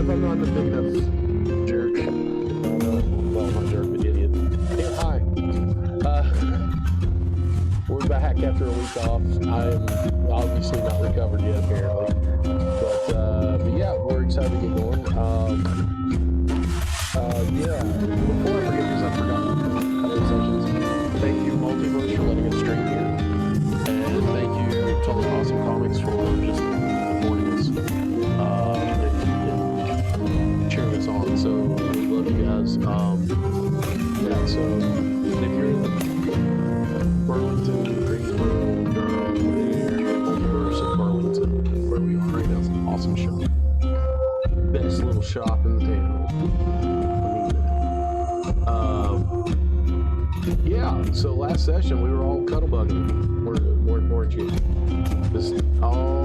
If I'm not a big enough jerk, well, not jerk, but idiot. Yeah, hi. We're back after a week off. I'm obviously not recovered yet, apparently. But yeah, we're excited to get going. Yeah, before I forget, because I forgot a couple of sessions, thank you, Multiverse, for letting us stream here. And thank you, Totally Awesome Comics, for just supporting us and cheering us on. So we love you guys. awesome shop. Best little shop in the town. Yeah, so last session we were all cuddle bugging, weren't you? Just all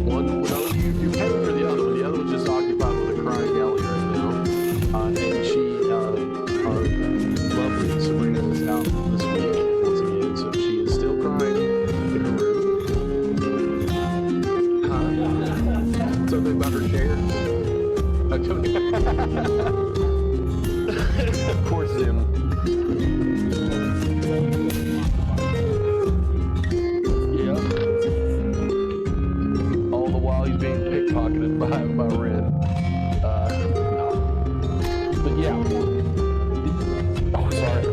one. No, you paid for the other one. The other one's just occupied with a crying Ellie right now, and she, our lovely Sabrina is out this week once again, so she is still crying in her room. Something about her chair. Of course, then. Pickpocketed by Red. No. But yeah. Oh, sorry.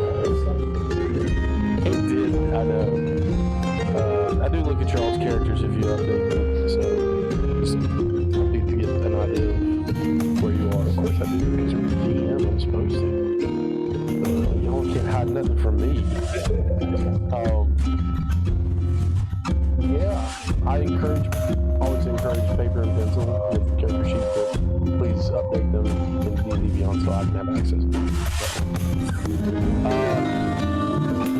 It did, I know. I do look at y'all's characters if you update them, so just need to get an idea of where you are. Of course I do, because we're DM, I'm supposed to. Y'all can't hide nothing from me. Yeah, I always encourage paper and pencil with character sheets, but please update them in D&D Beyond so I can have access to them.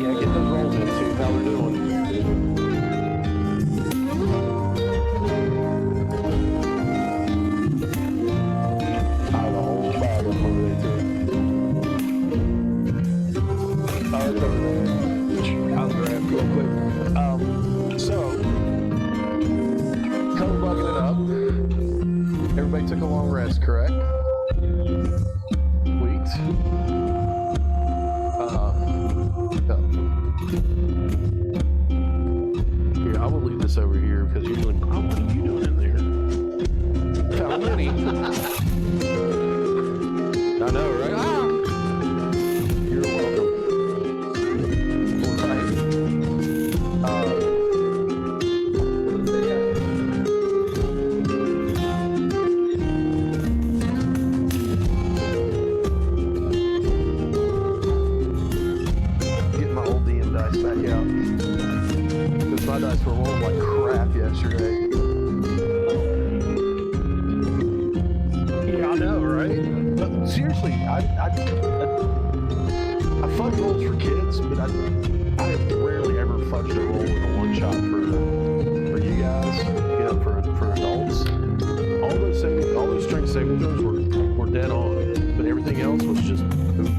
Yeah, get those rolls in, see how they're doing. I have a whole bag of them over there too. Oh, it's over there. I'll grab real quick. So, cuddle bugging it up. Everybody took a long rest, correct? Sweet. Here, I will leave this over here because you're doing. Oh, what are you doing in there? Yeah, Lenny. I know, right? Ah! You're welcome. All right. My dice were rolling like crap yesterday. Yeah, I know, right? But seriously, I fudge rolls for kids, but I have rarely ever fudged a roll in a one shot for you guys, for adults. All those strength saving throws were dead on, but everything else was just poop.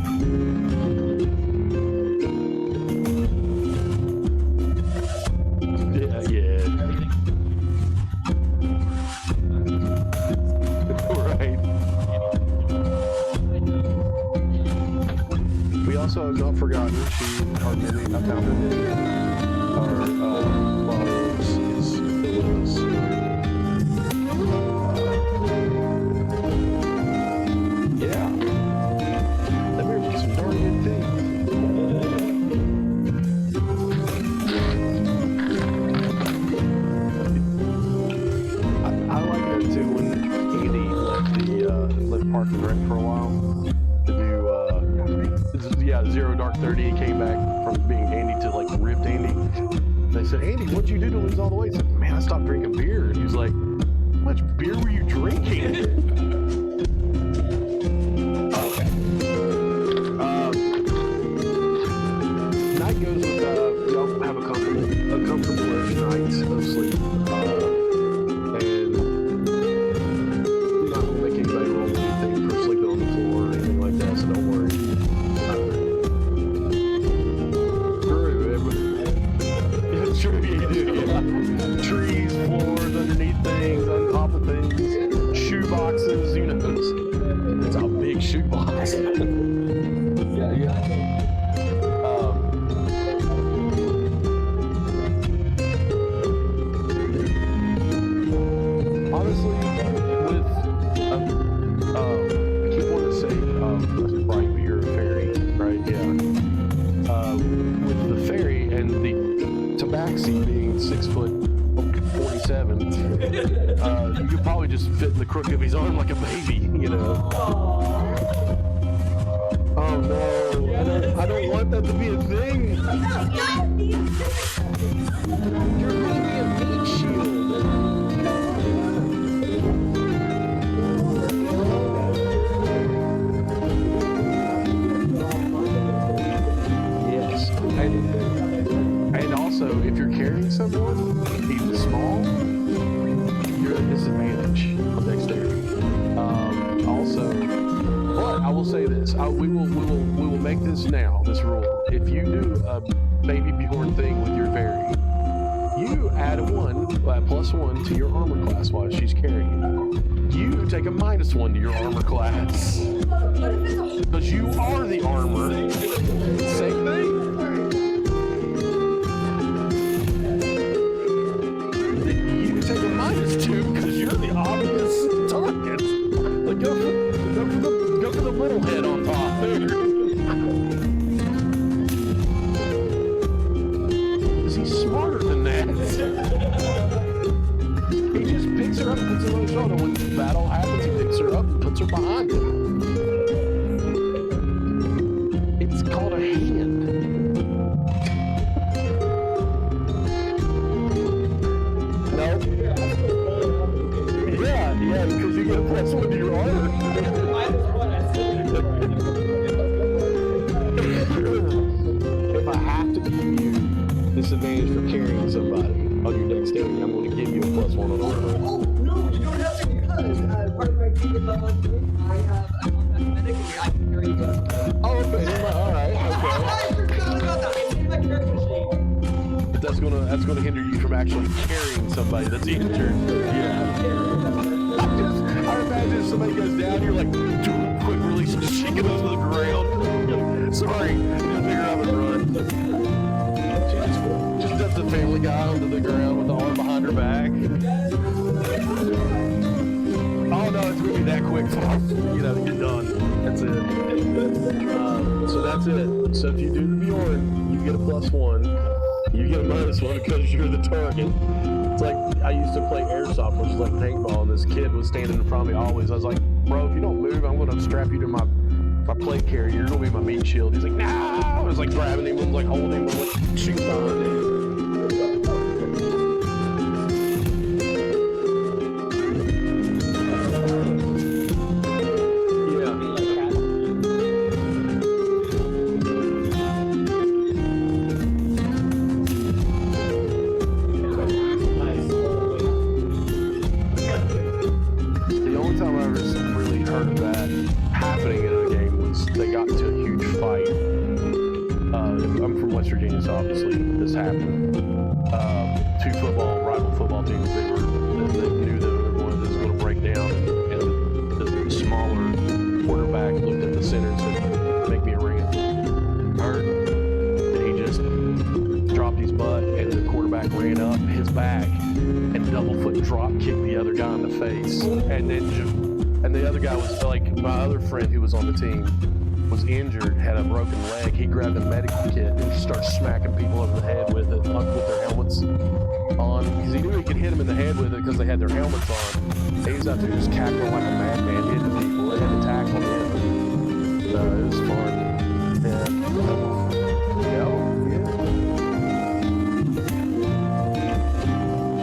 Also, I've not forgotten, our mini, I found her mini, our model is with us. Yeah, that bears some darn good things. I like that too when Andy left Park and Rec for a while to do, yeah, 0 Dark 30 and came back from being Andy to like ripped Andy. They said, Andy, what'd you do to lose all the weight? He said, man, I stopped drinking beer. And he was like, how much beer were you drinking? Okay. Night goes with, y'all have a comfortable-ish night of sleep. And I'm not gonna make anybody roll anything for sleeping on the floor or anything like that, so don't worry. True, you do, yeah. Trees, floors, underneath things, on top of things, shoe boxes, you know, it's a big shoe box. Yeah. Honestly, with, I keep wanting to say, right, but you're a fairy, right? Yeah. With the fairy and the tabaxi being 6'47", you could probably just fit in the crook of his arm like a baby, you know. Oh no, I don't want that to be a thing. You're going to be a meat shield. We will make this now. This rule: if you do a baby Bjorn thing with your fairy, you add +1 to your armor class while she's carrying you. You take a -1 to your armor class because you are the armor. Same thing. You take a -2 because you're the obvious target. Like go for the little head on top there. Is he smarter than that? He just picks her up and puts her on his shoulder. When the battle happens, he picks her up and puts her behind him. It's called a hand. No? Yeah, because you get a +1 to your armor. If I have to give you disadvantage for carrying somebody on your dexterity, I'm going to give you a +1 on armor. Oh, no, you don't have to because part of my ticket level 3, I have a medic and I can carry you. Oh, okay. Alright, okay. I forgot about that. I need my character sheet. But that's gonna hinder you from actually carrying somebody that's injured. Yeah. I imagine if somebody goes down, you're like, do a quick release, shake it onto the ground. Sorry, just figure out and run. She just does the Family Guy onto the ground with the arm behind her back. Oh no, it's gonna be that quick. You know, you're done. That's it. So that's it. So if you do the Bjorn, you get a +1. You get a -1 because you're the target. It's like I used to play airsoft, which is like paintball, and this kid was standing in front of me always. I was like, bro, if you don't move, I'm gonna strap you to my plate carrier. You're gonna be my meat shield. He's like, no. I was like grabbing him, I was like holding him, I was like shooting behind him. And the other guy was like, my other friend who was on the team was injured, had a broken leg. He grabbed a medical kit and just started smacking people over the head with it, with their helmets on, because he knew he could hit them in the head with it because they had their helmets on. He was out there just cackling like a madman, hitting people. They had to tackle him. It was fun.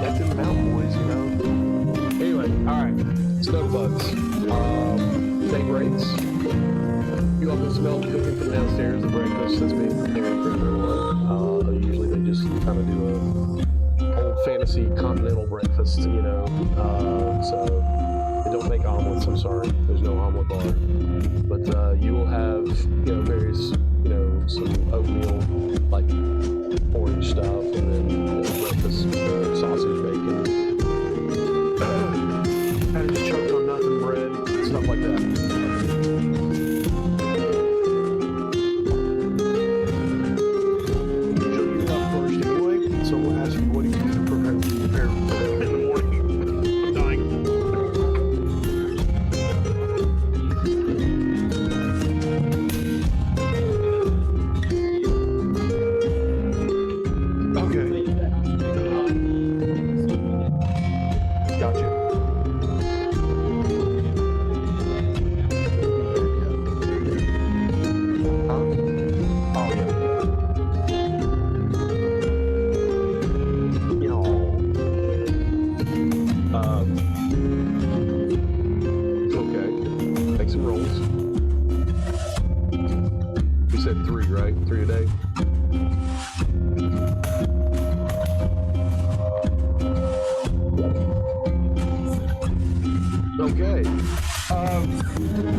That's in the Mountain Boys, you know. Anyway, all right. Snowbugs. They breaks. You often smell cooking from downstairs, the breakfast that's being prepared for everyone. Usually they just kind of do a old fantasy continental breakfast, you know. So they don't make omelets, I'm sorry. There's no omelet bar. But you will have, you know, various, you know, some oatmeal, like orange stuff, and then, you know, breakfast, sausage, bacon. I just choked on nothing, bread, stuff like that. Usually you're up first anyway, so we'll ask you what do you do to prepare in the morning. I'm dying. Okay. Gotcha. Okay.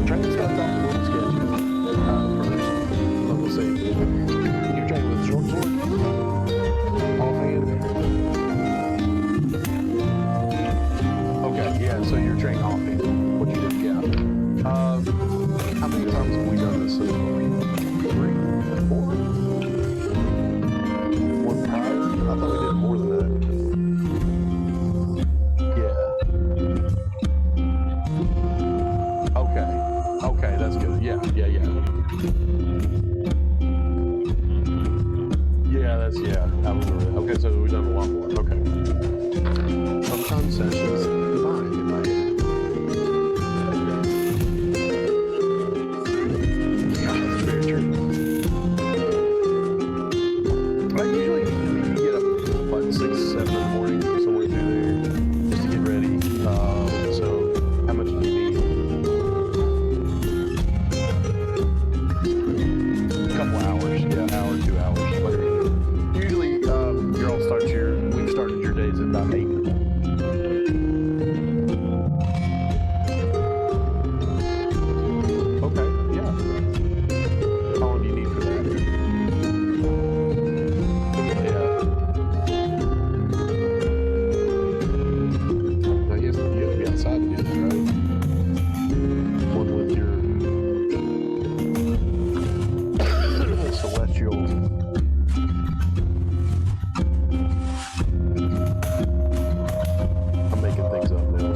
Trying to start off a little sketchy. say you're training with a short sword? Offhand? Okay, yeah, so you're training offhand. What you did, yeah. How many times have we done this so far? 3? 4? One prior? I thought we did more than that. Yeah. Okay. Okay, that's good. Yeah. Yeah, that's, yeah. I remember that. Okay, so we've done a lot more. Okay. Sometimes sessions combine in my head. Yeah, that's very true. I usually, you get up, what, 6, 7 in the morning, somewhere through there, just to get ready. So, how much do you need? A couple hours, yeah, hour, 2 hours, whatever. Usually, we've started your days at about 8. Okay, yeah. How long do you need for that? Yeah. Now you have to be outside to do this, right? One with your celestial. I'm making things up now.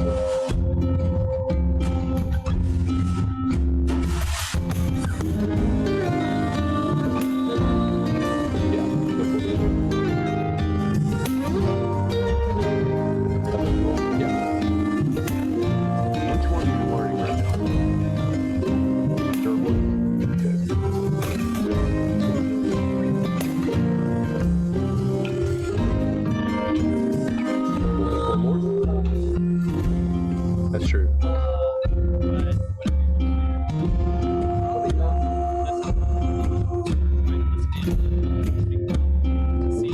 Yeah. Yeah. Which one are you learning right now? Third one? Okay. One more? That's true.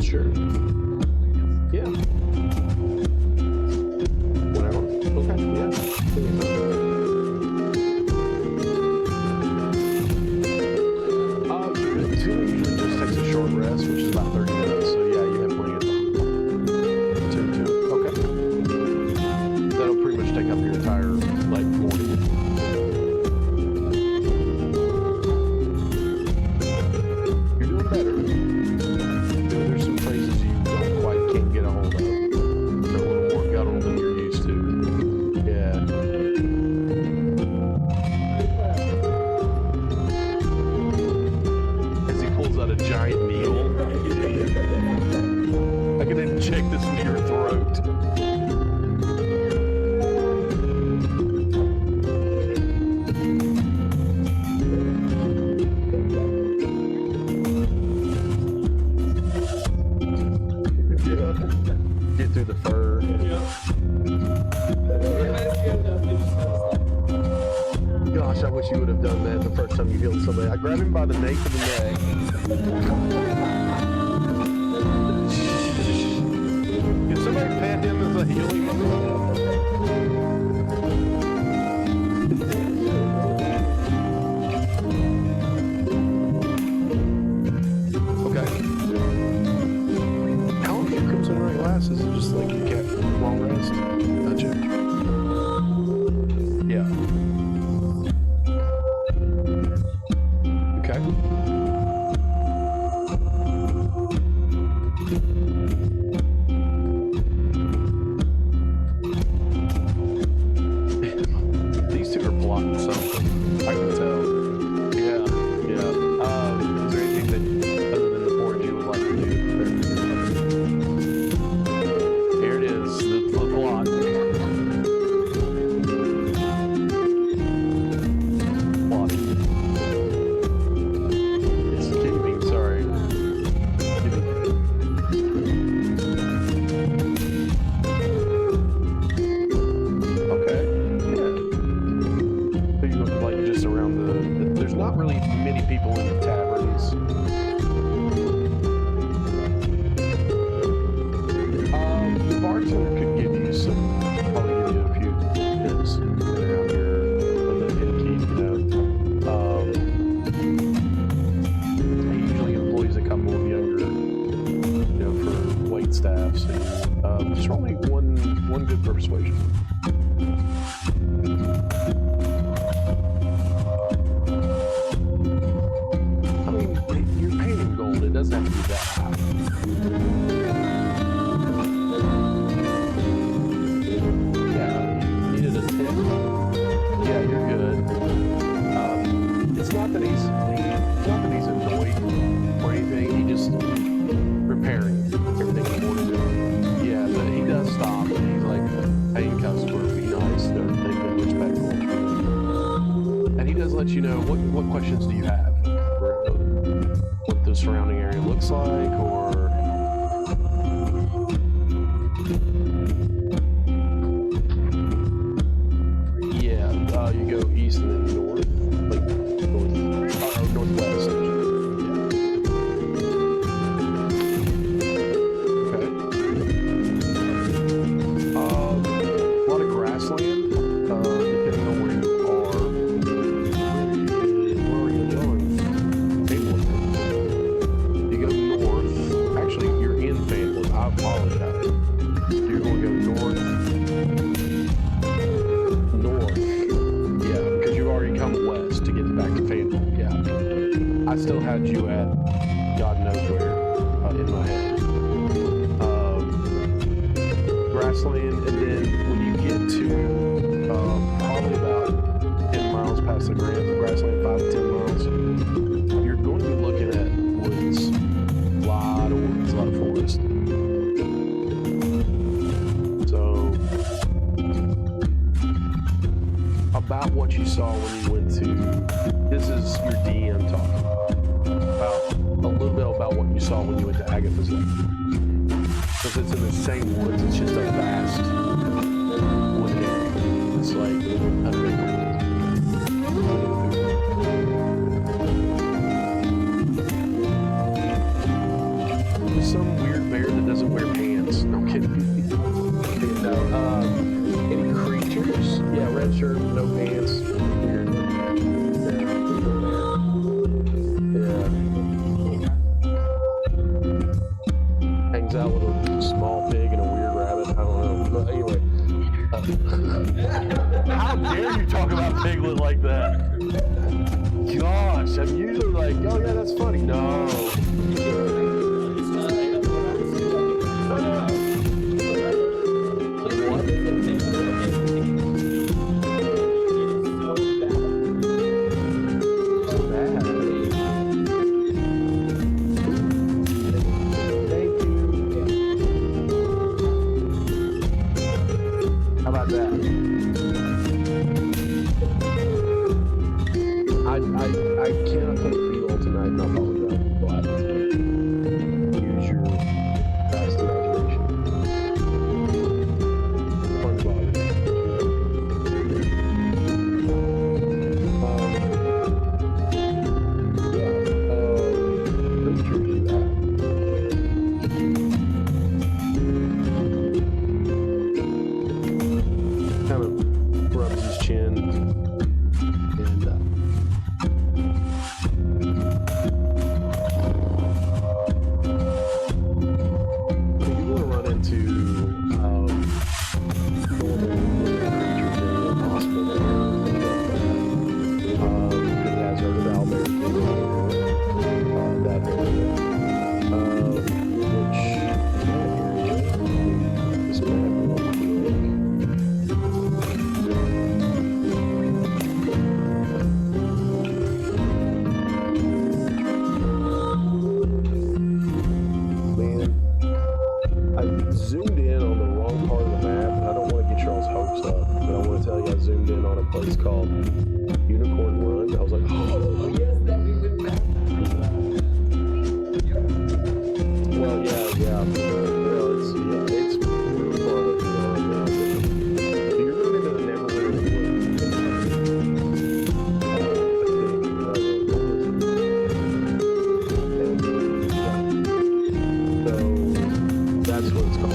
Sure. Yeah. Whatever. Okay. Yeah. Two usually just takes a short rest, which is about 30 minutes. So yeah, you have plenty of time. Two. Okay. That'll pretty much take up your entire morning. You're doing better. There's some phrases you can't get a hold of. They're a little more guttural than you're used to. Yeah. As he pulls out a giant needle. I can inject this into your throat. Get through the fur. Gosh, I wish you would have done that the first time you healed somebody. I grabbed him by the nape of the neck. Did somebody pat him as a healing? Okay. How long do your Crimson Ring last? Is it just like you get long rest? Gotcha. Yeah. Okay. let you know, what questions do you have? What the surrounding area looks like, or yeah, you go east and then north, like northwest. Okay. A lot of grassland, depending on where you are. Where are you going? You go north. Actually, you're in Phandelver. I apologize. You're going to go north. Yeah, because you've already come west to get back to Phandelver. Yeah. I still had you at God knows where in my head. Grassland, and then when you get to probably about 10 miles past the grassland, 5 to 10 miles, you're going to be looking at woods. A lot of woods, a lot of forest. So, about what you saw when you went to, this is your DM talking about a little bit about what you saw when you went to Agatha's Lake. Because it's in the same woods, it's just a vast wood area. It's like a big There's some weird bear that doesn't wear pants. No, I'm kidding. No. Any creatures? Yeah, red shirt, no pants. Weird. Yeah. Hangs out with a small pig and a weird rabbit. I don't know. But anyway. How dare you talk about Piglet like that? Gosh, I'm usually like, oh yeah, that's funny. No. How about that? I cannot play pre-roll tonight, and I apologize, but use your vast imagination. Fun body. Creatures you have. Kind of rubs his chin and you're going to run into normal creatures that are possible there. He has heard of owlbears that area, which this map real quick. I zoomed in on the wrong part of the map, and I don't want to get y'all's hopes up, but I want to tell you I zoomed in on a place called Unicorn Run. I was like, oh, Yes, that we went back. well, yeah. Well, it's really far away from where I'm now. So you're running into the Neverwinter Woods. So that's what it's called.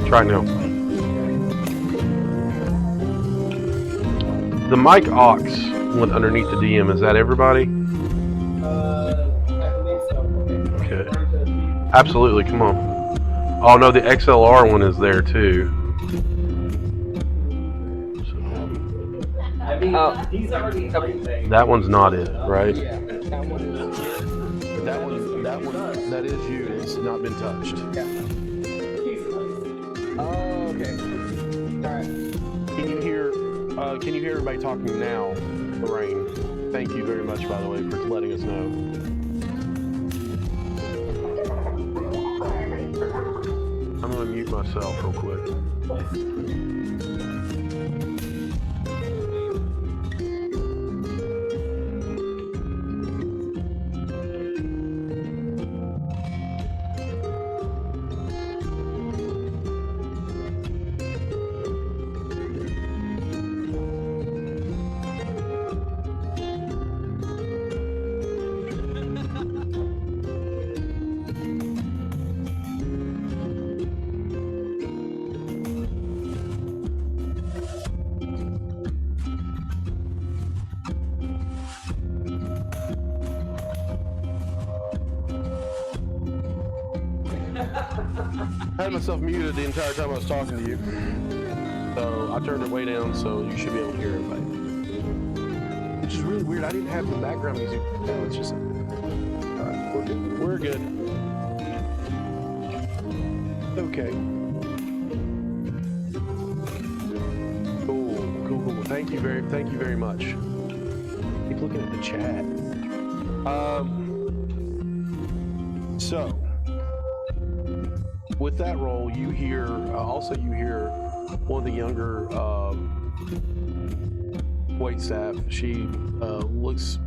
Try now. The mic aux went underneath the DM. Is that everybody? I believe so. Okay. Okay. Absolutely. Come on. Oh no, the XLR one is there too. I mean, he's already everything. That one's not it, right? Yeah, that one is it. That is you. It's not been touched. Oh, okay. Alright. Can you hear everybody talking now, Lorraine? Thank you very much, by the way, for letting us know. I'm gonna mute myself real quick. I had myself muted the entire time I was talking to you. So I turned it way down so you should be able to hear everybody. Which is really weird. I didn't have the background music. No, it's just... Alright, we're good. We're good. Okay. Cool. Thank you very much. Keep looking at the chat. So... with that role, you hear you hear one of the younger waitstaff. She looks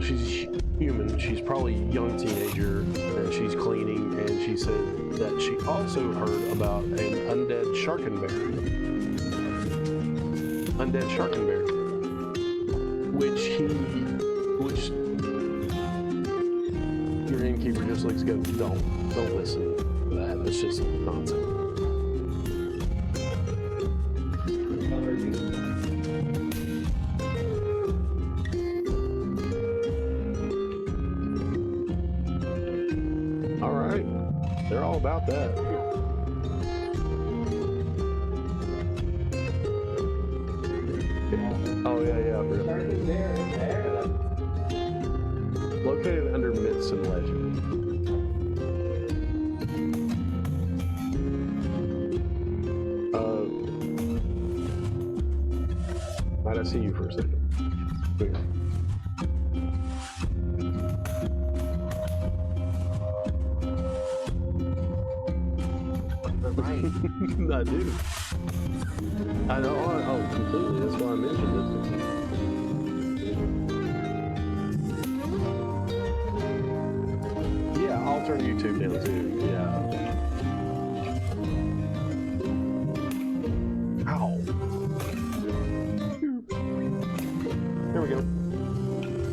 she's human. She's probably a young teenager, and she's cleaning. And she said that she also heard about an undead Sharkenbear, which your innkeeper just looks go, don't listen to that. That's just nonsense. All right, they're all about that. Oh yeah. Located under myths and legends. Might I see you for a second? Here. I do. I know. Oh, completely. That's why I mentioned it. Yeah, I'll turn YouTube down too. Yeah. Ow. There we go.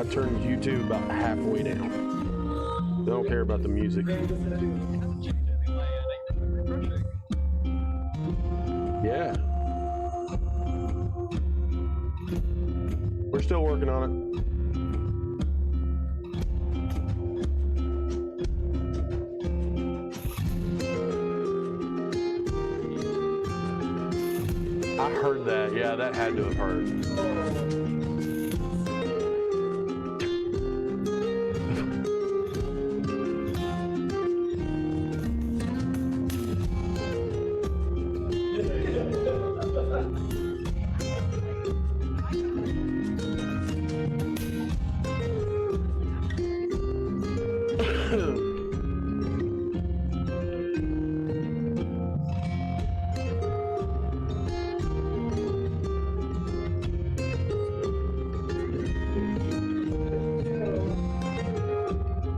I turned YouTube about halfway down. I don't care about the music. Yeah. We're still working on it. I heard that. Yeah, that had to have hurt.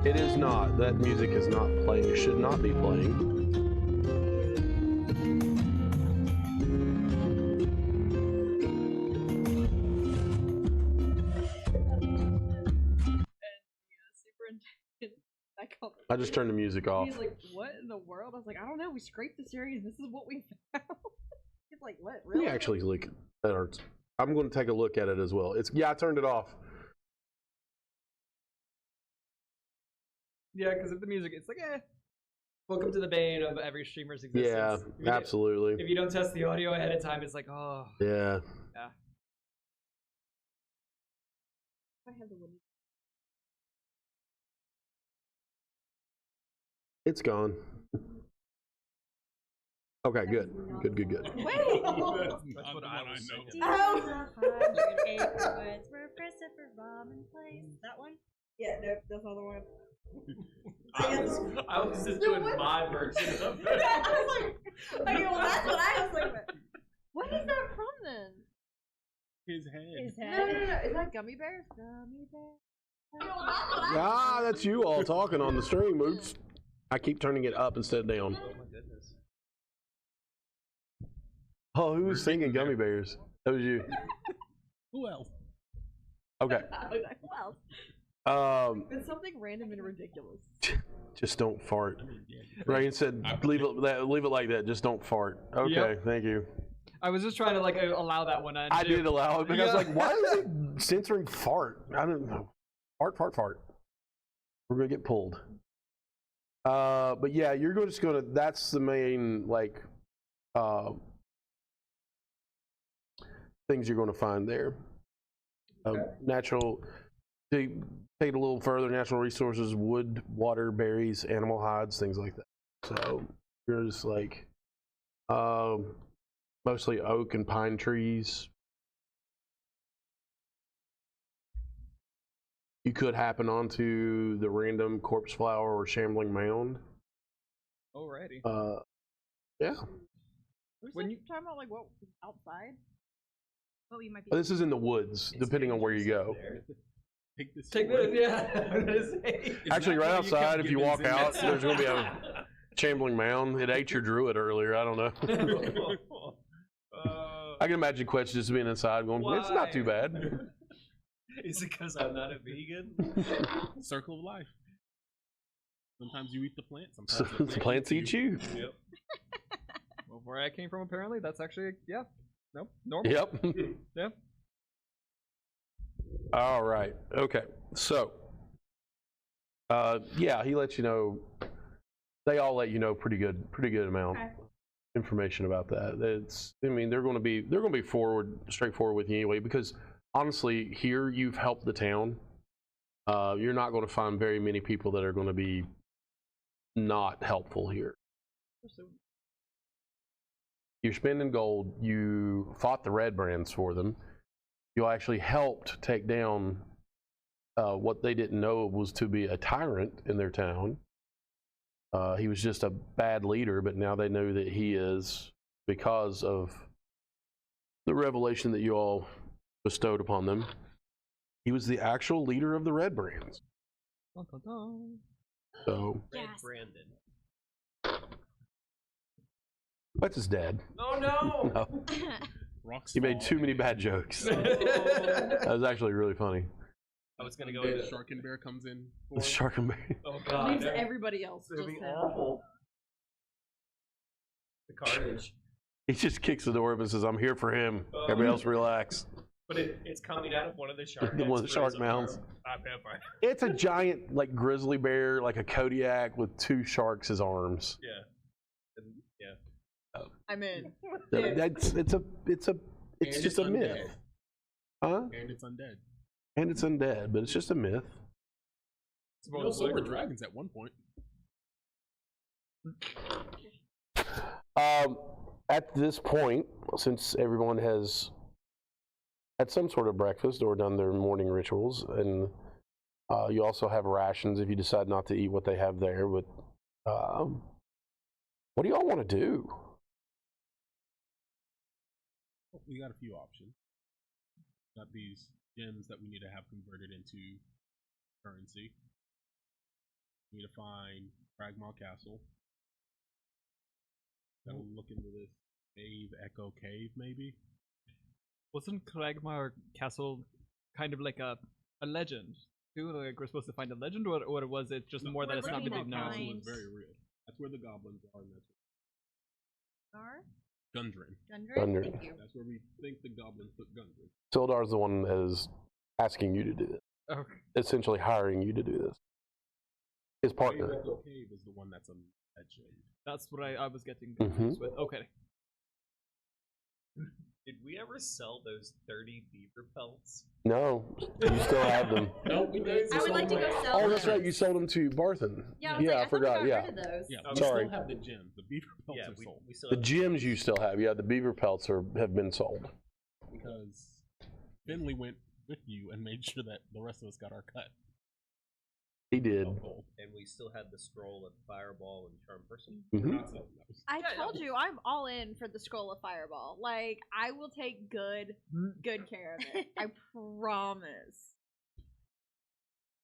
It is not. That music is not playing. It should not be playing. Superintendent I just turned the music off. He's like, what in the world? I was like, I don't know. We scraped the series. This is what we found. He's like, what? Really? We actually look at our. I'm going to take a look at it as well. I turned it off. Yeah, because of the music, it's like, welcome to the bane of every streamer's existence. Yeah, absolutely. If you don't test the audio ahead of time, it's like, oh. Yeah. Yeah. I have the one. It's gone. Okay, good. Good. Wait! That's what I was saying. Oh! That one? Yeah, no, that's not the one. I was just doing my version of it. I was like, okay, well, that's what I was like. What is that from then? His head. No. Is that Gummy Bears? Gummy Bears. Ah, that's you all talking on the stream. Oops. I keep turning it up instead of down. Oh my goodness. Oh, who was singing Gummy Bears? That was you. Who else? Okay. Well, it's something random and ridiculous. Just don't fart. I mean, yeah. Ryan said, leave it like that. Just don't fart. Okay, Yep. thank you. I was just trying to like allow that one. I did allow it because I was Yeah. like, why is it censoring fart? I don't know. Fart. We're gonna get pulled. But yeah, you're just gonna. That's the main like things you're going to find there. Natural. Take it a little further. Natural resources: wood, water, berries, animal hides, things like that. So you're just like mostly oak and pine trees. You could happen onto the random corpse flower or shambling mound. Alrighty. Yeah. When you talking about like what outside? Oh, you might be. This is in the woods, depending on where you go. Take this. Take sword. this, yeah. I'm gonna say. Actually, right outside, if you walk out, there's going to be a a. shambling mound. It ate your druid earlier. I don't know. I can imagine Quetch just being inside going, it's not too bad. Is it because I'm not a vegan? Circle of life. Sometimes you eat the plant. So Sometimes the plants eat you. Yep. Well, where I came from, apparently, that's actually normal. Yep. Yeah. All right. Okay. So, yeah, he lets you know. They all let you know pretty good amount information about that. I mean, they're going to be straightforward with you anyway, because honestly, here you've helped the town. You're not going to find very many people that are going to be not helpful here. You're spending gold. You fought the Red Brands for them. You actually helped take down what they didn't know was to be a tyrant in their town. He was just a bad leader, but now they know that he is because of the revelation that you all bestowed upon them. He was the actual leader of the Red Brands. Dun, dun, dun. So Red Yes. Brandon. that's his dad. Oh no! No, Rocks he made fall. too many bad jokes. That was actually really funny. I was gonna go Then with Shark and Bear comes in. The shark and bear. Oh god. Leaves everybody else. It'll Just be him. awful. The carnage. He just kicks the door up and says, "I'm here for him. Everybody else relax." But it's coming out of one of the shark One of the heads shark for his mouths. arm. Not vampire. It's a giant, like grizzly bear, like a Kodiak with two sharks as arms. Yeah. And, yeah. I'm in. It's And just a it's myth, undead. huh? And it's undead. And it's undead, but it's just a myth. You know, so were dragons at one point. At this point, since everyone has had some sort of breakfast or done their morning rituals, and you also have rations if you decide not to eat what they have there. But what do y'all want to do? We got a few options. Got these gems that we need to have converted into currency. We need to find Cragmaw Castle. Gotta look into this Cave Echo Cave, maybe. Wasn't Cragmar Castle kind of like a legend? too? Like we're supposed to find a legend, or was it just more that We're it's not looking been at known? Castle is Mines. very real. That's where the goblins are, and that's Star? Gundren. Gundren. Thank you. That's where we think the goblins put Gundren. Sildar's the one that is asking you to do this. Okay. Essentially hiring you to do this. His partner. Wayward Cave is the one that's a legend. That's what I was getting Mhm. confused with. Okay. Did we ever sell those 30 beaver pelts? No, you still have them. No, we did. I would like to go sell Oh, that's those. right. You sold them to Barthen. Yeah, I was yeah, like, I I forgot. thought we got Yeah, rid of those. Yeah, Oh, we Sorry. still have the gems. The beaver pelts Yeah, are sold. we still the have gems you still have. Yeah, the beaver pelts have been sold. Because Finley went with you and made sure that the rest of us got our cut. He did. And we still had the scroll of Fireball and Charm Person. Mhm. Not selling those. I told you I'm all in for the scroll of fireball. Like I will take good care of it. I promise.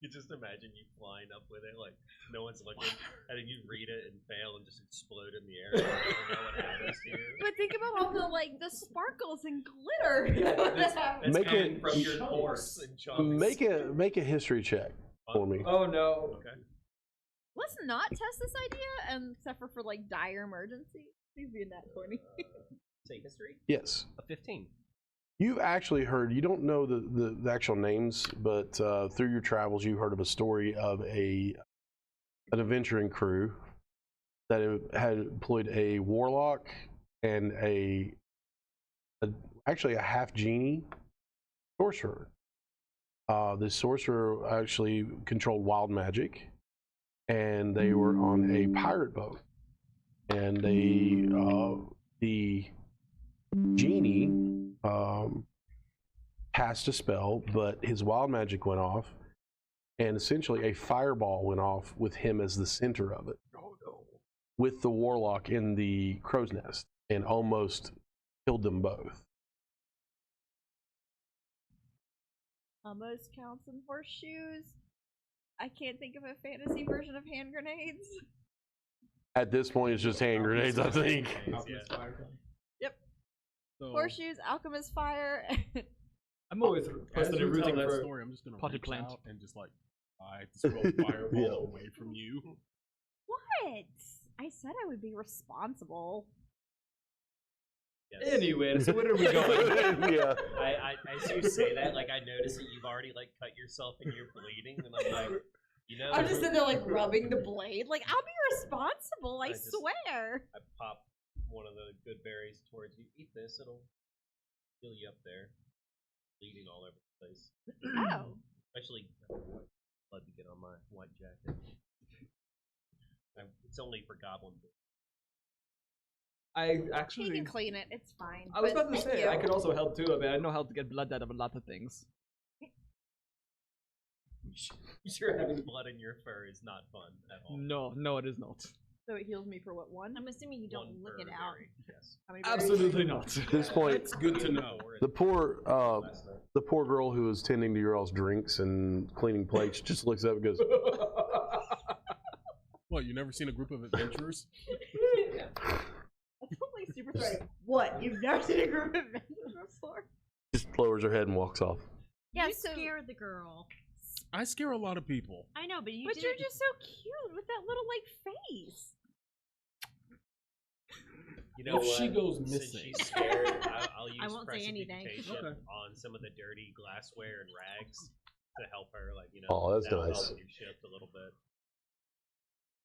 You just imagine you flying up with it, like no one's looking, and then you read it and fail and just explode in the air. And you don't know what happens to you. But think about all the sparkles and glitter. It's Make coming it- from your horse and chunks. Make a history check for me. Oh no. Okay. Let's not test this idea, and except for like dire emergency. Please be in that 20. Say history. Yes. A 15. You've actually heard, you don't know the actual names, but through your travels, you heard of a story of an adventuring crew that had employed a warlock and actually a half genie sorcerer. The sorcerer actually controlled wild magic, and they were on a pirate boat. And the genie cast a spell, but his wild magic went off, and essentially a fireball went off with him as the center of it, with the warlock in the crow's nest, and almost killed them both. Almost counts in horseshoes. I can't think of a fantasy version of hand grenades. At this point, it's just hand grenades, I think. Alchemist Fire. So, Horseshoes, alchemist fire. I'm always as personally you tell rooting that for. story, I'm just gonna potted reach plant. out and just like I throw a fireball Yeah. away from you. What? I said I would be responsible. Yes. Anyway, so where are we going? Yeah. As you say that, like I notice that you've already like cut yourself and you're bleeding, and I'm like, you know, I'm just sitting there like rubbing the blade. Like I'll be responsible. I I just- swear. I pop one of the good berries towards you. Eat this; it'll heal you up there. Bleeding all over the place. Oh. Especially blood to get on my white jacket. It's only for goblin. I He actually. can clean it. It's fine. I was But about to thank say you. I could also help too. I mean, I know how to get blood out of a lot of things. Sure, having blood in your fur is not fun at all. No, it is not. So it heals me for what, one? I'm assuming you don't One lick fur it out. berry, Yes. How many berries? Absolutely not. At this point, It's good to know. the poor girl who was tending to your all's drinks and cleaning plates just looks up and goes, What, you never seen a group of adventurers? That's totally super threatening. What? You've never seen a group of adventurers before? just lowers her head and walks off. Yeah, You you so- scared the girl. I scare a lot of people. I know, but you But did. you're just so cute with that little like face. You know If what? she goes Since missing. she's scared, I'll use I won't say anything. prestidigitation Okay. on some of the dirty glassware and rags to help her, like Oh, that's down nice. on your ship a little bit.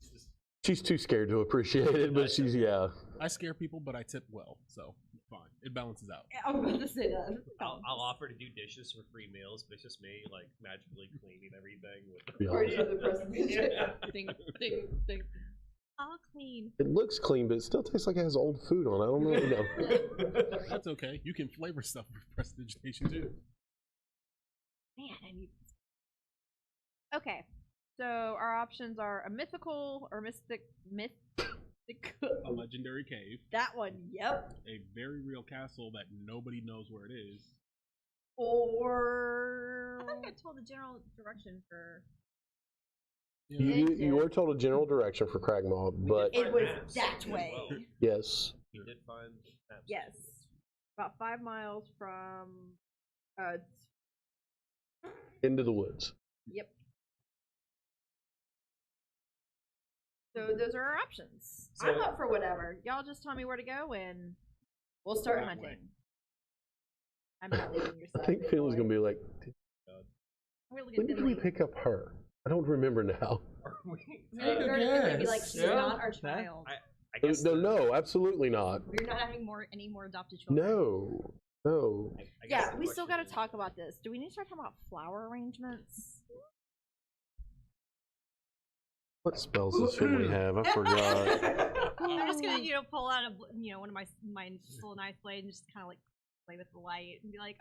It's just- She's too scared to appreciate it, but she's, yeah. I scare people, but I tip well, so fine. It balances out. I'm about to say that. I'll offer to do dishes for free meals, but it's just me like magically cleaning everything with. Yeah. Already have the prestidigitation. Yeah. Ding, ding, ding. I'll clean. It looks clean, but it still tastes like it has old food on it. I don't know. That's okay. You can flavor stuff with prestidigitation too. Man, I need. Okay, so our options are a mythical or mystic. A legendary cave, That one, yep. a very real castle that nobody knows where it is. Or I think I told the general direction for. You were told a general direction for Cragmaw, but it was Maps that as way. well. yes. You did find maps. Yes, about 5 miles from. Into the woods. Yep. So those are our options. I'm So- up for whatever. Y'all just tell me where to go and we'll start That hunting. way. I'm not leaving your I side. think big Phil's boy. gonna be like, We're looking when did we Finley. pick up her? I don't remember now. Are we? We're gonna be like, she's Yeah. not our child. I guess No, absolutely not. We're not having any more adopted children. No, no. I guess Yeah, the we still got question to talk about this. Do we need to start talking about flower arrangements? What spells does Finley have? I forgot. I'm just gonna, pull out one of my little knife blade and just kind of like play with the light and be like,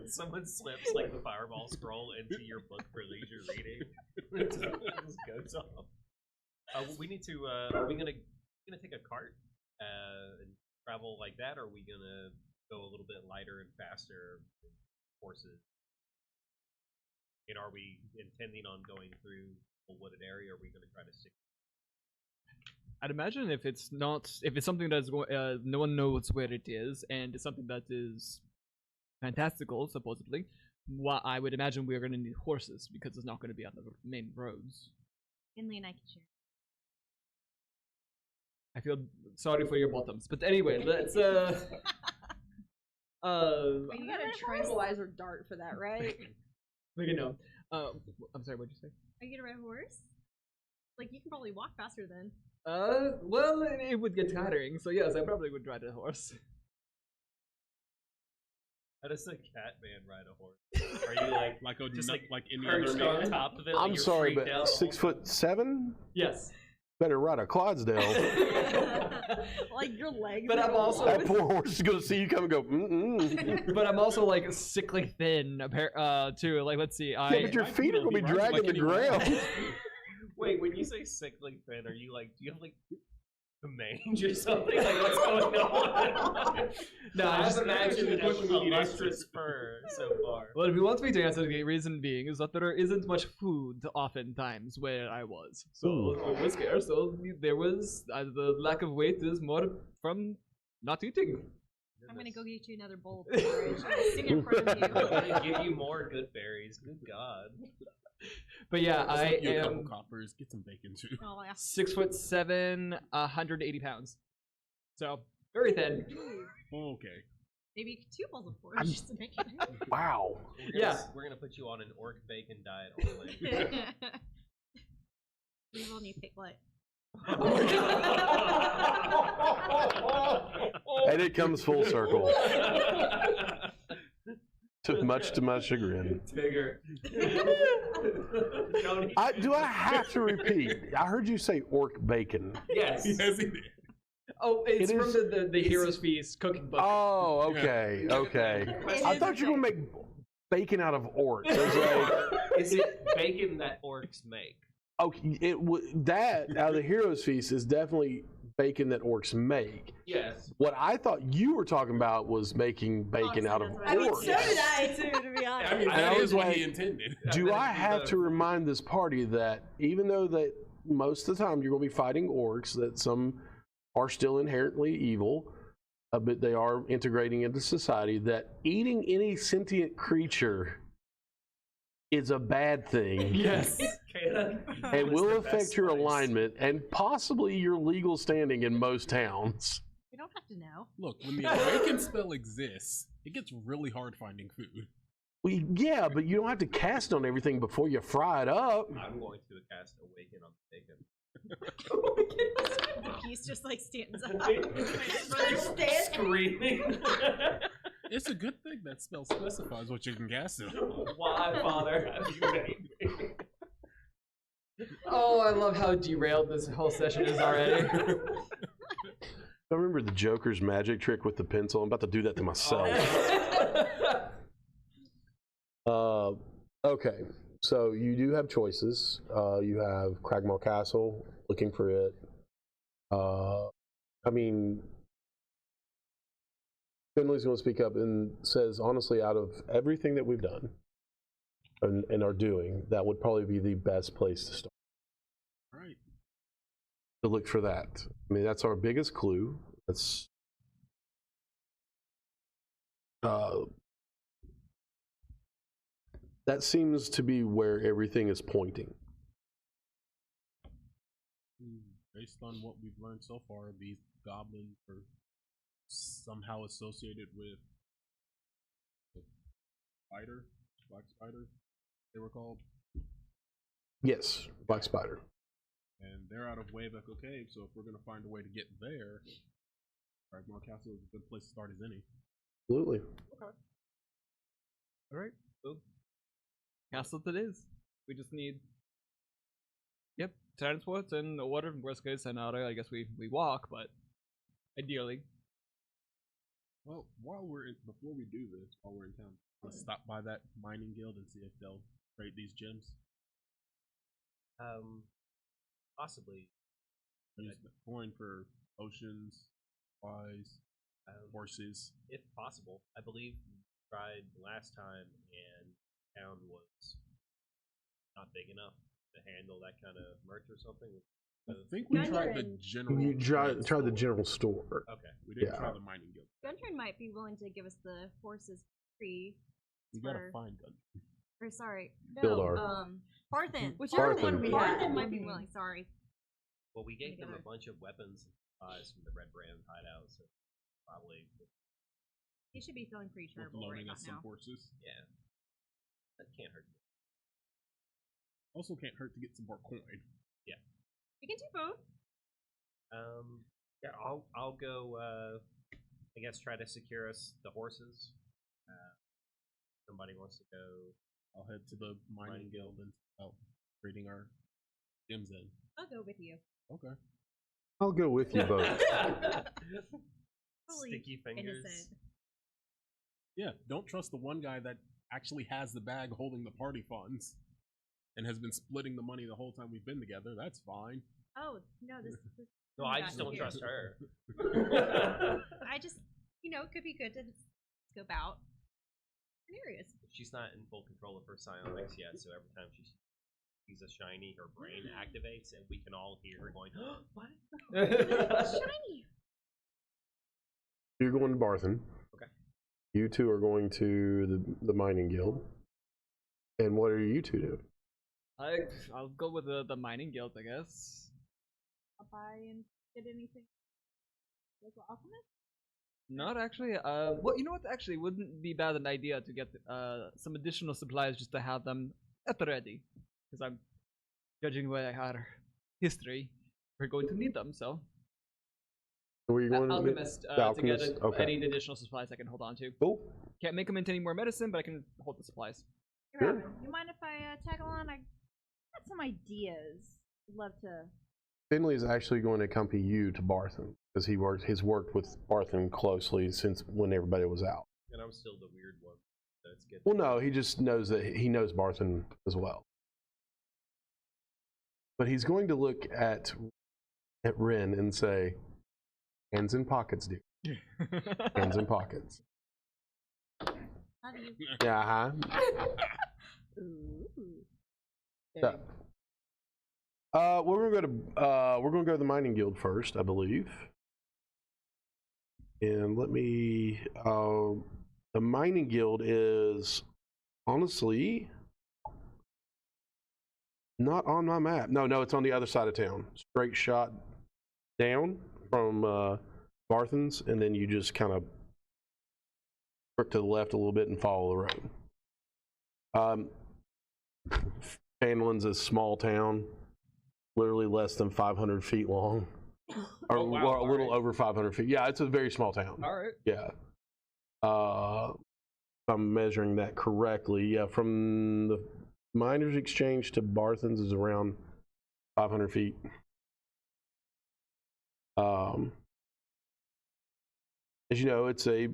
Someone slips like the fireball scroll into your book for leisure reading. It just goes off. We need to. Are we gonna take a cart and travel like that, or are we gonna go a little bit lighter and faster with horses? And are we intending on going through a wooded area, or are we gonna try to stick? I'd imagine if it's something that's no one knows where it is, and it's something that is fantastical, supposedly, I would imagine we're going to need horses because it's not going to be on the main roads. Finley and I can share. I feel sorry for your bottoms, but anyway, let's You got a tranquilizer dart for that, right? I'm sorry, what'd you say? Are you gonna ride a horse? Like, you can probably walk faster then. Well, it would get tiring, so yes, I probably would ride a horse. How does a cat man ride a horse? Are you like just like any perched other on man? top of it? I'm like you're sorry, freaked but out? 6'7"? Yes. Better ride a Clydesdale. Like your legs. But I'm also That poor horse is gonna see you come and go, mm-mm. but I'm also like sickly thin, too. Like, let's see, Yeah, but your feet are gonna be dragging the ground. Wait, when you say sickly thin, are you like, do you have like a mange or something? Like, what's going on? No, I just imagine the the question we need lustrous fur so far. Well, if you want me to answer, the reason being is that there isn't much food oftentimes where I was. So it was scarce, so there was, the lack of weight is more from not eating. I'm gonna go get you another bowl of porridge. Stick it in front of you. I'm gonna give you more good berries. Good God. But yeah, Just I slip you a couple am coppers, get some bacon too. Oh, yeah. 6'7", 180 pounds. So very thin. Okay. Maybe 2 bowls of porridge just to make it. Wow. We're gonna put you on an orc bacon diet only. Leave on you piglet. And it comes full circle. Much to my chagrin. Tigger. Do I have to repeat? I heard you say orc bacon. Yes. Yes, he did. Oh, it's It from is- the Heroes Feast cooking book. Oh, okay, okay. I thought you were gonna make bacon out of orcs. I was like, Is it bacon that orcs make? okay, that out of the Heroes Feast is definitely bacon that orcs make. Yes. What I thought you were talking about was making bacon out of orcs. I mean, so did I too, to be honest. I mean, And I that was is what like, he intended. Do I have to remind this party that even though that most of the time you're going to be fighting orcs, that some are still inherently evil, but they are integrating into society, that eating any sentient creature is a bad thing. Yes. And will affect your alignment and possibly your legal standing in most towns. We don't have to know. Look, when the awaken spell exists, it gets really hard finding food. Well, yeah, but you don't have to cast on everything before you fry it up. I'm going to cast Awaken on bacon. The piece just like stands up. Screaming. It's a good thing that spell specifies what you can cast it. Why, Father, have you made me? Oh, I love how derailed this whole session is already. I remember the Joker's magic trick with the pencil. I'm about to do that to myself. Okay, so you do have choices. You have Cragmaw Castle, looking for it. I mean, Finley's going to speak up and says, honestly, out of everything that we've done and are doing, that would probably be the best place to start. Right. To look for that. I mean, that's our biggest clue. That's that seems to be where everything is pointing. Based on what we've learned so far, these goblins are somehow associated with the spider, black spider, they were called. Yes, Black Spider. And they're out of Waveecho Cave, so if we're gonna find a way to get there, Fragmore Castle is a good place to start as any. Absolutely. All right. So, castle it is. We just need. Yep, transport and water. Worst case scenario, I guess we walk, but ideally. Well, before we do this, while we're in town, let's stop by that mining guild and see if they'll trade these gems. Possibly. Use the coin for potions, supplies, horses. If possible. I believe we tried last time and town was not big enough to handle that kind of merch or something. I think we tried the general. You tried the store. general store. Okay. We didn't Yeah. try the mining guild. Gundren might be willing to give us the horses free. We gotta for- find them. Or sorry, Bildar. no, Parthen. Whichever Parthen. one we Parthen had. might be willing. Sorry. Well, we gave them a Together. bunch of weapons and supplies from the Red Brand hideout, so probably, He should be feeling pretty With terrible right loaning about us some now. horses. yeah. That can't hurt. Also, can't hurt to get some more coin. We can do both. Yeah, I'll go, I guess try to secure us the horses. Somebody wants to go. I'll head to the mining guild and start trading our gems in. I'll go with you. Okay. I'll go with you both. Fully Sticky fingers. innocent. Yeah, don't trust the one guy that actually has the bag holding the party funds and has been splitting the money the whole time we've been together. That's fine. Oh no, this. No, I just don't trust her. I just, could be good to scope out an areas. She's not in full control of her psionics yet, so every time she sees a shiny, her brain activates, and we can all hear her going, "What?" Shiny. You're going to Barthen. Okay. You two are going to the mining guild. And what are you two doing? I'll go with the mining guild, I guess. I'll buy and get anything. Local alchemist? Not actually. Well, you know what? Actually, wouldn't be bad an idea to get some additional supplies just to have them at the ready. Because I'm judging by our history, we're going to need them. So, Where are you going alchemist the to get alchemist? Okay. any additional supplies I can hold on to. Cool. Can't make them into any more medicine, but I can hold the supplies. Sure. You mind if I tag along? I got some ideas. I'd love to. Finley is actually going to accompany you to Barthen because he's worked with Barthen closely since when everybody was out. And I'm still the weird one. That's good. Well, no, he just knows that he knows Barthen as well. But he's going to look at Ren and say, "Hands in pockets, dude. Hands in pockets." Love you. Yeah, Ooh. So, we're gonna go to the mining guild first, I believe. And let me. The mining guild is honestly not on my map. No, it's on the other side of town. Straight shot down from Barthen's, and then you just kind of work to the left a little bit and follow the road. Phandelin's a small town, literally less than 500 feet long, or Oh, wow. well, a little Alright. over 500 feet. Yeah, it's a very small town. All right. Yeah. If I'm measuring that correctly, yeah, from the Miners Exchange to Barthen's is around 500 feet. As you know, it's a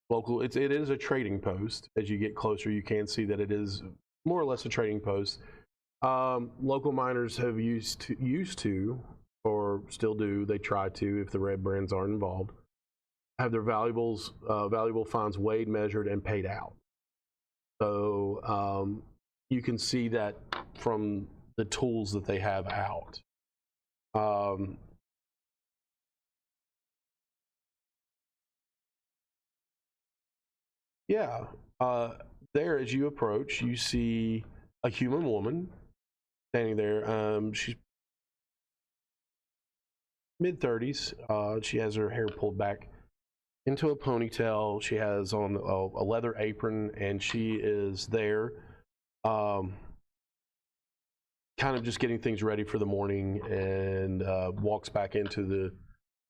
local. It is a trading post. As you get closer, you can see that it is more or less a trading post. Local miners have used to, or still do. They try to, if the red brands aren't involved, have their valuable funds weighed, measured, and paid out. So you can see that from the tools that they have out. Yeah, there, as you approach, you see a human woman standing there. She's mid-30s. She has her hair pulled back into a ponytail. She has on a leather apron, and she is there, kind of just getting things ready for the morning, and walks back into the.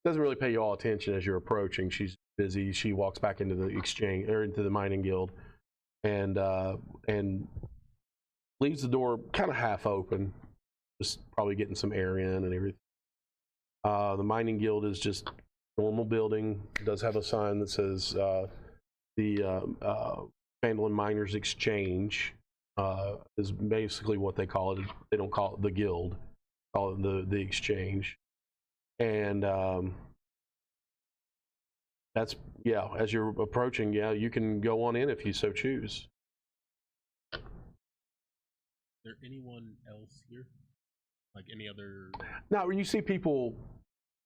Doesn't really pay you all attention as you're approaching. She's busy. She walks back into the exchange or into the mining guild, and leaves the door kind of half open, just probably getting some air in and everything. The mining guild is just normal building. It does have a sign that says the Phandelver Miners Exchange is basically what they call it. They don't call it the guild, call it the exchange. And that's, yeah, as you're approaching, yeah, you can go on in if you so choose. Is there anyone else here? Like any other? Now, when you see people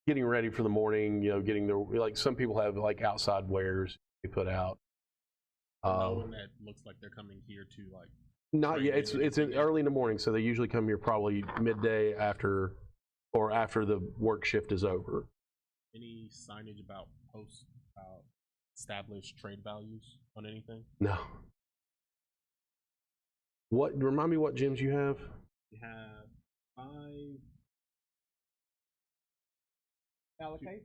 getting ready for the morning, you know, getting their, like some people have like outside wares they put out. No one that looks like they're coming here to like. Not yet. It's early in the morning, so they usually come here probably midday after, or after the work shift is over. Any signage about established trade values on anything? No. What? Remind me what gems you have. We have 5 Malachite?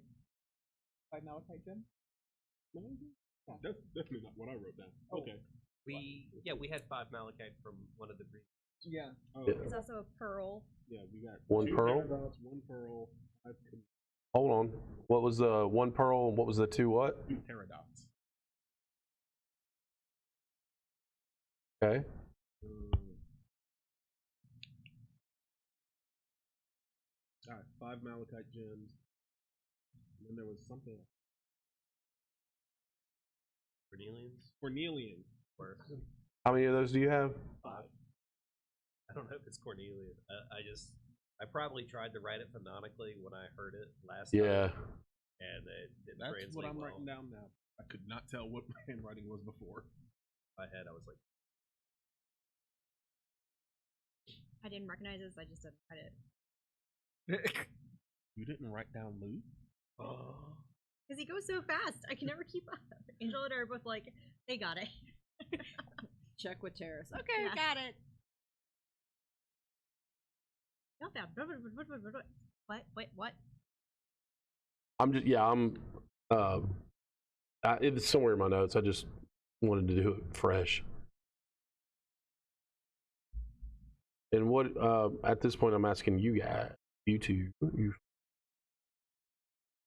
5 malachite gems? No, that's definitely not what I wrote down. Oh. Okay. We had 5 malachite from one of the green. Yeah. Oh, Yeah. okay. It's also a pearl. Yeah, we got One 2 pearl? paradox, 1 pearl, 5 Hold on. What was the 1 pearl and what was the 2 what? paradox. Okay. All right, 5 malachite gems. And then there was something else. Cornelian. Or How many of those do you have? 5. I don't know if it's Cornelian. I probably tried to write it phonetically when I heard it last Yeah. time. And it didn't That's translate what I'm well. writing down now. I could not tell what my handwriting was before. In my head, I was like, I didn't recognize this. I just didn't write it. You didn't write down loot? oh. Because he goes so fast. I can never keep up. Angel and I are both like, they got it. Check with Terrace. Okay, Yeah. got it. Not that. What? Wait, what? I'm just, yeah, it's somewhere in my notes. I just wanted to do it fresh. And what, at this point, I'm asking you guys, you two, you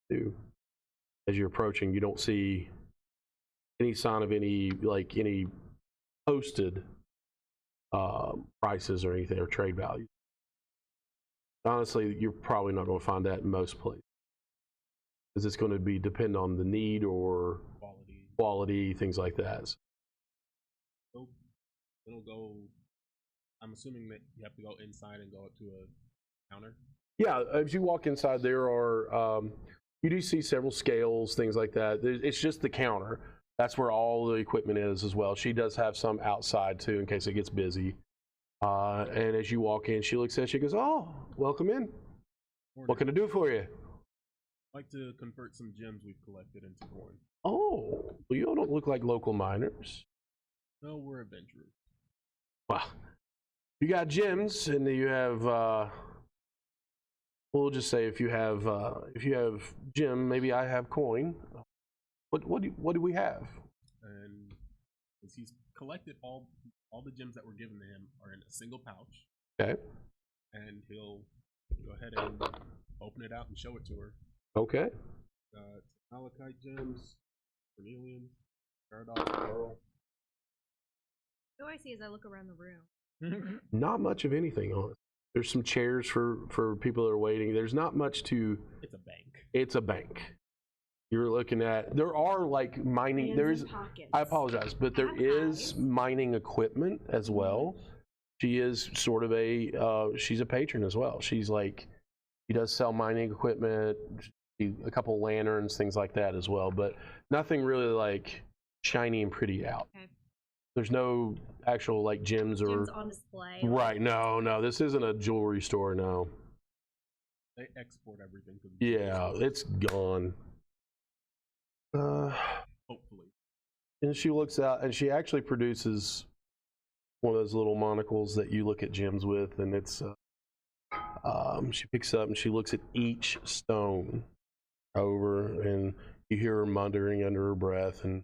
do, as you're approaching, you don't see any sign of any posted prices or anything, or trade value. Honestly, you're probably not going to find that in most places, because it's going to be depend on the need or quality, things like that. So it'll go. I'm assuming that you have to go inside and go up to a counter. Yeah, as you walk inside, there are you do see several scales, things like that. It's just the counter. That's where all the equipment is as well. She does have some outside too, in case it gets busy. And as you walk in, she looks at you, she goes, "Oh, welcome in. What can I do for you?" I'd like to convert some gems we've collected into coin. Oh, well, you all don't look like local miners. No, we're adventurers. Well, you got gems, and you have. We'll just say if you have gem, maybe I have coin. What do we have? And since he's collected all the gems that were given to him are in a single pouch. Okay. And he'll go ahead and open it out and show it to her. Okay. Malachite gems, Cornelian, Paradox, Pearl. What do I see as I look around the room? Not much of anything on it. There's some chairs for people that are waiting. There's not much to. It's a bank. It's a bank. You're looking at. There are like mining. Hands There in is. pockets. I apologize, but there is mining equipment as well. She is sort of she's a patron as well. She's like, she does sell mining equipment, a couple lanterns, things like that as well, but nothing really like shiny and pretty out. Okay. There's no actual like gems or Gems on display. right. No, this isn't a jewelry store. No. They export everything to the Yeah, it's gone. hopefully. And she looks out, and she actually produces one of those little monocles that you look at gems with, and it's. She picks up and she looks at each stone over, and you hear her muttering under her breath, and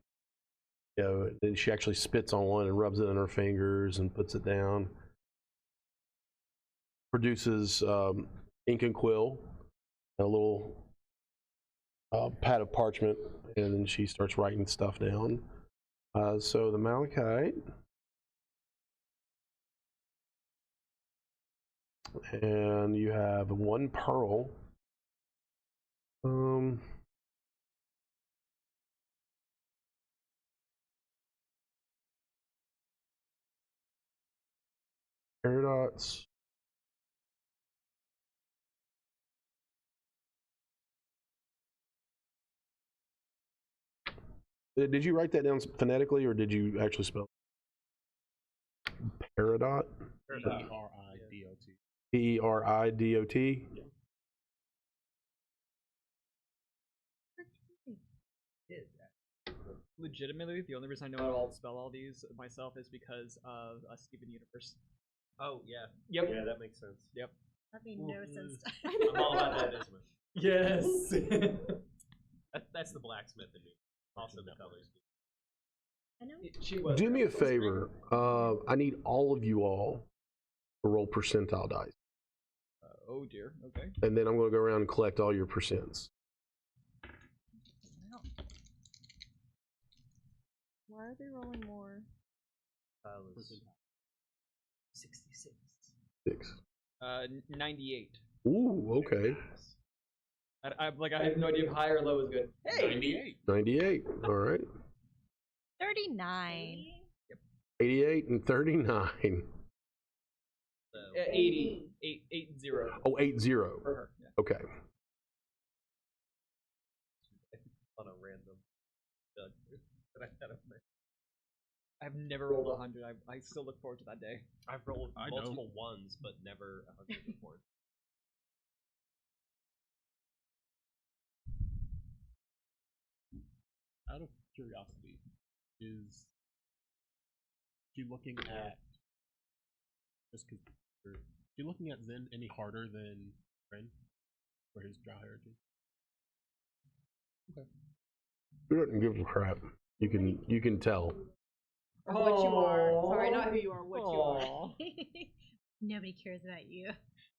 then she actually spits on one and rubs it on her fingers and puts it down. Produces ink and quill, a little pad of parchment, and then she starts writing stuff down. So the malachite. And you have 1 pearl. Paradox. Did you write that down phonetically, or did you actually spell Peridot? Peridot. Peridot. Legitimately, the only reason I know how to spell all these myself is because of Steven Universe. Oh yeah. Yep. Yeah, that makes sense. Yep. That made no sense. I'm all about that Isma. Yes. That's the blacksmith in me. Also the colors. I know. She was. Do me a favor. I need all of you all to roll percentile dice. Oh dear. Okay. And then I'm going to go around and collect all your percents. Why are they rolling more? 66. 6. 98. Ooh, okay. I have no idea if high or low is good. Hey. 98. 98. All right. 39. 88 and 39. 80. 80. Oh, 80. For her. Yeah. Okay. On a random that I had of my. I've never rolled 100. I still look forward to that day. I've rolled multiple ones, but never 100 before. Out of curiosity, is she looking at just because? Is she looking at Zen any harder than Ren for his drow heritage? Okay. Who doesn't give a crap? You can tell. What you are. Sorry, not who you are, what you are. Nobody cares about you.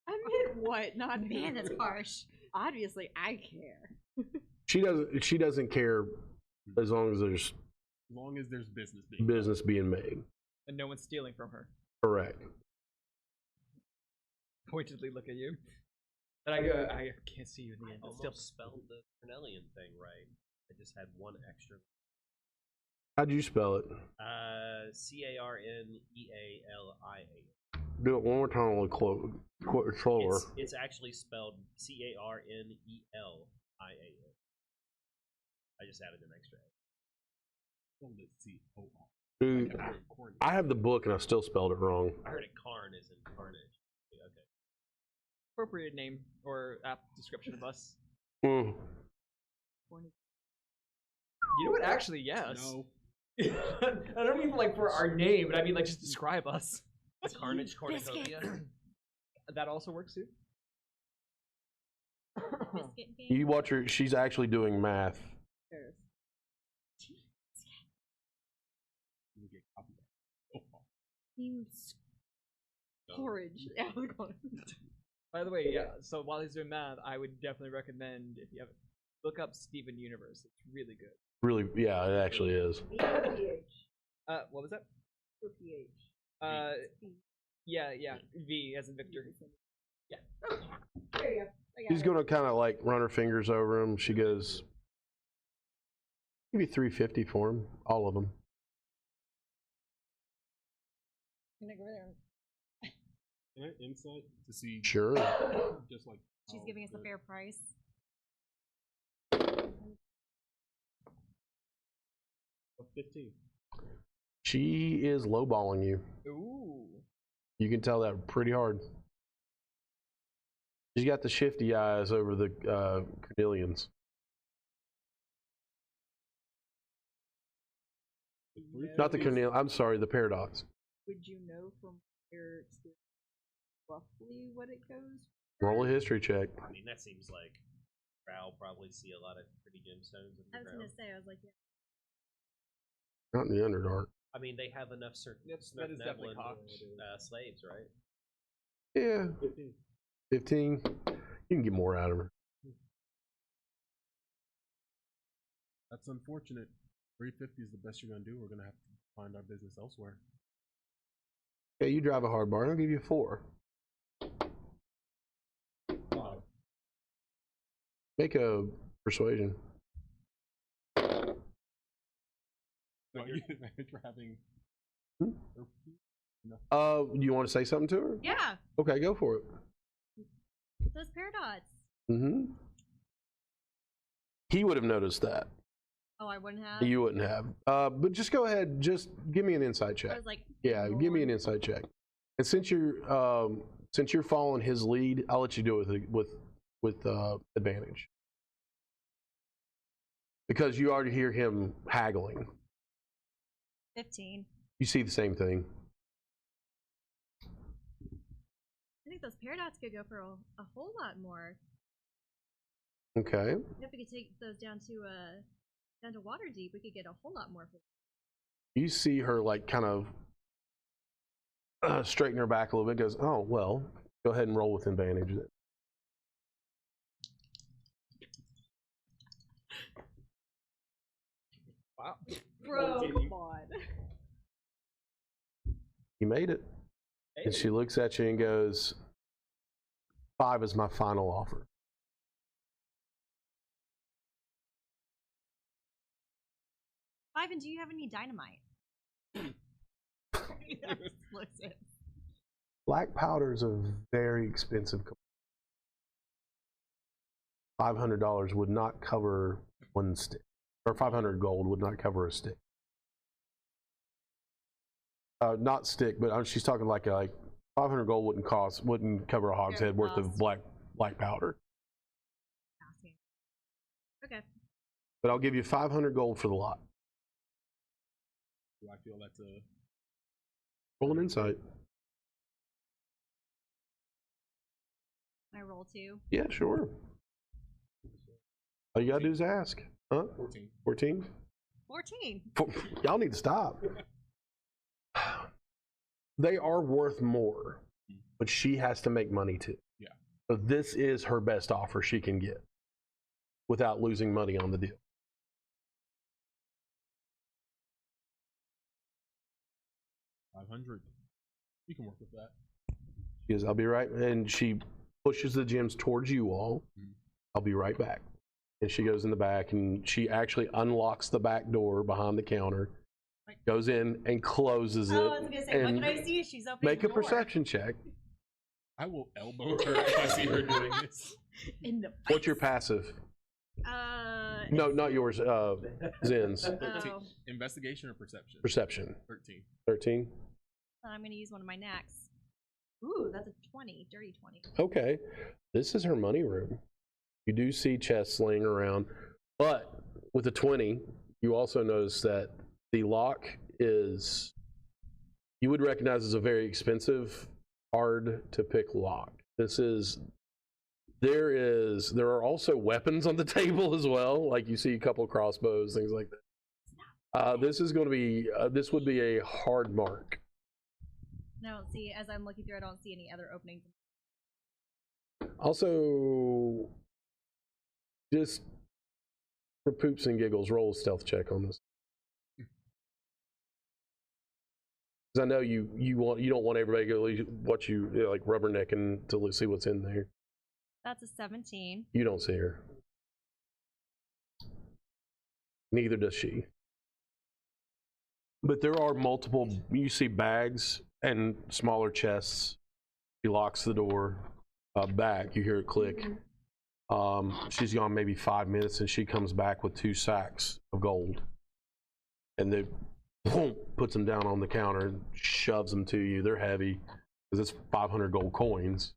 I meant what, not Man, who. that's harsh. Obviously, I care. She doesn't care as long as there's Business being made. And no one's stealing from her. Correct. Pointedly look at you. And I go, I can't see you in the end. I But almost still. spelled the Cornelian thing right. I just had one extra. How'd you spell it? Carnelia. Do it one more time, a little slower. It's actually spelled Carnelia. I just added an extra. Dude, I have the book and I still spelled it wrong. I heard it Karn is in carnage. Okay. Appropriate name or app description of us. Mm. You know what? Actually, yes. No. I don't mean like for our name, but I mean like just describe us. Carnage Cornucopia. That also works too. Biscuit game. You watch her, she's actually doing math. Seems porridge. Yeah, I was going. By the way, yeah. So while he's doing math, I would definitely recommend if you have look up Steven Universe. It's really good. Really, yeah, it actually is. What was that? PH. Yeah. V as in Victor. Yeah. There you go. She's gonna kind of like run her fingers over them. She goes, maybe 350 for them, all of them. Can I go there? Can I insight to see? Sure. Just like She's giving us a fair price. 15. She is lowballing you. Ooh. You can tell that pretty hard. She's got the shifty eyes over the Cornelians. Not the Cornelians. I'm sorry, the Paradox. Would you know from your experience roughly what it goes? Roll a history check. I mean, that seems like I'll probably see a lot of pretty gemstones in the I was ground. gonna say, I was like, yeah. Not in the Underdark. I mean, they have enough That is definitely cocked. slaves, right? Yeah. 15. You can get more out of her. That's unfortunate. 350 is the best you're gonna do. We're gonna have to find our business elsewhere. Yeah, you drive a hard bargain. I'll give you 4. Make a persuasion. No, you're having. You want to say something to her? Yeah, Okay, go for it. those paradox. Mm-hmm. He would have noticed that. Oh, I wouldn't have. You wouldn't have. But just go ahead. Just give me an insight I check. was like, Yeah, give me an insight check. And since you're following his lead, I'll let you do it with advantage. Because you already hear him haggling. 15. You see the same thing. I think those paradox could go for a whole lot more. Okay. If we could take those down to Waterdeep, we could get a whole lot more for them. You see her like kind of straighten her back a little bit. Goes, oh well. Go ahead and roll with advantage. Then. Wow. Bro, come on. You made it. And she looks at you and goes, 5 is my final offer. Ivan, do you have any dynamite? Explosive. Black powder is a very expensive. $500 would not cover one stick, or 500 gold would not cover a stick. Not stick, but she's talking like 500 gold wouldn't cover a hogshead worth of black powder. Okay. But I'll give you 500 gold for the lot. Do I feel that's a Roll an insight. Can I roll 2? Yeah, sure. All you gotta do is ask. Huh? 14? 14? 14. Y'all need to stop. They are worth more, but she has to make money too. Yeah. So this is her best offer she can get without losing money on the deal. $500. You can work with that. She goes, I'll be right, and she pushes the gems towards you all. I'll be right back. And she goes in the back, and she actually unlocks the back door behind the counter, goes in and closes it. Oh, I was gonna say, what and can I see? She's opening make the a door. perception check. I will elbow her if I see her doing this. In the What's your passive? No, not yours. Zen's. Oh, Investigation or perception? Perception. 13. 13. I'm gonna use one of my knacks. Ooh, that's a 20, dirty 20. Okay. This is her money room. You do see chests laying around, but with a 20, you also notice that the lock is, you would recognize as a very expensive, hard to pick lock. There are also weapons on the table as well. Like you see a couple of crossbows, things like that. This would be a hard mark. I don't see, as I'm looking through, I don't see any other openings. Also, just for poops and giggles, roll a stealth check on this. Because I know you don't want everybody to watch you like rubbernecking to see what's in there. That's a 17. You don't see her. Neither does she. But there are multiple. You see bags and smaller chests. He locks the door. Back. You hear it click. She's gone maybe 5 minutes, and she comes back with 2 sacks of gold. And boom, puts them down on the counter and shoves them to you. They're heavy because it's 500 gold coins.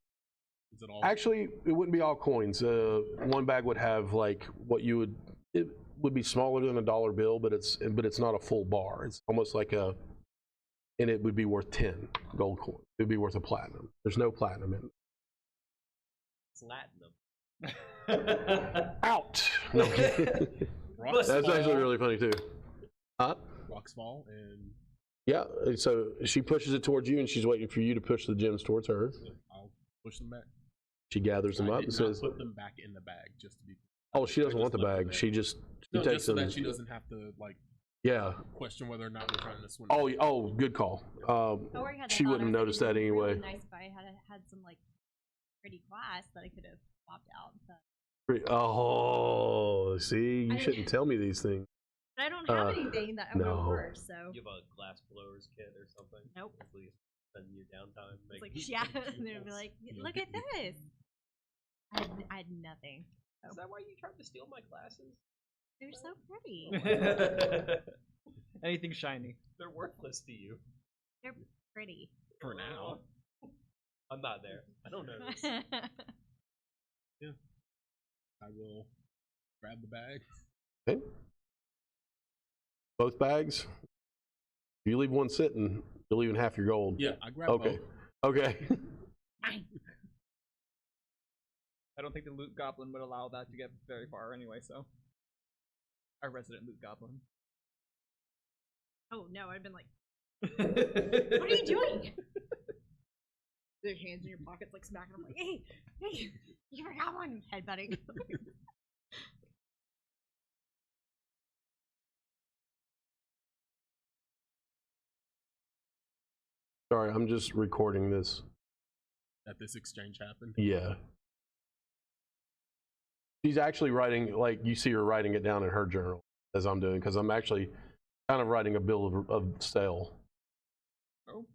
Is it all? Actually, it wouldn't be all coins. One bag would have like it would be smaller than a dollar bill, but it's not a full bar. It's almost like and it would be worth 10 gold coins. It would be worth a platinum. There's no platinum in it. It's Latinum. Out. No. Rocks That's fall, actually really funny too. Huh? Rocks fall, and Yeah. So she pushes it towards you, and she's waiting for you to push the gems towards her. I'll push them back. She gathers them I up did and not says, put them back in the bag, just to be. "Oh, she doesn't I want the just left bag. them She there. just No, takes just so them." that she doesn't have to like Yeah. question whether or not we're trying to swim. Oh, good call. I already had that She thought. wouldn't have I was noticed thinking that it'd be really anyway. Nice if I had some like pretty glass that I could have popped out. But Oh, see, you shouldn't tell me these things. I don't have anything that would no. work. So You have a glass blowers kit or something? Nope. At least spend your downtime. it's like making yeah, jewels. and they'd be like, look at this. I had nothing. Is that why you tried to steal my glasses? They're so pretty. Anything shiny. They're worthless to you. They're pretty. For now. I'm not there. I don't know this. I will grab the bag. Okay. Both bags. If you leave one sitting, you're leaving half your gold. Yeah, I grab Okay. both. Okay. I don't think the loot goblin would allow that to get very far anyway, so. Our resident loot goblin. Oh no, I've been like, what are you doing? Their hands in your pockets, like smacking them, like, Hey, you forgot one. Headbutting. Sorry, I'm just recording this. That this exchange happened. Yeah. She's actually writing, like, you see her writing it down in her journal as I'm doing, because I'm actually kind of writing a bill of sale. Oh.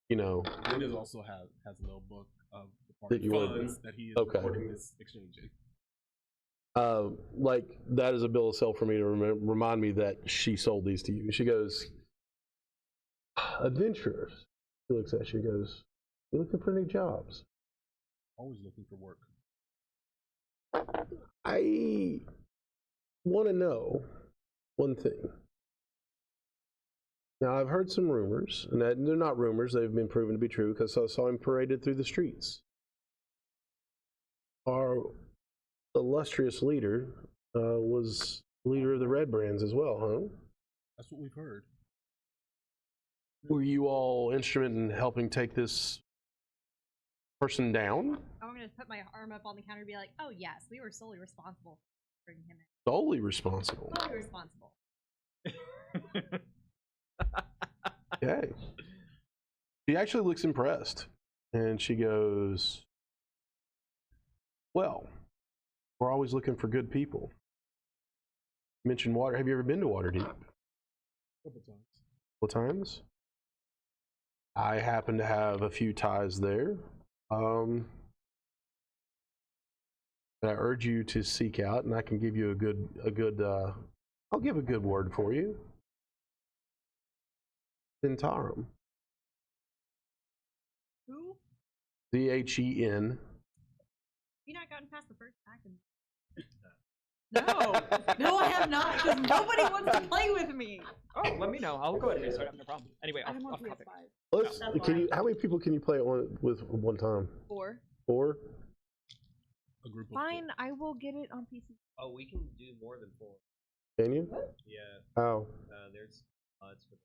You know. Linda's also has a little book of the That party you want- funds that he is Okay. recording this exchange in. Like, that is a bill of sale for me to remind me that she sold these to you. She goes, adventurers. She looks at you, goes, you looking for any jobs? Always looking for work. I want to know one thing. Now, I've heard some rumors, and they're not rumors, they've been proven to be true because I saw him paraded through the streets. Our illustrious leader was leader of the Red Brands as well, huh? That's what we've heard. Were you all instrument in helping take this person down? I'm gonna put my arm up on the counter and be like, oh yes, we were solely responsible for bringing him in. Solely responsible. Solely responsible. Okay. She actually looks impressed. And she goes, well, we're always looking for good people. You mentioned water. Have you ever been to Waterdeep? Couple times. Couple times? I happen to have a few ties there. That I urge you to seek out, and I can give you I'll give a good word for you. Zentarum. Who? Z-H-E-N. You not gotten past the first act? no, I have not, because nobody wants to play with me. Oh, let me know. I'll go ahead and restart. No problem. Anyway, I'm on off topic. PS5. How many people can you play with one time? 4. 4? A group of Fine, I will get it on PC. Oh, we can do more than 4. Can you? Yeah. How? There's mods for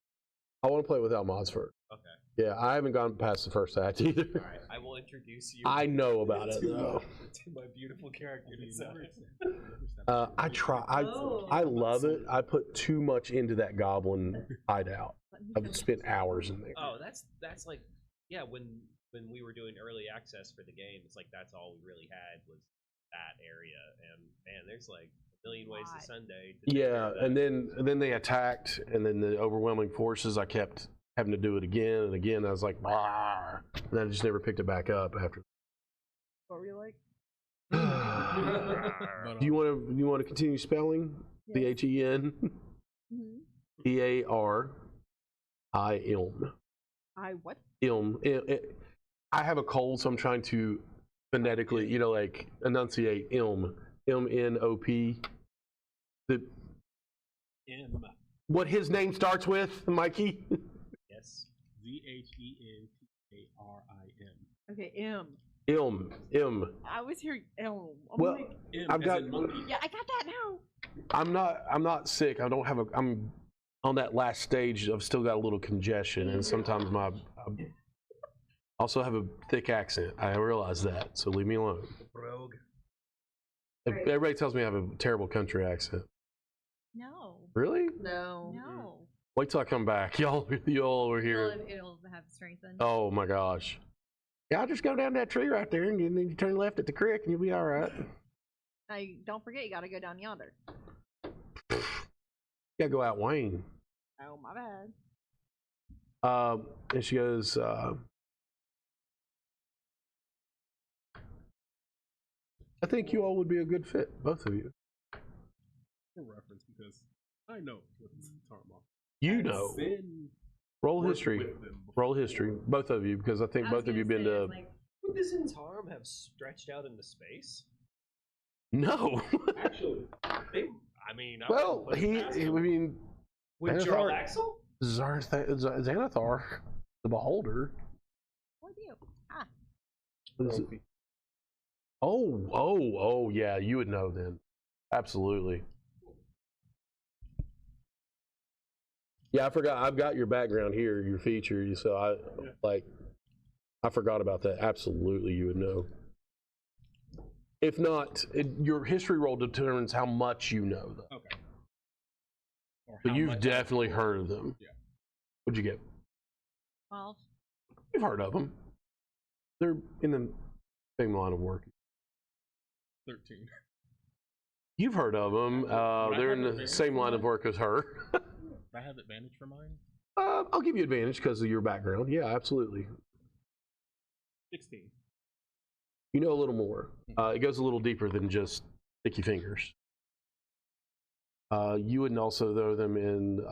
I want to play without mods first. Okay. Yeah, I haven't gone past the first act either. Alright, I will introduce you. I know about it though. To my beautiful character design. I try. I love it. I put too much into that goblin hideout. I've spent hours in there. Oh, that's like, yeah. When we were doing early access for the game, it's like that's all we really had was that area, and man, there's like a million ways to Sunday. To Yeah, and then they attacked, and then the overwhelming forces. I kept having to do it again and again. I was like, "Bah," and I just never picked it back up after. What were you like? But, Do you want to continue spelling? Yes. C-H-E-N Mm-hmm. B-A-R I ilm. I what? Ilm. I have a cold, so I'm trying to phonetically, like enunciate ilm. M-N-O-P. M. What his name starts with, Mikey? Yes. Zhentarrim. Okay, M. Ilm. I was hearing Elm. I'm Well, like, M I've as got. in monkey. yeah, I got that now. I'm not sick. I don't have a. I'm on that last stage. I've still got a little congestion, and sometimes I also have a thick accent. I realize that, so leave me alone. Rogue. Everybody tells me I have a terrible country accent. No. Really? No. No. Wait till I come back. Y'all over here. It'll have strengthened. Oh my gosh. Yeah, I'll just go down that tree right there and then you turn left at the creek and you'll be all right. Now, don't forget, you gotta go down yonder. You gotta go out Wayne. Oh, my bad. And she goes, I think you all would be a good fit, both of you. For reference, because I know what this is talking about. You know. Been Roll worked history. with them before. Roll history. Both of you, because I think both of you been to. Would the Zhentarrim have stretched out into space? No. Actually, I mean, Well, I mean, with Xanathar- Jarl Axel? Xanathar, the Beholder. What do you? Ah. Is it- Oh, yeah, you would know then. Absolutely. Yeah, I forgot. I've got your background here, your feature. So I forgot about that. Absolutely, you would know. If not, your history roll determines how much you know, though. Okay. Or But how you've much definitely heard of them. Yeah. What'd you get? 12. You've heard of them. They're in the same line of work. 13. You've heard of them. Would I They're have in the advantage same for line of mine? work as her. Do I have advantage for mine? I'll give you advantage because of your background. Yeah, absolutely. 16. You know a little more. It goes a little deeper than just sticky fingers. You would also throw them in,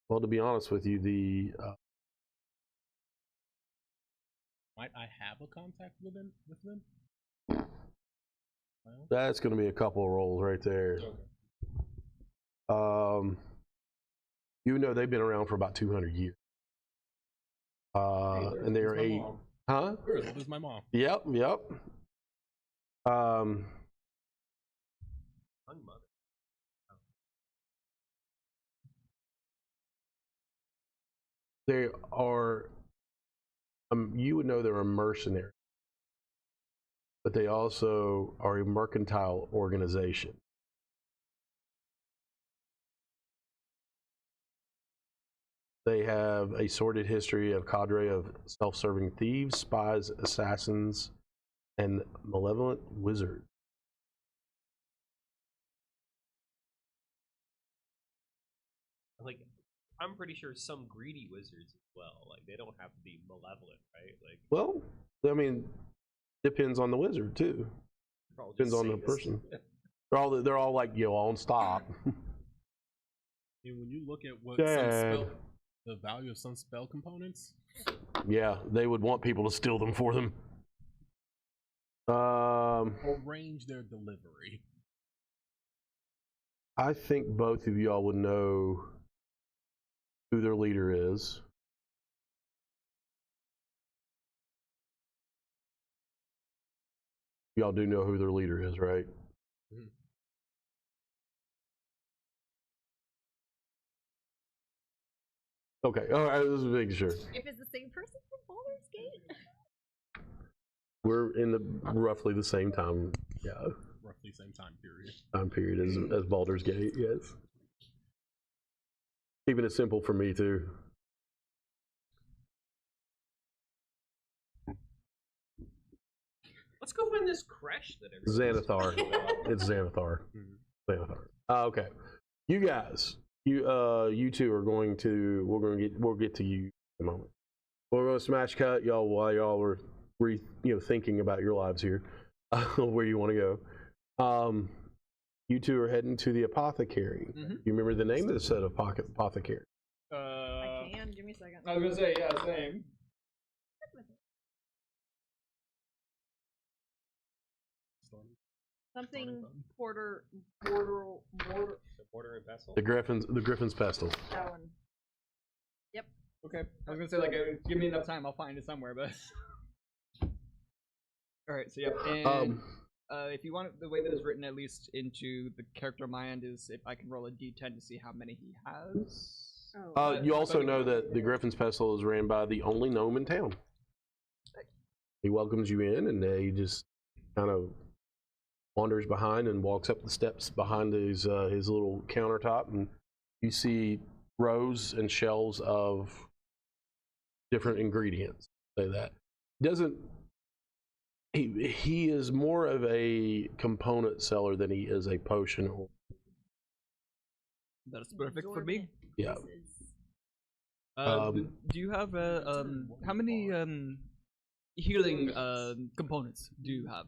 well, to be honest with you, Might I have a contact with them? Well, that's going to be a couple of rolls right there. okay. You know they've been around for about 200 years. And they are Where's my eight. mom? Huh? Where's my mom? Yep. Young mother. They are, you would know they're a mercenary, but they also are a mercantile organization. They have a sordid history of cadre of self-serving thieves, spies, assassins, and malevolent wizards. Like, I'm pretty sure some greedy wizards as well. Like, they don't have to be malevolent, right? Like, Well, I mean, depends on the wizard too. they're all just Depends on the sadists. person. They're all like, on stop. And when you look at what Dad. the value of some spell components, Yeah, they would want people to steal them for them. arrange their delivery. I think both of y'all would know who their leader is. Y'all do know who their leader is, right? Mhm. Okay, all right, this is making sure. If it's the same person from Baldur's Gate. We're in the roughly the same time, Roughly same time period. as Baldur's Gate, yes. Keeping it simple for me too. Let's go find this creche that everyone's Xanathar. It's Xanathar. Xanathar. Okay. You guys, you two are going to. We'll get to you in a moment. We're going to smash cut y'all while y'all were thinking about your lives here, where you want to go. You two are heading to the apothecary. Mhm. You remember the name of the set of apothecary? I can't. man. Give me a second. I was gonna say, yeah, same. Something Border and pestle. The Griffin's pestle. that one. Okay. I was gonna say, like, give me enough time, I'll find it somewhere, but. Alright, so yeah. And if you want the way that it's written, at least into the character on my end, is if I can roll a d10 to see how many he has. You also know that the Griffin's pestle is ran by the only gnome in town. He welcomes you in, and he just kind of wanders behind and walks up the steps behind his little countertop, and you see rows and shelves of different ingredients. Say that doesn't. He is more of a component seller than he is a potion. That's perfect for me. Yeah. Do you have how many healing components do you have?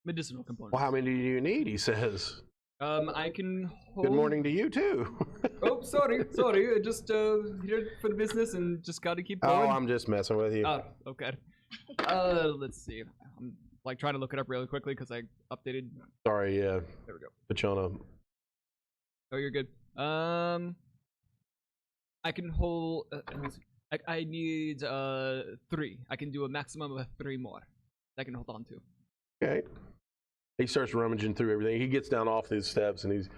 Medicinal components. Well, how many do you need? He says. I can hold... Good morning to you too. Oh, sorry. I just here for the business and just gotta keep going. Oh, I'm just messing with you. Oh, okay. Let's see. I'm like trying to look it up really quickly because I updated. Sorry, yeah. There we go. Put you on a. Oh, you're good. I can hold. I need 3. I can do a maximum of 3 more. I can hold on to. Okay. He starts rummaging through everything. He gets down off these steps, and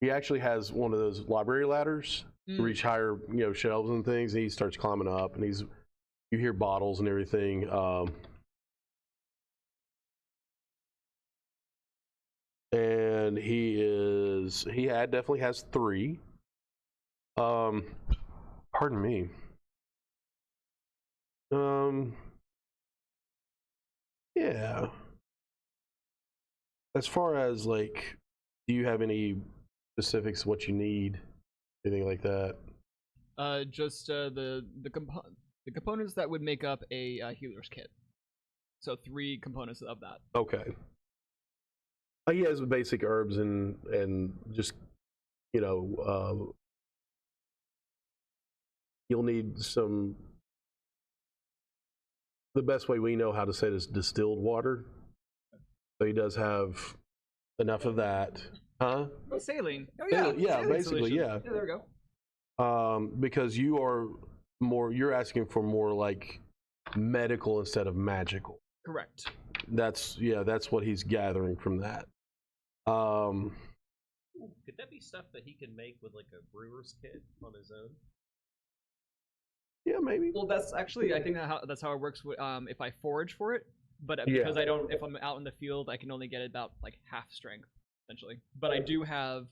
he actually has one of those library ladders to reach higher, shelves and things. And he starts climbing up, and you hear bottles and everything. And he definitely has 3. Pardon me. Yeah. As far as like, do you have any specifics what you need, anything like that? Just the components that would make up a healer's kit. So 3 components of that. Okay. He has basic herbs and just you'll need some. The best way we know how to say it is distilled water. So he does have enough of that, huh? Oh, saline. Oh yeah, saline basically, solution. yeah. Yeah, there we go. Because you're asking for more like medical instead of magical. Correct. That's what he's gathering from that. Could that be stuff that he can make with like a brewer's kit on his own? Yeah, maybe. Well, that's actually, I think that's how it works. If I forage for it, but because I don't, if I'm out in the field, I can only get about like half strength essentially. But I do have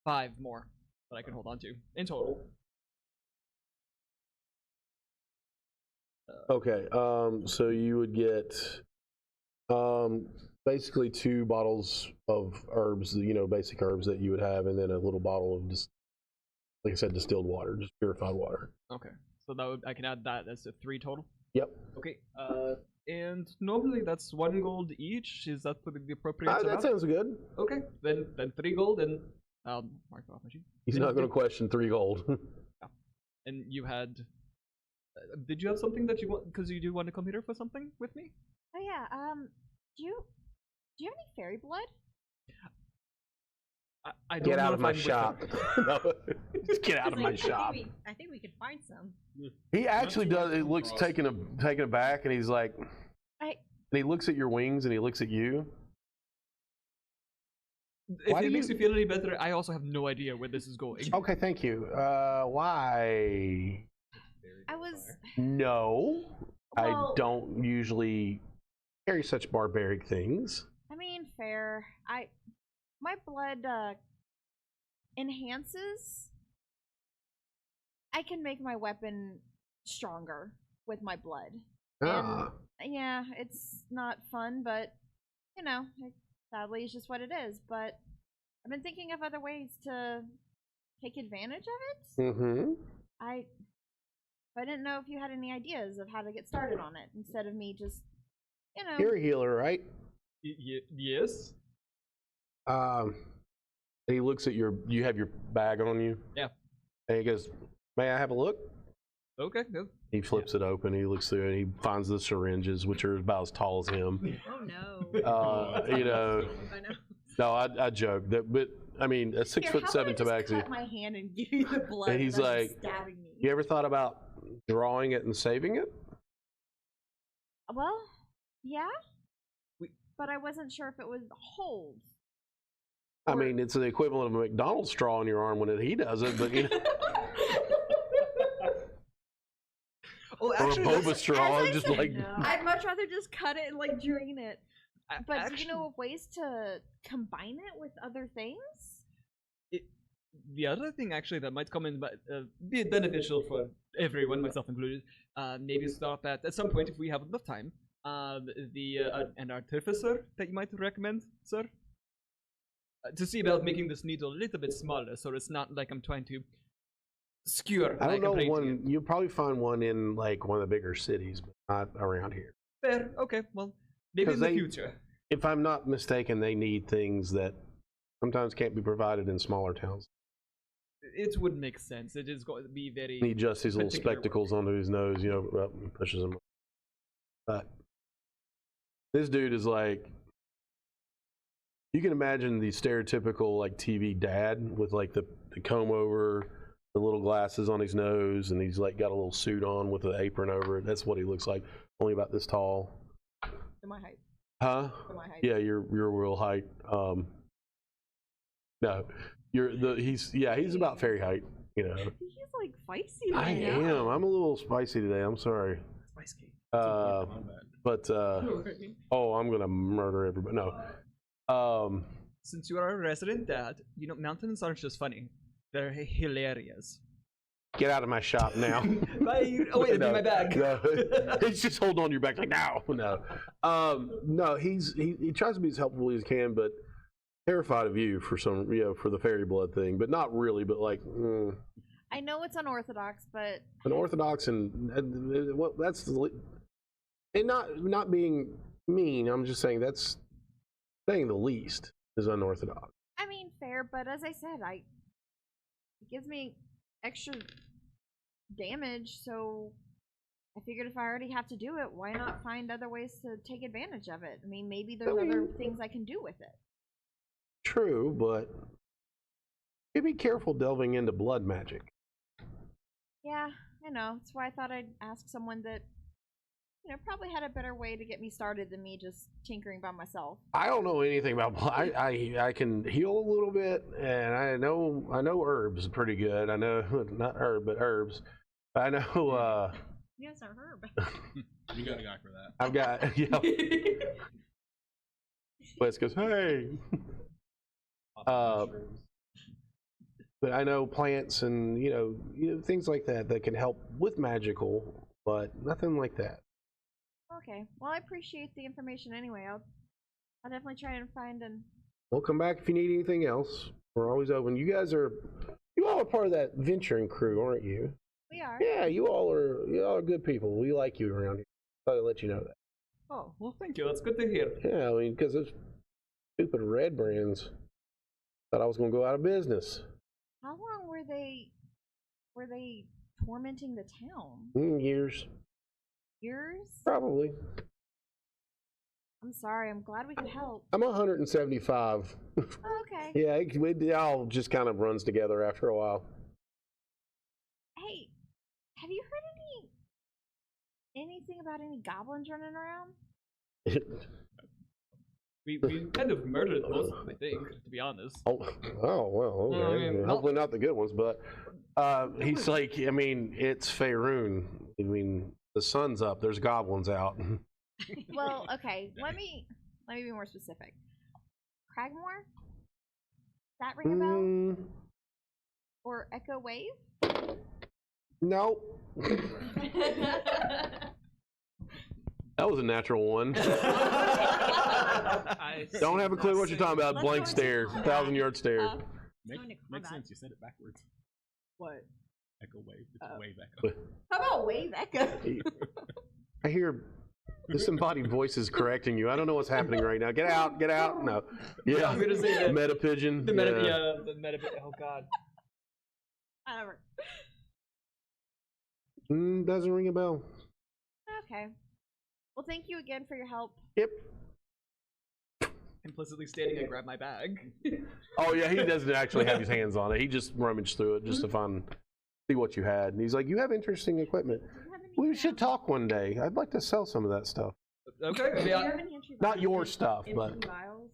5 more that I can hold on to in total. Okay. So you would get basically 2 bottles of herbs, basic herbs that you would have, and then a little bottle of just, like I said, distilled water, just purified water. Okay. So I can add that as a 3 total. Yep. Okay. And normally that's 1 gold each. Is that the appropriate amount? That sounds good. Okay. Then 3 gold and mark it off my sheet. He's not going to question 3 gold. Yeah. And you had. Did you have something that you want? Because you do want to come here for something with me? Oh yeah. Do you have any fairy blood? I don't Get know out of if my I'm with shop. No, just get out of my shop. I think we could find some. He actually does. It looks taken aback, and he's like, and he looks at your wings, and he looks at you. If it makes you feel any better, I also have no idea where this is going. Okay, thank you. Why? I was. No, I Well- don't usually carry such barbaric things. I mean, fair. My blood enhances. I can make my weapon stronger with my blood. Ah, And yeah, it's not fun, but sadly, it's just what it is. But I've been thinking of other ways to take advantage of it. mm-hmm. I didn't know if you had any ideas of how to get started on it instead of me just, You're a healer, right? Yes. And he looks at you have your bag on you. Yeah. And he goes, May I have a look? Okay. No. He flips it open. He looks through it. He finds the syringes, which are about as tall as him. Oh no. You know, I know. no, I joke that, but I mean, a 6'7" tabaxi. Cut my hand and give you the blood. And he's that's like, stabbing me. You ever thought about drawing it and saving it? Well, yeah. But I wasn't sure if it was hold. I mean, it's the equivalent of a McDonald's straw in your arm when he does it, but you know. Oh, Or a actually, boba that's- straw, as I just said, like. I'd much rather just cut it and like drain it. But actually, do you know of ways to combine it with other things? the other thing actually that might come in, be beneficial for everyone, myself included, maybe stop at some point if we have enough time. An artificer that you might recommend, sir, to see about making this needle a little bit smaller, so it's not like I'm trying to skewer. I don't know complain to one. you. You'll probably find one in like one of the bigger cities, but not around here. Fair. Okay. Well, maybe in the future. If I'm not mistaken, they need things that sometimes can't be provided in smaller towns. It would make sense. It is going to be very. He adjusts his little particular spectacles onto his nose, you know, up and pushes them. But this dude is like, you can imagine the stereotypical like TV dad with like the comb over, the little glasses on his nose, and he's like got a little suit on with an apron over it. That's what he looks like, only about this tall. To my height. Huh? To my height. Yeah, your real height. No, he's about fairy height. You know. He's like feisty. I am. I'm a little spicy today. I'm sorry. Spice cake. But I'm gonna murder everybody. No. Since you are a resident dad, you know mountains aren't just funny; they're hilarious. Get out of my shop now. Bye. Oh wait, it's in my bag. No. He's just holding on to your back like no. No, he tries to be as helpful as he can, but terrified of you for for the fairy blood thing, but not really. But like, I know it's unorthodox, but unorthodox and that's and not being mean. I'm just saying that's saying the least is unorthodox. I mean fair. But as I said, it gives me extra damage, so I figured if I already have to do it, why not find other ways to take advantage of it? I mean, maybe there's other things I can do with it. True, but you be careful delving into blood magic. Yeah, I know. That's why I thought I'd ask someone that, probably had a better way to get me started than me just tinkering by myself. I don't know anything about blood. I can heal a little bit, and I know herbs pretty good. I know not herb, but herbs. I know. Yes, a herb. You got a guy for that. I've got Wes goes, hey. But I know plants and things like that can help with magical, but nothing like that. Okay. Well, I appreciate the information anyway. I'll definitely try and find and. We'll come back if you need anything else. We're always open. You all are part of that venturing crew, aren't you? We are. Yeah, you all are good people. We like you around here. Thought I'd let you know that. Oh, well, thank you. That's good to hear. Yeah, I mean, because those stupid red brands thought I was going to go out of business. How long were they tormenting the town? Years. Years? Probably. I'm sorry. I'm glad we could help. I'm 175. Oh, okay. Yeah, it all just kind of runs together after a while. Hey, have you heard anything about any goblins running around? We kind of murdered most of them, I think, to be honest. Oh well, okay. I mean, Hopefully not the good ones, but he's like, I mean, it's Faerun. I mean, the sun's up. There's goblins out. Well, okay. Let me be more specific. Cragmore? That ring a bell? Or Echo Wave? No. That was a natural one. Don't have a clue what you're talking about. Let's Blank go stare, into 1,000-yard stare. Makes sense. You said it backwards. What? Echo wave. It's wave echo. How about Wave Echo? I hear disembodied voices correcting you. I don't know what's happening right now. Get out, get out. No. Yeah. I'm gonna say that. Meta pigeon. The meta. Oh god. Whatever. Doesn't ring a bell. Okay. Well, thank you again for your help. Yep. Implicitly stating I grabbed my bag. Oh yeah, he doesn't actually have his hands on it. He just rummaged through it just to see what you had. And he's like, "You have interesting equipment. Do you have any, We should talk one day. I'd like to sell some of that stuff. Okay. Do you Yeah. have any entry Not vials? your stuff, Empty but vials?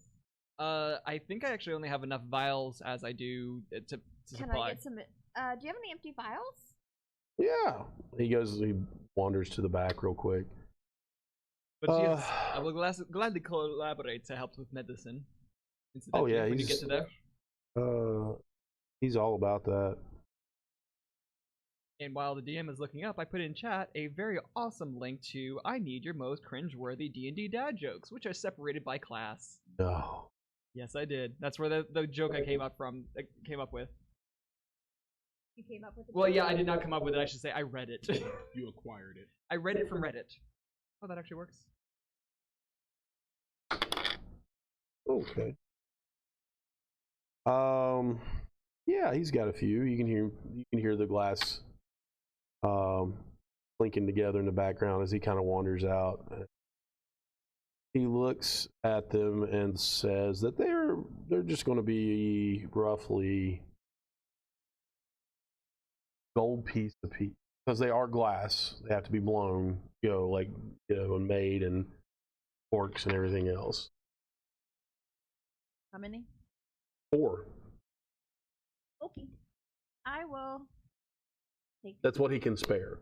I think I actually only have enough vials as I do to Can supply. I get some? Do you have any empty vials? yeah." He wanders to the back real quick. But yes, I will gladly collaborate to help with medicine. Oh yeah, when you get to there. He's all about that. And while the DM is looking up, I put in chat a very awesome link to I need your most cringeworthy D&D dad jokes, which are separated by class. No. Yes, I did. That's where the joke I came up with. You came up with. Well, yeah, I did not come up with it. I should say I read it. You acquired it. I read it from Reddit. Oh, that actually works. Okay. Yeah, he's got a few. You can hear the glass clinking together in the background as he kind of wanders out. He looks at them and says that they're just going to be roughly gold piece to piece because they are glass. They have to be blown, and made and forks and everything else. How many? 4. Okay. I will take. That's what he can spare.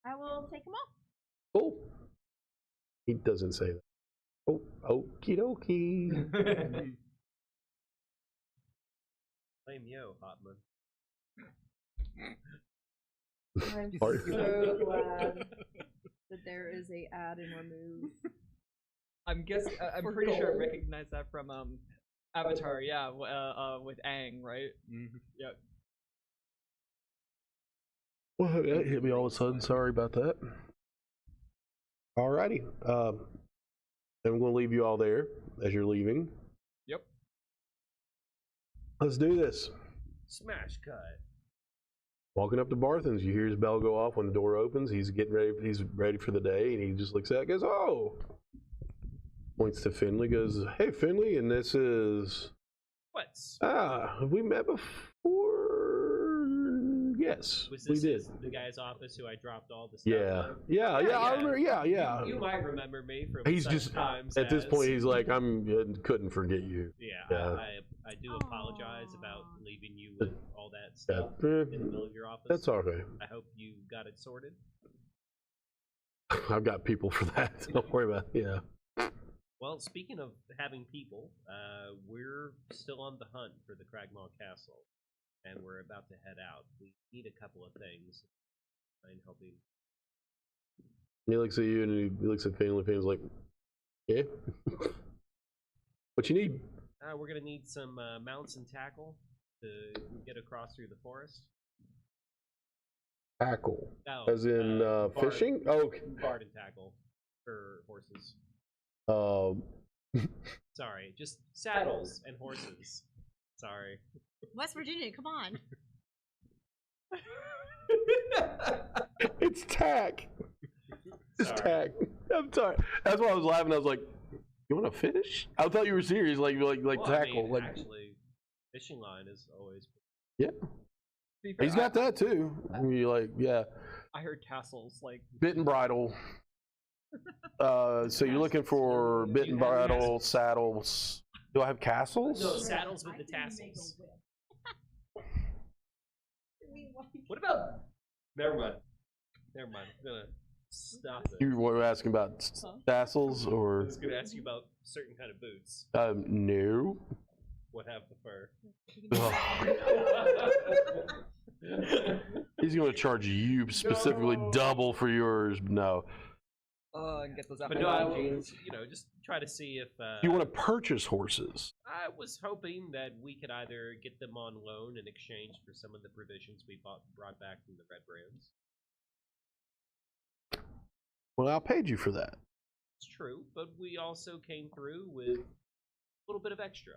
I will take them all. Oh, he doesn't say that. Oh, okie dokie. Blame yo, Hotman. I'm Sorry. so glad that there is a add and remove. I'm pretty sure I recognize that from Avatar. Yeah, with Aang, right? Mm-hmm. Yep. Well, that hit me all of a sudden. Sorry about that. Alrighty. I'm going to leave you all there as you're leaving. Yep. Let's do this. Smash cut. Walking up to Barthen's, you hear his bell go off when the door opens. He's getting ready. He's ready for the day, and he just looks at it and goes, "Oh!" Points to Finley, goes, "Hey, Finley, and this is." What's Have we met before? Yes, was we this did. the guy's office who I dropped all the stuff? Yeah, on? yeah. I remember. Yeah. You might remember me from. He's such just times at this as- point. He's like, couldn't forget you. Yeah, I do apologize about leaving you with all that stuff in the middle of your office. That's all right. I hope you got it sorted. I've got people for that. Don't worry about it. Yeah. Well, speaking of having people, we're still on the hunt for the Cragmaw Castle, and we're about to head out. We need a couple of things. I'm helping. He looks at you and he looks at Finley. Finley's like, "Yeah, what you need?" We're gonna need some mounts and tackle to get across through the forest. Tackle, Oh, as in barred- fishing. Oh, okay. Barred and tackle for horses. Sorry, just saddles and horses. Sorry. West Virginia, come on. It's tack. It's Sorry. tack. I'm sorry. That's why I was laughing. I was like, "You want to finish?" I thought you were serious, like Well, tackle. I mean, like, actually, fishing line is always. yeah, he's got that too. You like, yeah, I heard tassels like bit and bridle. So you're looking for bit and bridle saddles. Do I have castles? No, saddles with the tassels. What about? Never mind. I'm gonna stop it. You were asking about tassels, I or was gonna ask you about certain kind of boots. no? What have the fur? He's going to charge you specifically double for yours. No. and get those But no, I will, just try to see if. You want to purchase horses? I was hoping that we could either get them on loan in exchange for some of the provisions we brought back from the Red Brands. Well, I paid you for that. It's true, but we also came through with a little bit of extra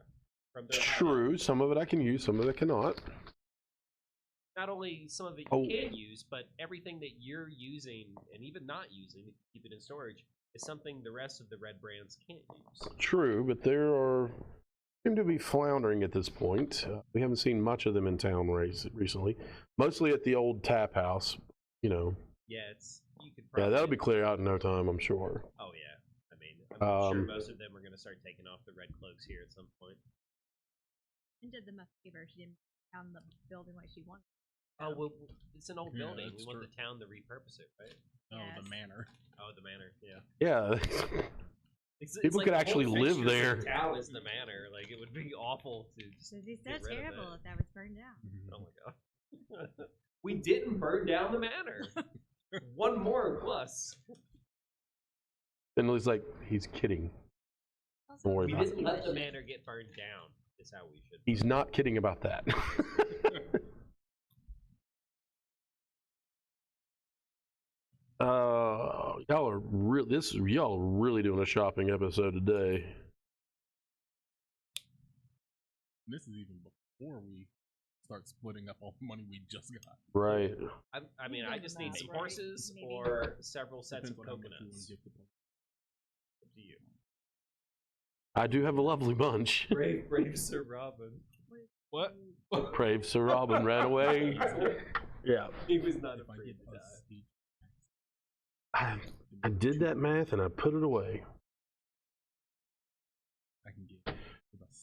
from their True. Some of it I can use, some of it I cannot. not only some of it you Oh. can use, but everything that you're using and even not using, if you keep it in storage, is something the rest of the red brands can't use. True, but seem to be floundering at this point. We haven't seen much of them in town recently. Mostly at the old tap house, you know. Yeah, you could. Yeah, that'll be clear out in no time, I'm sure. Oh yeah, I mean, I'm sure most of them are going to start taking off the red cloaks here at some point. And did the Musketeer, she didn't found the building like she wanted. Oh well, it's an old Yeah, building. We that's want true. the town to repurpose it, right? Oh, Yes. the manor. Oh, the manor. Yeah. Yeah. It's People like could the actually whole live fixtures of there. the town is the manor. Like it would be awful to. Just It'd be so get rid of terrible it. if that was burned down. Oh my god. We didn't burn down the manor. One more plus. And he's like, he's kidding. Also, Don't worry We about didn't let the manor get burned down. Is how we should. He's not kidding about that. Y'all are really doing a shopping episode today. This is even before we start splitting up all the money we just got. Right. I mean, I just need some Right. horses Maybe. or several sets Depends of on how much you wanna coconuts. give the person. Up to you. I do have a lovely bunch. Brave Sir Robin. What? Brave Sir Robin ran away. Yeah. He was not If I afraid get to die. us each, I did that math and I put it away. I can get.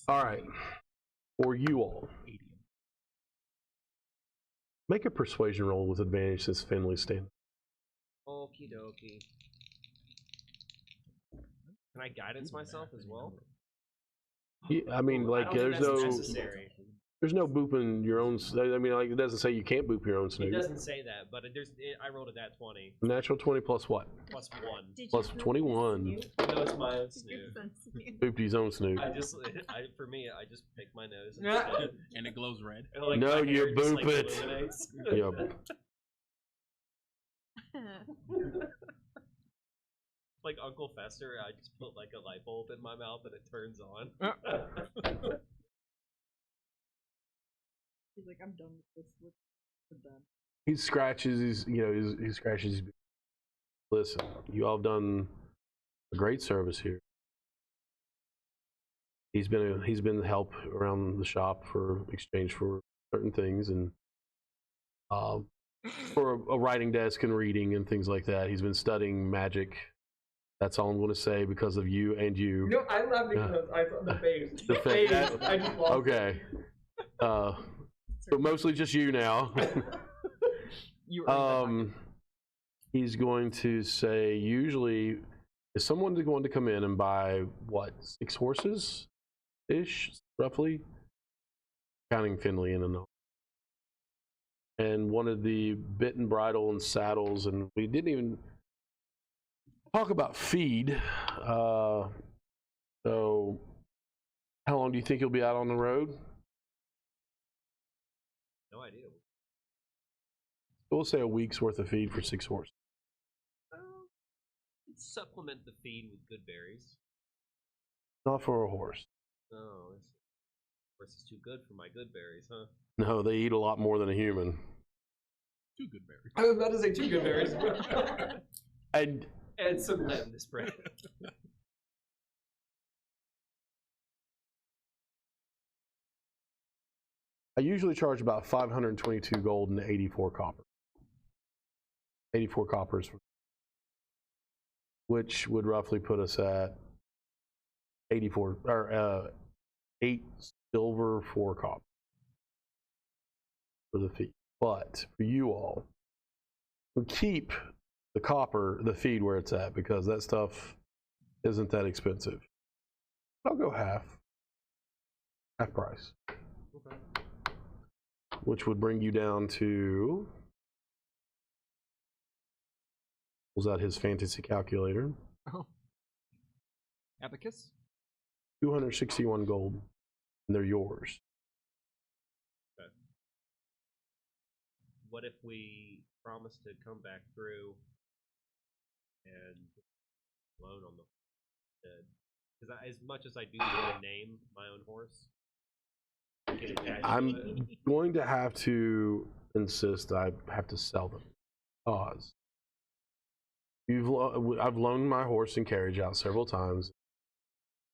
All right. For you all, 80. make a persuasion roll with advantage since Finley's standing. Okie dokie. Can I guidance myself as well? Yeah, I mean, I like, don't think there's that's no, necessary. there's no booping your own. I mean, like, it doesn't say you can't boop your own It snoot. doesn't say that, but I rolled a nat 20 Natural 20 plus what? plus 1. Did Plus you poop 21. his No, it's my own snoot? snoot. Your son's snoot. Booped his own snoot. For me, I just pick my nose instead. And it glows red. And, like, No, my you hair just, boop like, it. illuminates. Yep. Like Uncle Fester, I just put like a light bulb in my mouth and it turns on. He's like, I'm done with this. We're done. He scratches his, he scratches his. Listen, you all have done a great service here. He's been help around the shop for exchange for certain things and for a writing desk and reading and things like that. He's been studying magic. That's all I'm going to say because of you and you. No, I laughed because I saw the face. The face. I just lost Okay. So mostly just you now. You earned that He's going to say usually is someone going to come in and buy what, 6 horses ish roughly, counting Finley in and all, and one of the bit and bridle and saddles, and we didn't even talk about feed. So how long do you think you'll be out on the road? No idea. We'll say a week's worth of feed for 6 horses. Supplement the feed with good berries. Not for a horse. Oh, horse is too good for my good berries, huh? No, they eat a lot more than a human. 2 good berries. I was about to say 2 good berries. And And some lemon spray. I usually charge about 522 gold and 84 copper. 84 coppers, which would roughly put us at 84 or 8 silver, 4 copper for the feed. But for you all, we keep the copper, the feed where it's at because that stuff isn't that expensive. I'll go half price. Okay. Which would bring you down to, pulls out his fantasy calculator, Oh. Abacus? 261 gold, and they're yours. What if we promise to come back through and loan on the dead? Because as much as I do want to name my own horse, I can attach to I'm it. going to have to insist I have to sell them. Because I've loaned my horse and carriage out several times.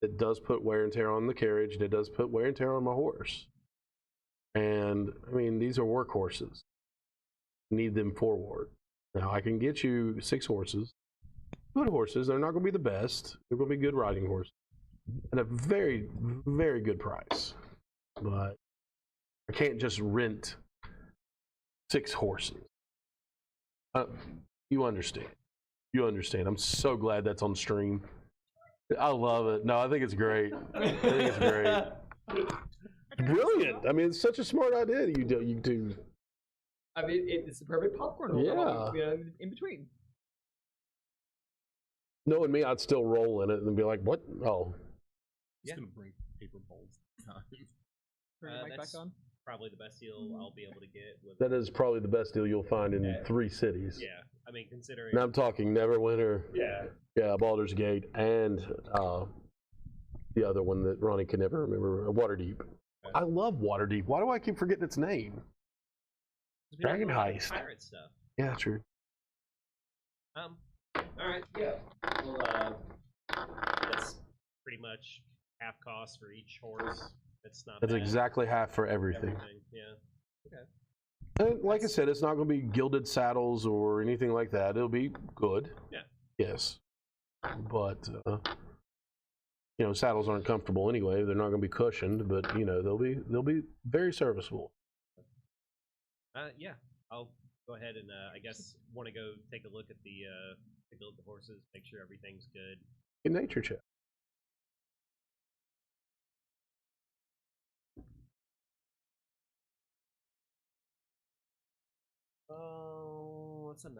It does put wear and tear on the carriage, and it does put wear and tear on my horse. And I mean, these are workhorses. Need them forward. Now I can get you 6 horses, good horses. They're not going to be the best. They're going to be good riding horses at a very, very good price. But I can't just rent 6 horses. You understand. You understand. I'm so glad that's on stream. I love it. No, I think it's great. I think it's great. Brilliant. I mean, it's such a smart idea you do. I mean, it's the perfect popcorn roll. Yeah. In between. Knowing me, I'd still roll in it and be like, what? Oh. Just gonna bring paper bowls this time. Turn your mic back on. Probably the best deal I'll be able to get. With That is probably the best deal you'll find in 3 cities. Yeah, I mean, considering. And I'm talking Neverwinter. Yeah, Baldur's Gate, and the other one that Ronnie can never remember, Waterdeep. I love Waterdeep. Why do I keep forgetting its name? Dragon Heist. Pirate stuff. Yeah, true. All right. Yeah. Well, that's pretty much half cost for each horse. That's not. That's bad. exactly half for everything. Yeah. Okay. And like I said, it's not going to be gilded saddles or anything like that. It'll be good. Yeah. Yes. But you know, saddles aren't comfortable anyway. They're not going to be cushioned, but you know, they'll be very serviceable. Yeah. I'll go ahead and I guess want to go take a look at the horses, make sure everything's good. In nature check. Oh, what's a 9?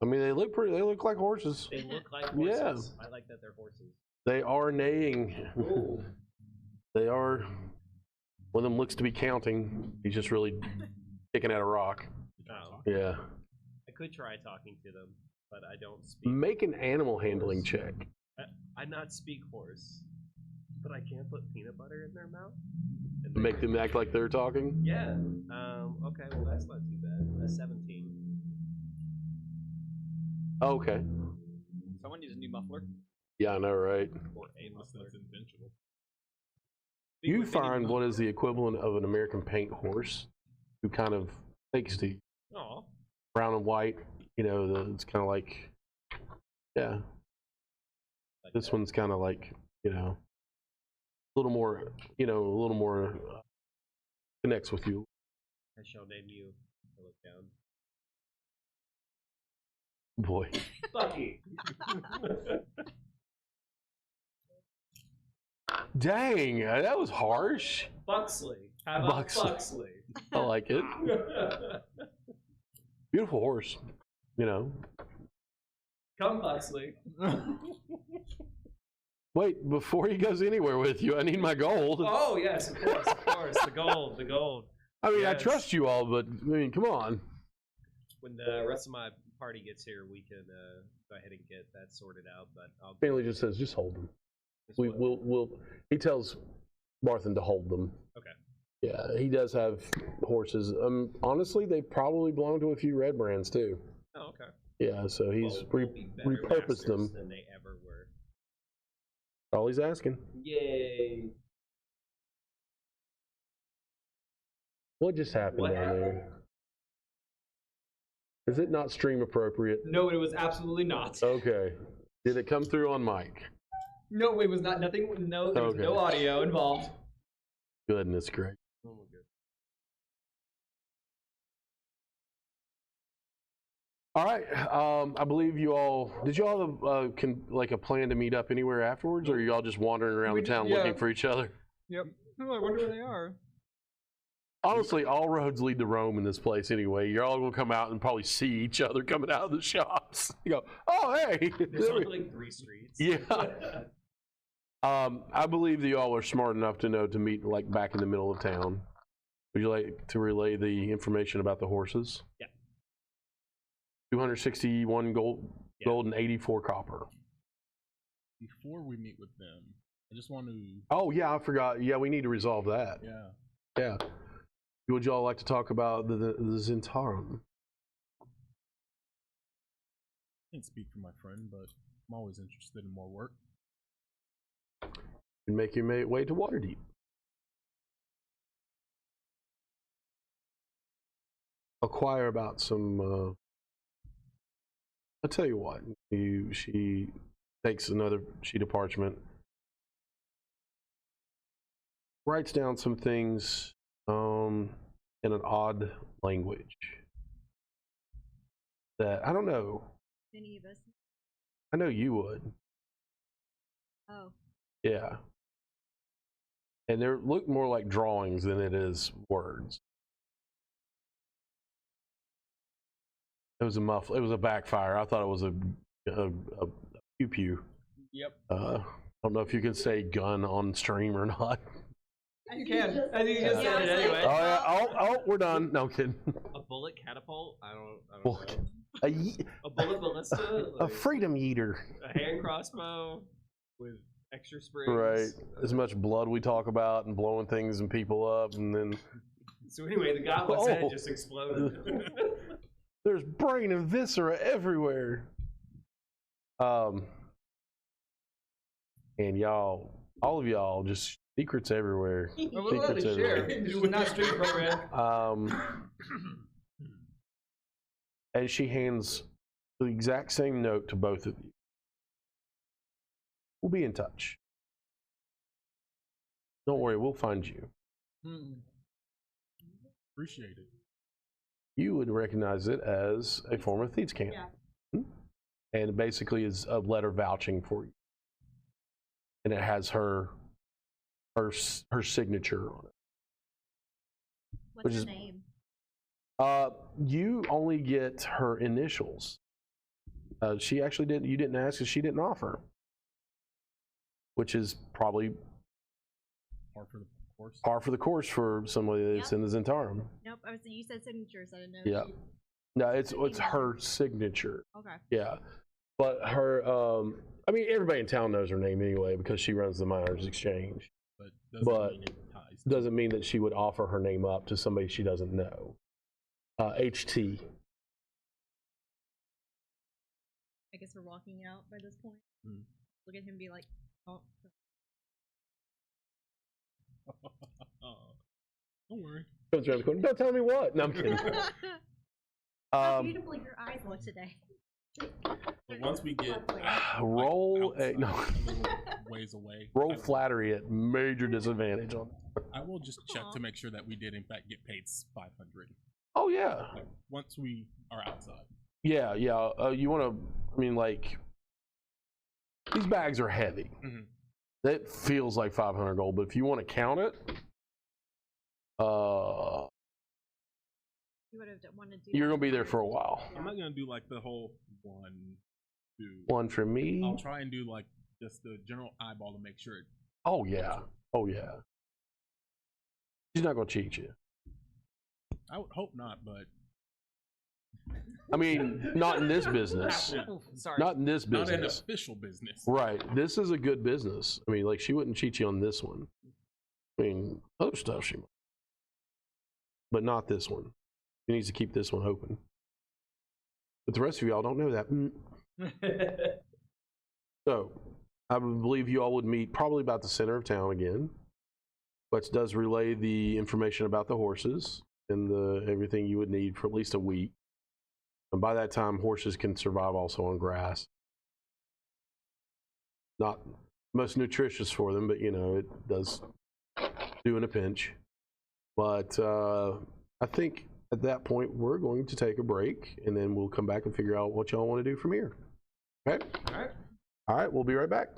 I mean, they look pretty. They look like horses. They look like horses. Yeah. I like that they're horses. They are neighing. They are. One of them looks to be counting. He's just really picking at a rock. Oh. Yeah. I could try talking to them, but I don't speak. Make an animal handling check. I not speak horse, but I can put peanut butter in their mouth. And Make them act like they're talking? Yeah. Okay, well, that's not too bad. A 17. Okay. Someone needs a new muffler. Yeah, I know, right? Or a Unless muffler. that's intentional. You find what is the equivalent of an American paint horse who kind of takes to you. Aw. Brown and white. You know, it's kind of like, yeah. Like This that. one's kind of like, you know, a little more connects with you. I shall name you. I look down. Boy. Bucky. Dang, that was harsh. Buxley. How about Buxley? I like it. Beautiful horse, you know. Come, Buxley. Wait, before he goes anywhere with you, I need my gold. Oh, yes, of course, of course. The gold. I mean, I yes. trust you all, but I mean, come on. When the rest of my party gets here, we can go ahead and get that sorted out. But I'll Stanley just says, just hold them. Just We what? will. He tells Marthin to hold them. Okay. Yeah, he does have horses. Honestly, they probably belong to a few red brands too. Oh, okay. Yeah, so he's Well, we'll be better repurposed masters them. than they ever were. All he's asking. Yay! What just happened What down happened? there? Is it not stream appropriate? No, it was absolutely not. Okay. Did it come through on mic? No, it was not. Nothing. No, there was Okay. no audio involved. Goodness great. Oh my god. All right. I believe you all. Did you all have like a plan to meet up anywhere afterwards, or are you all just wandering around We the did- town yeah. looking for each other? Yep. Oh, I wonder where they are. Honestly, all roads lead to Rome in this place anyway. You're all gonna come out and probably see each other coming out of the shops. You go, oh hey. There's only like 3 streets. Yeah. I believe that you all are smart enough to know to meet like back in the middle of town. Would you like to relay the information about the horses? Yeah. 261 gold, Yeah. gold and 84 copper. Before we meet with them, I just want to. Oh yeah, I forgot. Yeah, we need to resolve that. Yeah. Yeah. Would y'all like to talk about the Zentarum? Can't speak for my friend, but I'm always interested in more work. And make your way to Waterdeep. Acquire about some. I'll tell you what. She takes another sheet of parchment, writes down some things in an odd language that I don't know. Any of us? I know you would. Oh. Yeah. And they look more like drawings than it is words. It was a muffle. It was a backfire. I thought it was a pew pew. Yep. I don't know if you can say gun on stream or not. You can. I think you just said it Oh anyway. yeah. Oh, we're done. No I'm kidding. A bullet catapult? I don't Bullet. know. A bullet ballista? A Like, freedom eater. a hand crossbow with extra springs. Right. As much blood we talk about and blowing things and people up, and then So anyway, the goblin's head Oh. just exploded. there's brain and viscera everywhere. And y'all, all of y'all, just secrets everywhere. Well, we'll let Secrets it share. everywhere. This is not street program. And she hands the exact same note to both of you. We'll be in touch. Don't worry, we'll find you. Appreciate it. You would recognize it as a form of thieves' camp. Yeah. And it basically is a letter vouching for you. And it has her signature on it. What's Which her is- name? You only get her initials. She actually didn't. You didn't ask, because she didn't offer. Which is probably Par for the course. par for the course for somebody that's Yep. in the Zentarum. Nope. You said signatures. I didn't know. Yeah. No, it's her signature. Okay. Yeah, but her. I mean, everybody in town knows her name anyway because she runs the Miners Exchange. But doesn't But mean it ties to doesn't mean that she would offer her name up to somebody she doesn't know. HT. I guess we're walking out by this point. Hmm. Look at him, be like, oh. Don't worry. Comes around the corner. Don't tell me what. No, I'm kidding. How beautiful your eyes look today. But once we get Roll outside, a no. little ways away, Roll flattery at major disadvantage on. I will just check Aw. to make sure that we did in fact get paid 500. Oh yeah. Like, once we are outside. Yeah. You want to? I mean, like these bags are heavy. Mhm. That feels like 500 gold, but if you want to count it, You would have wanted to do you're that gonna be there first. for a while. I'm not gonna do like the whole 1, 2. One for me. I'll try and do like just the general eyeball to make sure it. Oh yeah. Oh yeah. She's not gonna cheat you. I would hope not, but I mean, not in this business. Oof, sorry. Not in this not an business. official business. Right. This is a good business. I mean, like she wouldn't cheat you on this one. I mean, other stuff she might, but not this one. She needs to keep this one open. But the rest of y'all don't know that. So, I would believe you all would meet probably about the center of town again. But does relay the information about the horses and the everything you would need for at least a week. And by that time, horses can survive also on grass. Not most nutritious for them, but you know, it does do in a pinch. But I think at that point, we're going to take a break and then we'll come back and figure out what y'all want to do from here. Okay? All right. All right, we'll be right back.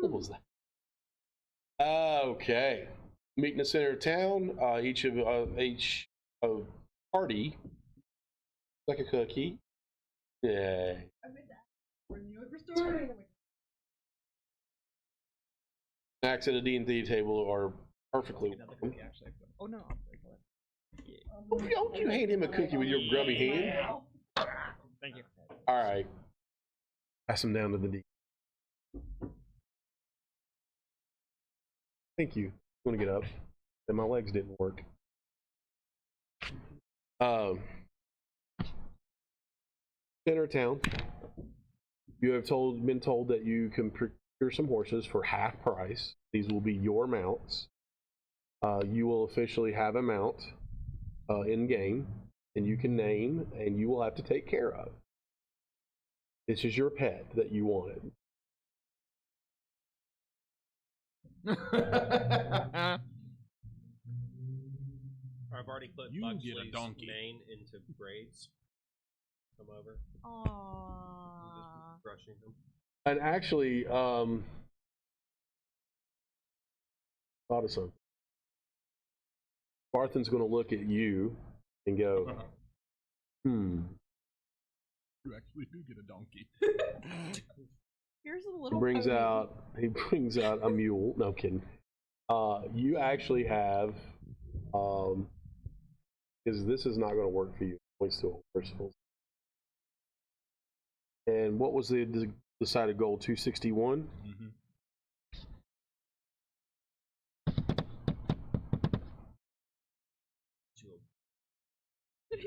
What was that? Okay. Meet in the center of town. Each of party like a cookie. Yeah. Snacks at a D&D table are perfectly Another welcome. cookie, actually. Oh no, I'll take it. Don't you hand him a cookie with your grubby hand? Thank you. All right. Pass him down to the D. Thank you. I'm gonna get up. And my legs didn't work. Center of town. You have been told that you can procure some horses for half price. These will be your mounts. You will officially have a mount in game, and you can name, and you will have to take care of. This is your pet that you wanted. I've already put You Buxley's get a donkey. mane into braids. Come over. Aww. Just brushing him. And actually, thought of something. Barthen's going to look at you and go, You actually do get a donkey. Here's a He little brings pony. out a mule. No I'm kidding. You actually have, because this is not going to work for you. Points to a horse. And what was the decided goal? 261. Mm-hmm.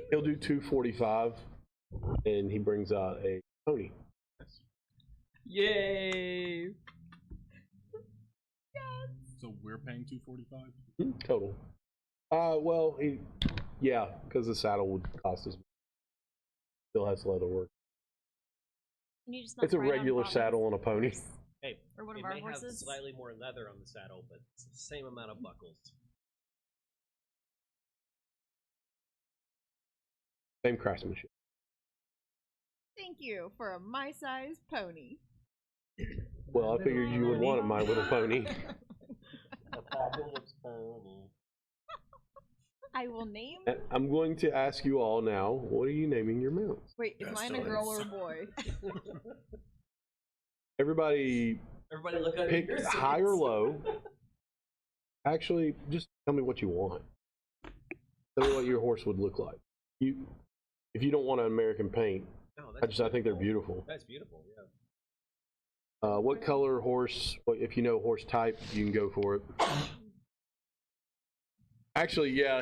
He'll do 245, and he brings out a pony. Yay! So we're paying $245. Total. Well, because the saddle would cost us. Still has leather work. Can you just not It's a ride on regular Bobby's saddle on a pony. horse? Hey, Or one it of our may have horses? slightly more leather on the saddle, but it's the same amount of buckles. Same craftsmanship. Thank you for a my-sized pony. Well, I figured you would want a My Little Pony. A fabulous pony. I will name. I'm going to ask you all now, what are you naming your mounts? Wait, is mine a girl or a boy? Everybody Everybody look at pick your high or seats. low. Actually, just tell me what you want. Tell me what your horse would look like. If you don't want an American paint, No, I think they're beautiful. That's beautiful, yeah. What color horse? If you know horse type, you can go for it. Actually, yeah,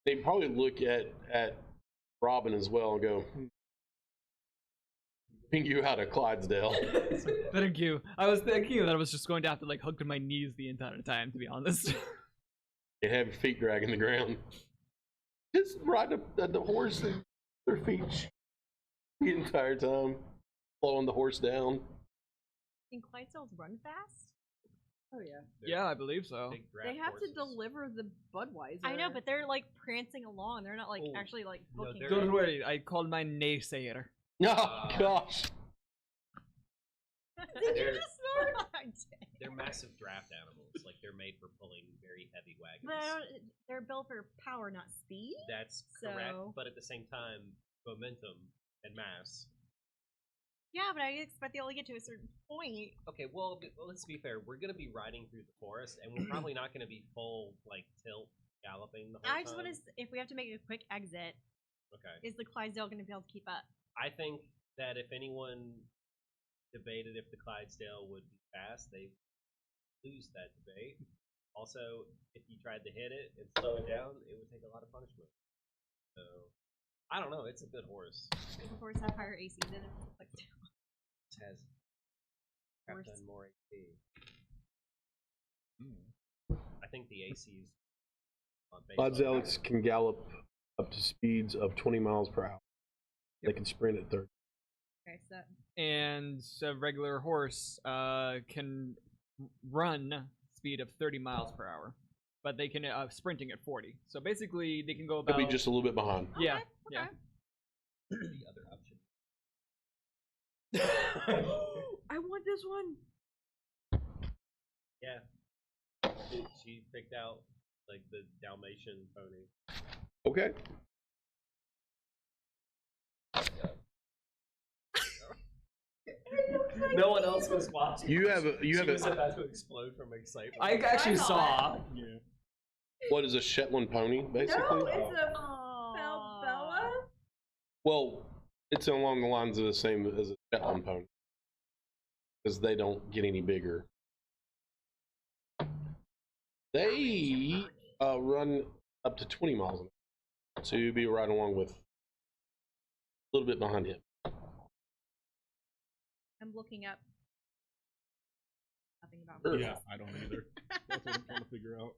they'd probably look at Robin as well and go, "Ping you out of Clydesdale." Thank you. I was thinking that I was just going to have to like hook to my knees the entire time, to be honest. And have your feet dragging the ground. Just ride the horse and their feet the entire time, slowing the horse down. Can Clydesdales run fast? Oh yeah. Yeah, I believe so. Big draft They have horses. to deliver the Budweiser. I know, but they're like prancing along. They're not like Oh. actually like No, looking. they're- Don't worry, I called my naysayer. Oh gosh! Did you They're- just snort? I did. They're massive draft animals. Like they're made for pulling very heavy wagons. But I don't, they're built for power, not speed. That's correct, So- but at the same time, momentum and mass. Yeah, but I expect they only get to a certain point. Okay, well, let's be fair. We're gonna be riding through the forest, and we're probably not gonna be full like tilt galloping the whole I time. just want to. If we have to make a quick exit, Okay. is the Clydesdale going to be able to keep up? I think that if anyone debated if the Clydesdale would be fast, they lose that debate. Also, if you tried to hit it and slow it down, it would take a lot of punishment. So, I don't know. It's a good horse. Does the horse have higher AC than a Clydesdale? It has have Horse. done more AC. Hmm. I think the AC is based on Clydesdales can gallop up to speeds of 20 miles per hour. They can sprint at 30. Okay, so And a regular horse can run speed of 30 miles per hour, but they can sprinting at 40. So basically, they can go They'll about. be just a little bit behind. Yeah, Okay, yeah. okay. the other option. I want this one. Yeah. She picked out like the Dalmatian pony. Okay. No one else was watching. You have She a was about to explode from excitement. I actually saw. Yeah. what is a Shetland pony, basically? No, it's a Aw. Falbella. Well, it's along the lines of the same as a Shetland pony. Because they don't get any bigger. They run up to 20 miles an hour. So you'd be right along with a little bit behind him. I'm looking up nothing about Sure. Yeah, I don't either. That's what I'm trying to figure out.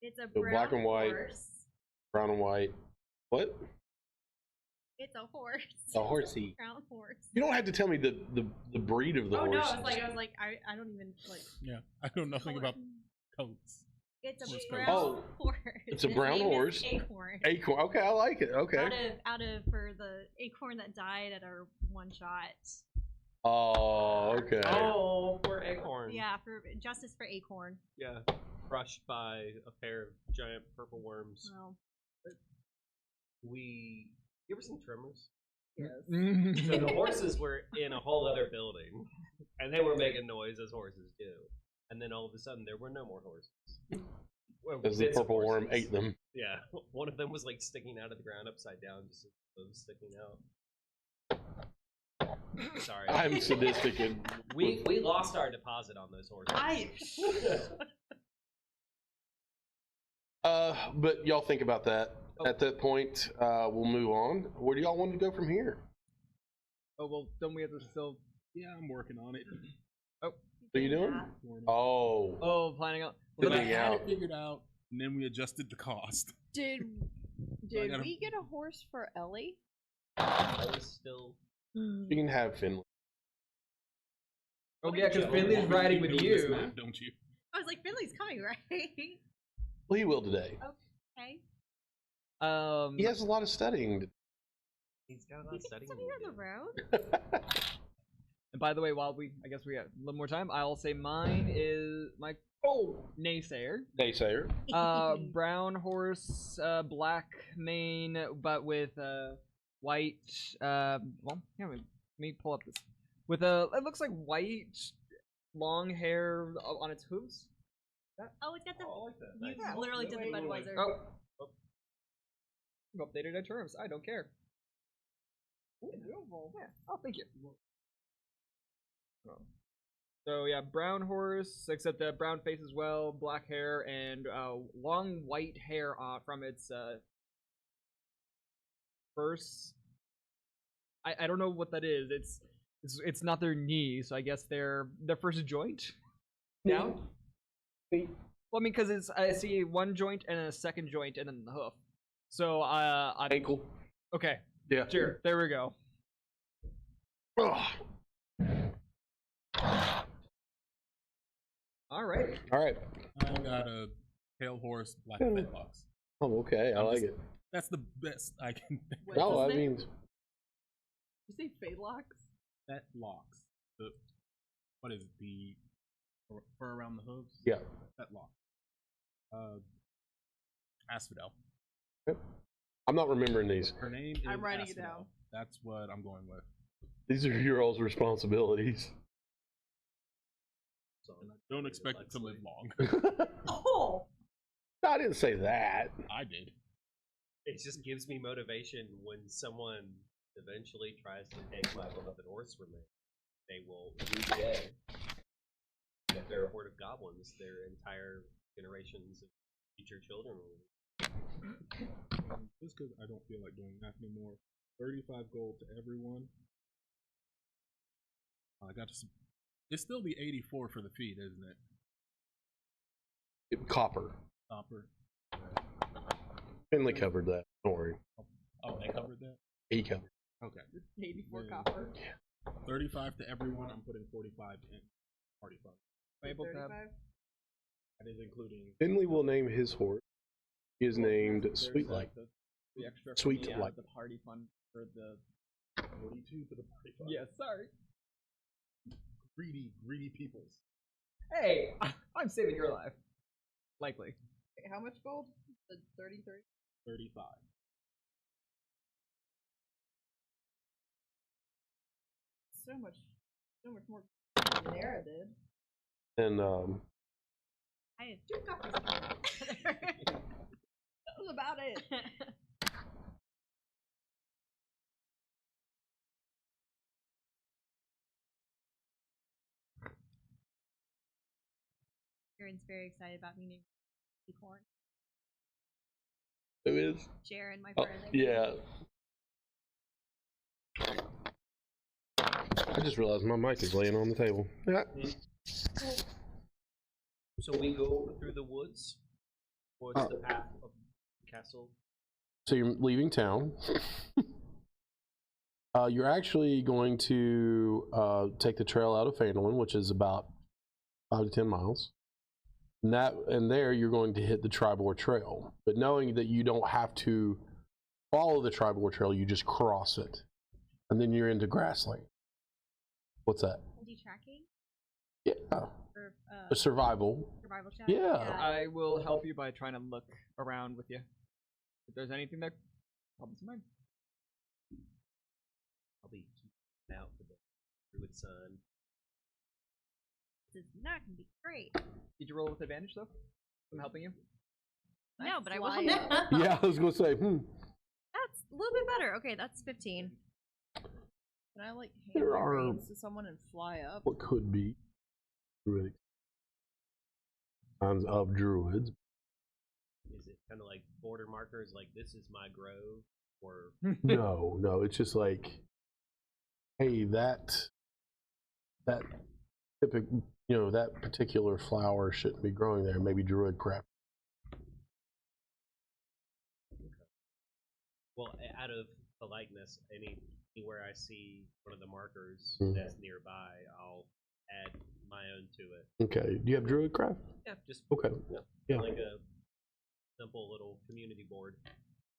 It's a So brown black and white. horse. Brown and white. What? It's a horse. A horsey. Brown horse. You don't have to tell me the breed of the Oh horse. no! I was like, I don't even like. Yeah, I know nothing about coats. It's a Horse brown coat. horse. It's a His brown name is horse. Acorn. Acorn. Okay, I like it. Okay. Out of for the acorn that died at our one shot. Oh, okay. Oh, poor Acorn. Yeah, for justice for Acorn. Yeah. Crushed by a pair of giant purple worms. Well, You ever seen Tremors? Yes. So the horses were in a whole other building, and they were making noise as horses do. And then all of a sudden, there were no more horses. Well, Because the bits of purple worm horses. ate them. Yeah, one of them was like sticking out of the ground upside down, just sticking out. Sorry, I'm sadistic and we lost our deposit on those horses. but y'all think about that. Oh. At that point, we'll move on. Where do y'all want to go from here? Oh well, don't we have to still? Yeah, I'm working on it. What are you doing? Oh, Oh, planning out. I Figuring had out. it figured out, and then we adjusted the cost. Did I gotta- we get a horse for Ellie? I was still. you can have Finley. Oh yeah, because Joe, Finley's riding with do this you. map, don't you? I was like, Finley's coming, right? Well, he will today. Okay. He has a lot of studying to He's got a lot You of can studying. sit to here on do. the road. And by the way, while I guess we have a little more time, I'll say mine is my naysayer. Naysayer. Brown horse, black mane, but with white. Well, here, let me pull up this. With it looks like white, long hair on its hooves. Oh, it's got the. Oh, I like that. You Nice. literally did the Wait, wait, wait. Budweiser. Oh. I've updated our terms. I don't care. Ooh, beautiful. Yeah. Oh, thank you. Oh. So yeah, brown horse, except that brown face as well, black hair, and long white hair from its first. I don't know what that is. It's not their knee, so I guess their first joint down. Well, I mean, because I see one joint and then a second joint and then the hoof. So Ankle. okay, Yeah. sure, there we go. Ugh. All right. All right. I got a pale horse, black fetlocks. Oh, okay. I I'm like just- it. That's the best I can think of. No, I mean, You say Fadelocks? Fetlocks. What is it? The fur around the hooves? yeah. Fetlock. Asphodel. I'm not remembering these. Her name is I'm writing it Asphodel. down. That's what I'm going with. These are your all's responsibilities. So, And I don't expect it to live long. Oh! I didn't say that. I did. it just gives me motivation when someone eventually tries to take my beloved horse from me. They will do dead. If they're a horde of goblins, their entire generations of future children will. Just because I don't feel like doing that anymore. 35 gold to everyone. I got to. It's still the 84 for the feet, isn't it? Copper. Copper. Finley covered that. Don't worry. Oh, they covered that? He covered. Okay. 84 Yeah. copper. 35 to everyone. I'm putting 45 in. Party fun. Able to have 35? That is including. Finley will name his horse. He is named there's Sweetlight. like the extra for Sweet the, light. the party fund for the 42 for the party fun. yeah, sorry. greedy peoples. Hey, I'm saving your life. Likely. Wait, how much gold? The 33? 35. So much more than Nara did. And I had 2 copies. That was about it. Jaren's very excited about me naming Unicorn. who is? Jaren, my Oh, friend. yeah. I just realized my mic is laying on the table. Yeah. So we go through the woods towards the path of the castle. So you're leaving town. You're actually going to take the trail out of Phandelver, which is about 5 to 10 miles. And there you're going to hit the Tribor Trail. But knowing that you don't have to follow the Tribor Trail, you just cross it. And then you're into grassland. What's that? Do tracking? Yeah. Or, Survival. survival chat? Yeah. I will help you by trying to look around with you. If there's anything there, help us in mind. I'll be keeping out for the druid sun. This is not gonna be great. Did you roll with advantage though? I'm helping you. No, but I will. fly That's Yeah, I was going to say, a little bit better. Okay, that's 15. Can I like hand There my are- reins to someone and fly up? what could be druidic signs of druids. Is it kind of like border markers, like this is my grove, or No, it's just like, hey, that typic, that particular flower shouldn't be growing there. Maybe druid crap. well, out of politeness, anywhere I see one of the markers Mhm. that's nearby, I'll add my own to it. Okay. Do you have druid craft? Yeah, just Okay. Yeah. like a simple little community board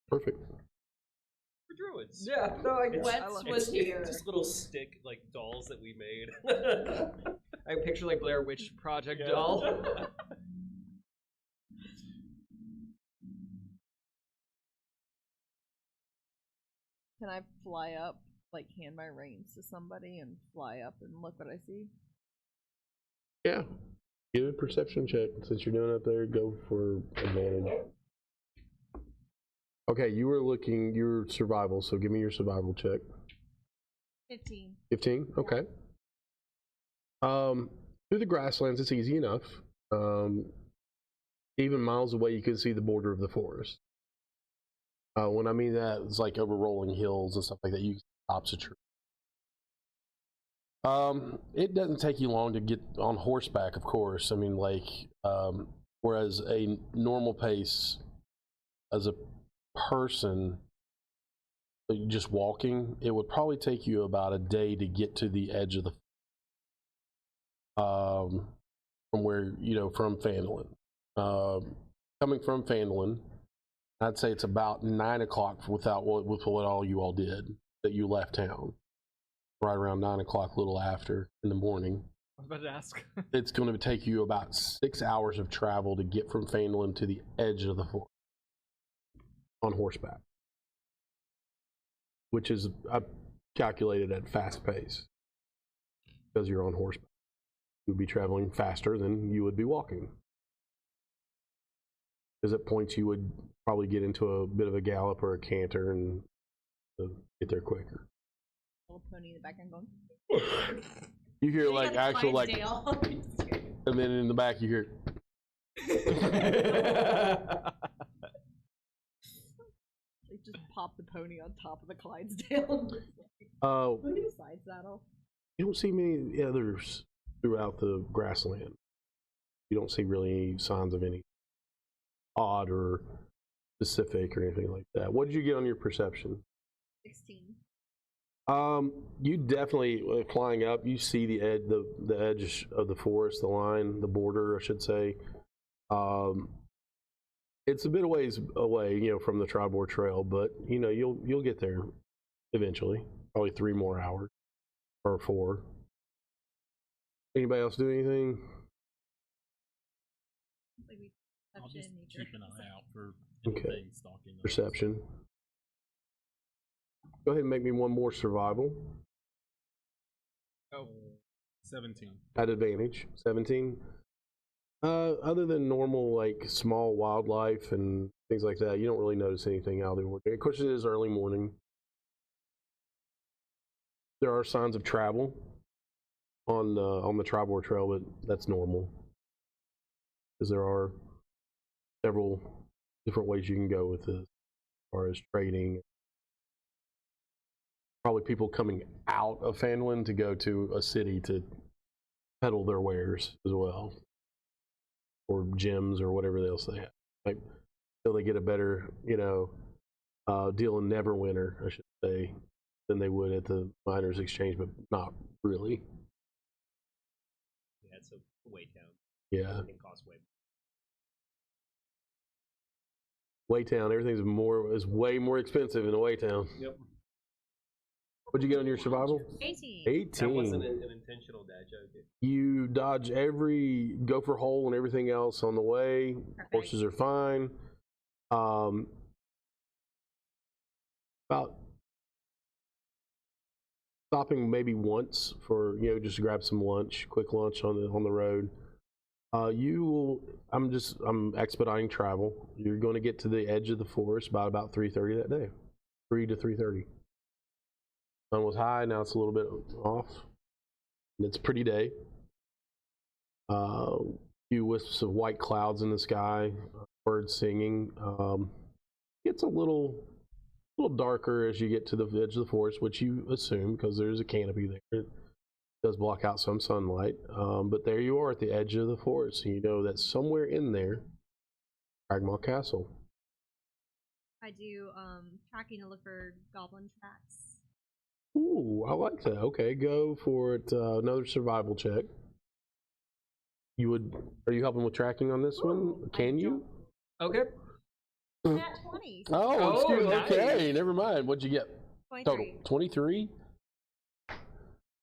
Perfect. for druids. Yeah, no, I It's- Wets love was It's here. just little stick like dolls that we made. I picture like Blair Witch Project Yeah. doll. Can I fly up, like hand my reins to somebody and fly up and look what I see? Yeah. Give a perception check. Since you're doing it up there, go for advantage. Okay, you were looking your survival, so give me your survival check. 15. 15? Okay. Through the grasslands, it's easy enough. Even miles away, you can see the border of the forest. When I mean that, it's like over rolling hills and stuff like that. You can see tops of trees. It doesn't take you long to get on horseback, of course. I mean, like, whereas a normal pace as a person, just walking, it would probably take you about a day to get to the edge of the from where, from Phandelver. Coming from Phandelver, I'd say it's about 9 o'clock with what all you all did, that you left town. Right around 9 o'clock, a little after in the morning. I was about to ask. It's going to take you about 6 hours of travel to get from Phandelver to the edge of the forest on horseback, which is calculated at fast pace because you're on horseback. You would be traveling faster than you would be walking. Because at points you would probably get into a bit of a gallop or a canter and get there quicker. Little pony in the background going. You hear like actual like, Clydesdale. and then in the back you hear. They just pop the pony on top of the Clydesdale. Oh, Look at the side saddle. you don't see many others throughout the grassland. You don't see really any signs of any odd or specific or anything like that. What did you get on your perception? 16. You definitely flying up. You see the edge of the forest, the line, the border, I should say. It's a bit of ways away, from the Tribor Trail, but you'll get there eventually. Probably 3 more hours or 4. Anybody else do anything? Like we I'll just perception, nature. keep an eye out for Okay. anything stalking us. Perception. Go ahead and make me one more survival. Oh. 17. At advantage. 17. Other than normal, like, small wildlife and things like that, you don't really notice anything out of the ordinary. Of course, it is early morning. There are signs of travel on the Tribor Trail, but that's normal. Because there are several different ways you can go with this, as far as trading. Probably people coming out of Phandalin to go to a city to peddle their wares as well. Or gems or whatever else they have. Like, so they get a better, deal in Neverwinter, I should say, than they would at the Miners Exchange, but not really. Yeah, it's a Waytown. Yeah. Everything costs way. Waytown, is way more expensive in Waytown. Yep. What'd you get on your survival? 18. 18. That wasn't an intentional dad joke. You dodge every gopher hole and everything else on the way. Perfect. Horses are fine. About stopping maybe once for just to grab some lunch, quick lunch on the road. I'm expediting travel. You're going to get to the edge of the forest by about 3:30 that day, 3 to 3:30. Sun was high, now it's a little bit off. And it's a pretty day. Few wisps of white clouds in the sky, birds singing. It's a little darker as you get to the edge of the forest, which you assume because there's a canopy there. It does block out some sunlight, but there you are at the edge of the forest, and you know that somewhere in there, Cragmaw Castle. I do tracking to look for goblin tracks. Ooh, I like that. Okay, go for it. Another survival check. Are you helping with tracking on this one? Can you? Okay. Nat 20. Oh, excuse me. nice. Okay, never mind. What'd you get? 23. Total 23.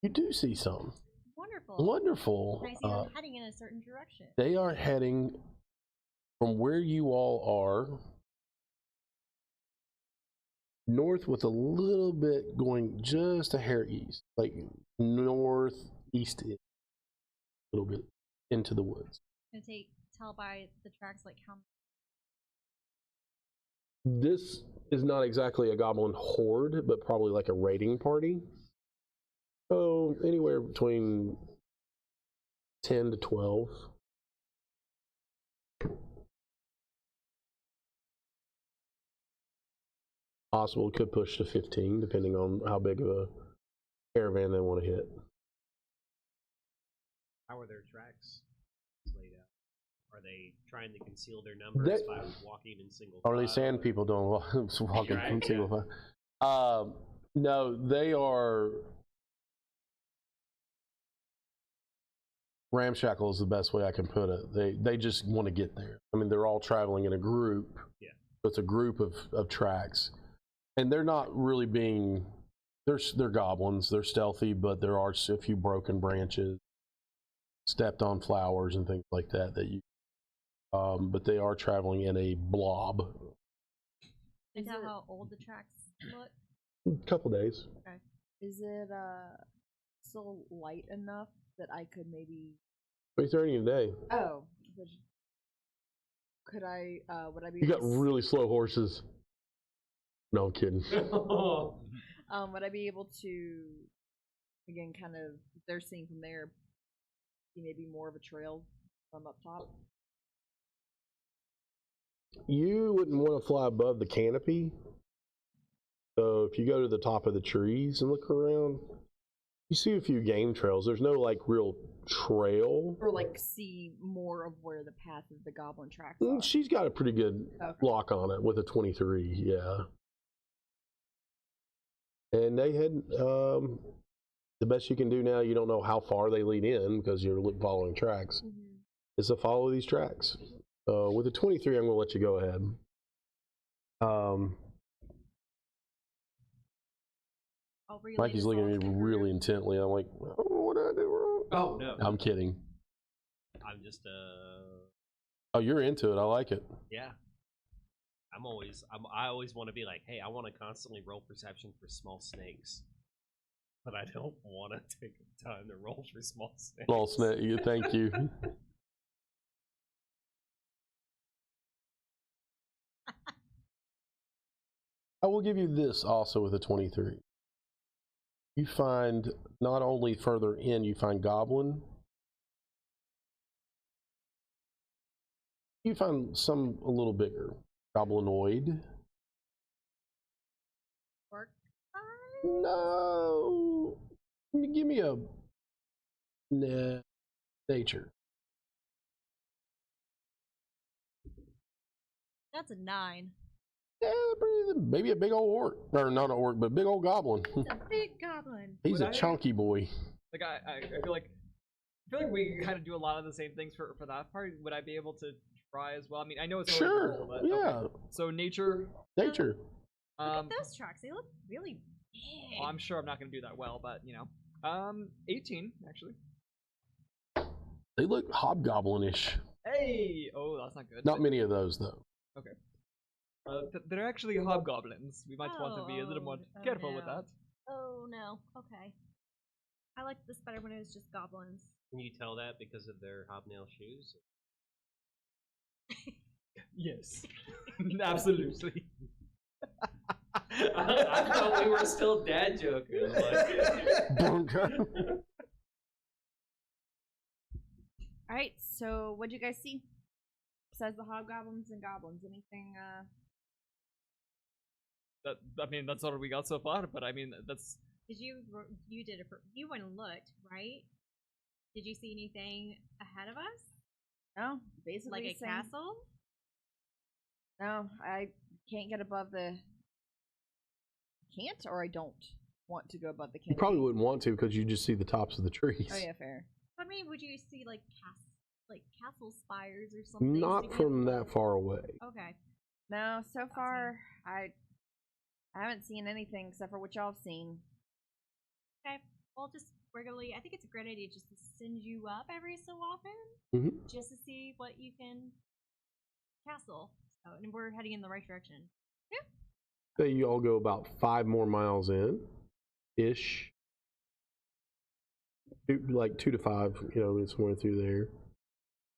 You do see some. Wonderful. Wonderful. And I see them heading in a certain direction. They are heading from where you all are north with a little bit going just a hair east, like northeast, a little bit into the woods. Gonna tell by the tracks like how. This is not exactly a goblin horde, but probably like a raiding party. So anywhere between 10 to 12. Possible it could push to 15, depending on how big of a caravan they want to hit. How are their tracks laid out? Are they trying to conceal their numbers by walking in single file? Or these sand people don't walking Right, from single file. No, they are. Ramshackle is the best way I can put it. They just want to get there. I mean, they're all traveling in a group. Yeah. So it's a group of tracks. And they're not really being, they're goblins. They're stealthy, but there are a few broken branches, stepped on flowers and things like that but they are traveling in a blob. And tell how old the tracks look. A couple days. Okay. Is it still light enough that I could maybe? 3:30 a day. Oh, could I? Would I be? You got able to really slow horses. No, I'm kidding. would I be able to, again, kind of, if they're seeing from there, see maybe more of a trail from up top? You wouldn't want to fly above the canopy. So if you go to the top of the trees and look around, you see a few game trails. There's no like real trail. Or like see more of where the path of the goblin tracks are? She's got a pretty good lock on it with a 23, yeah. And they had, the best you can do now, you don't know how far they lead in because you're following tracks, is to follow these tracks. With a 23, I'm going to let you go ahead. Mikey's looking at me really intently. I'm like, oh, what did I do wrong? Oh no. I'm kidding. I'm just Oh, you're into it. I like it. yeah. I always want to be like, hey, I want to constantly roll perception for small snakes, but I don't want to take the time to roll for small snakes. Small snake. Thank you. I will give you this also with a 23. You find not only further in, you find goblin. You find some a little bigger. Goblinoid. Orc. No. Give me a nature. That's a 9. Yeah, maybe a big old orc. Or not an orc, but a big old goblin. It's a big goblin. He's a chunky boy. Like I feel like we kind of do a lot of the same things for that part. Would I be able to try as well? I mean, I know it's Sure. roll, but Yeah. okay. So nature. Nature. Look at those tracks. They look really big. Well, I'm sure I'm not going to do that well, but you know, 18 actually. They look hobgoblinish. Hey, oh, that's not good. Not many of those though. Okay. They're actually hobgoblins. We might want to be a little more careful with no. that. Oh no. Okay. I liked this better when it was just goblins. Can you tell that because of their hobnail shoes? Yes, absolutely. I thought we were still dad jokers. All right. So, what'd you guys see? Besides the hobgoblins and goblins, anything? I mean, that's all we got so far. But I mean, that's. Did you did you went and looked, right? Did you see anything ahead of us? No, basically Like a same. castle? No, I can't get above the. Can't, or I don't want to go above the You canopy. probably wouldn't want to because you just see the tops of the trees. Oh yeah, fair. I mean, would you see like castle spires or something? Not from that far away. Okay. No, so far I haven't seen anything except for what y'all have seen. Okay. Well, just regularly, I think it's a great idea just to send you up every so often, just to see what you can castle. So, and we're heading in the right direction. Yeah. Say you all go about 5 more miles in, ish. Like 2 to 5, you know, somewhere through there.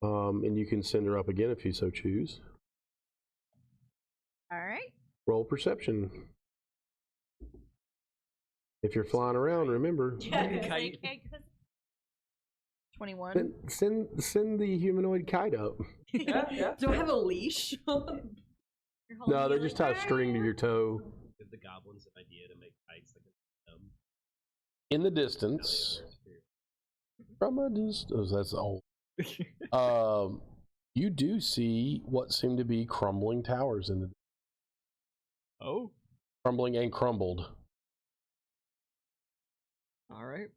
And you can send her up again if you so choose. All right. Roll perception. If you're flying around, remember. Kite. 21. Send the humanoid kite up. Yeah. Do I have a leash? No, they just tie a string to your toe. Give the goblins an idea to make kites like In the distance, from a distance, that's old. You do see what seem to be crumbling towers in the. Oh. Crumbling and crumbled. All right.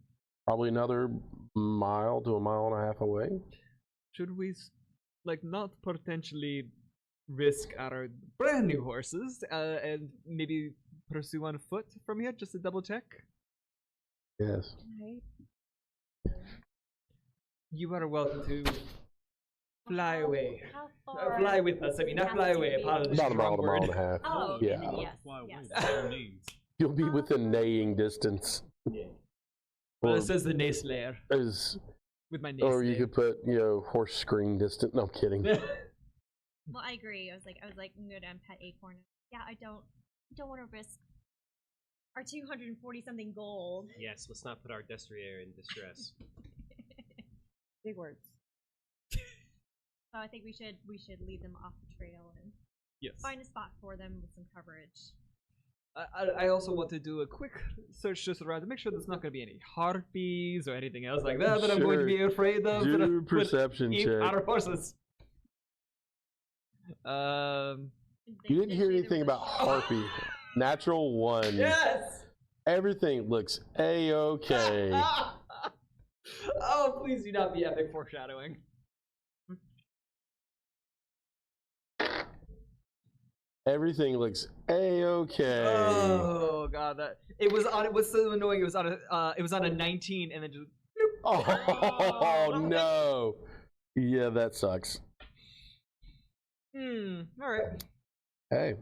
Probably another mile to a mile and a half away. Should we, not potentially risk our brand new horses and maybe pursue on foot from here just to double check? Yes. You are welcome to fly away. How far? Fly with us. I mean, not fly away. Apologies. About a mile to a mile and a half. Oh, Yeah. yes. Fly away, Yes. by all means. You'll be within neighing distance. Well, it says the nayslayer Is, with my or you nayslayer. could put, horse screen distant. No, I'm kidding. Well, I agree. I was like, I'm good on pet acorn. Yeah, I don't want to risk our 240 something gold. Yes, let's not put our destrier in distress. Big words. So I think we should lead them off the trail and Yes. find a spot for them with some coverage. I also want to do a quick search just around to make sure there's not going to be any harpies or anything else like that I'm going to be afraid of. that Do would perception eat check. our horses. You didn't hear anything about harpy. Natural 1. Yes. Everything looks A-okay. Oh, please do not be epic foreshadowing. Everything looks A-okay. Oh god, that it was so annoying. It was on a 19 and then just Oh no! Yeah, that sucks. All right. Hey,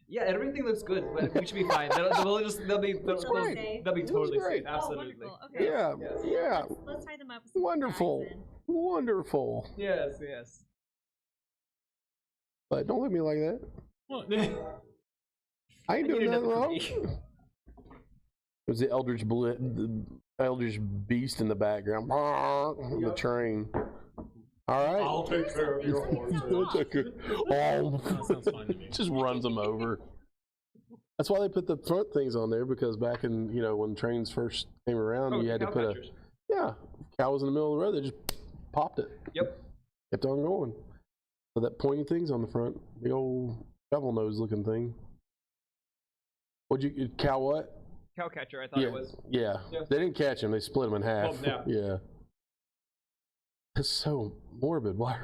Yeah, everything looks good, but we should be fine. They'll be great. totally great. safe. Oh, Absolutely. wonderful. Okay. yeah, Let's tie them up. With some wonderful, bags then. wonderful. Yes, yes. But don't look at me like that. I ain't I doing knew nothing nothing wrong. for me. It was the Eldritch Beast in the background. The train. All right. I'll take care of your horses. Oh, sounds fine to me. just runs them over. That's why they put the front things on there, because back in, when trains first came around, you had to put cow was in the middle of the road, they just popped it. Yep. Kept on going. So that pointy thing's on the front, the old shovel nose looking thing. Cow what? Cowcatcher, I thought it was. Yeah. Yeah. They didn't catch him, they split him in half. Oh, yeah. Yeah. It's so morbid. Why?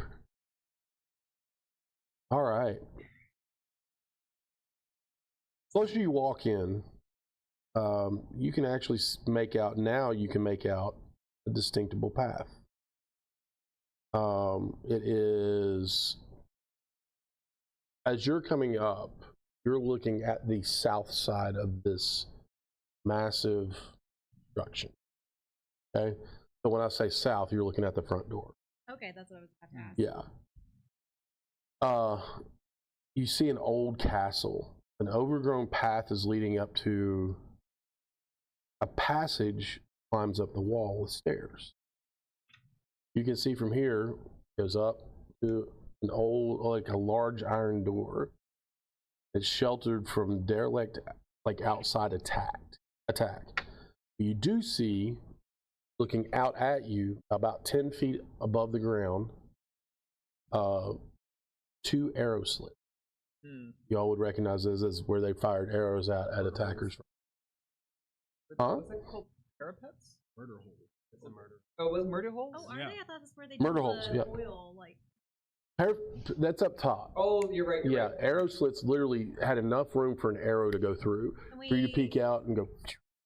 All right. Closer you walk in, you can actually make out a distinctable path. It is, as you're coming up, you're looking at the south side of this massive construction. Okay? So when I say south, you're looking at the front door. Okay, that's what I was about to ask. Yeah. You see an old castle. An overgrown path is leading up to a passage, climbs up the wall with stairs. You can see from here, goes up to an old, like a large iron door. It's sheltered from derelict, like outside attack. You do see, looking out at you, about 10 feet above the ground, 2 arrow slits. Y'all would recognize those as where they fired arrows at attackers. Huh? What's that called? Parapets? Murder hole. It's a murder. Oh, was murder holes? Oh, are Yeah. they? I thought that's where they Murder did holes, the yeah. oil, like. That's up top. Oh, you're right. Yeah, Right. arrow slits literally had enough room for an arrow to go through, Can for you to peek out and go.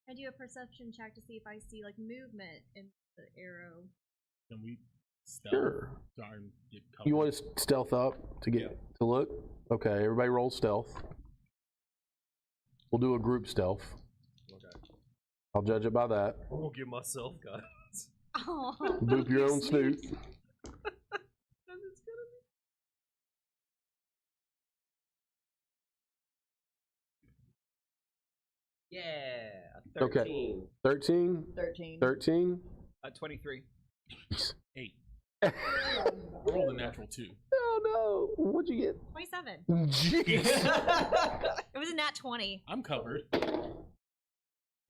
I do a perception check to see if I see like movement in the arrow. Can we stealth? Sure. Try and get cover? You want to stealth up to get to look? Okay, everybody roll stealth. We'll do a group stealth. Okay. I'll judge it by that. I'm gonna give myself guys. Oh, Boop your own snoot. Yeah. Okay. 13. 13? 13. 13? 23. 8. I rolled a natural 2. Oh no! What'd you get? 27. Jeez! It was a nat 20. I'm covered.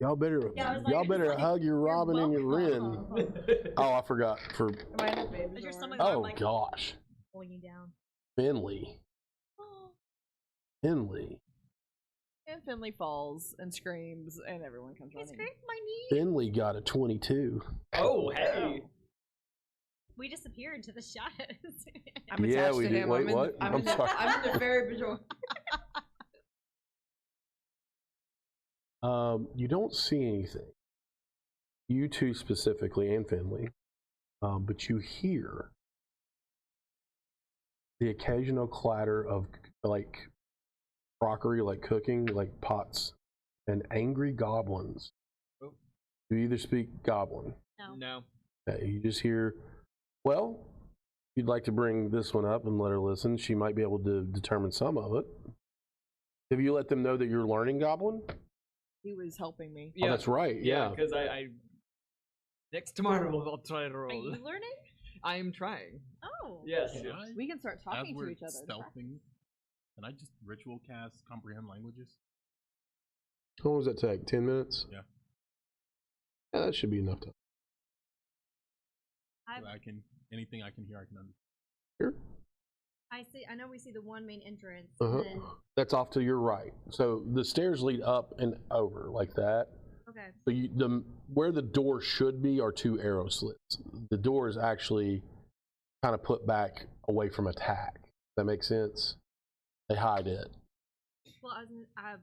Y'all better, Yeah, I was like- y'all better like, hug your you're Robin and your Wren. welcome. Oh, I forgot for. Am I in the baby Is your door? stomach- I'm Oh like- gosh, Pulling you down. Finley. Finley. And Finley falls and screams, and everyone comes I running. scraped my knee. Finley got a 22. Oh, hey. We disappeared to the shadows. I'm Yeah, attached we to did. him. Wait, I'm in what? The, I'm, I'm in the, sorry. I'm in the fairy patrol. You don't see anything. You two specifically, and Finley, but you hear the occasional clatter of like crockery, like cooking, like pots, and angry goblins. Oh. You either speak goblin. No. Okay, you just hear, well, if you'd like to bring this one up and let her listen, she might be able to determine some of it. Have you let them know that you're learning goblin? He was helping me. Oh, that's right. Yeah. Because I next tomorrow I'll try to Are roll. you learning? I am trying. Oh. Yes. Can I, We can start as talking we're to each other. stealthing, can I just ritual cast comprehend languages? How long does that take? 10 minutes? Yeah. Yeah, that should be enough time. So I can anything I can hear, I can understand. Here. I see. I know we see the one main entrance. Uh-huh. And then, That's off to your right. So the stairs lead up and over like that. okay. So where the door should be are 2 arrow slits. The door is actually kind of put back away from attack. That makes sense? They hide it. Well, I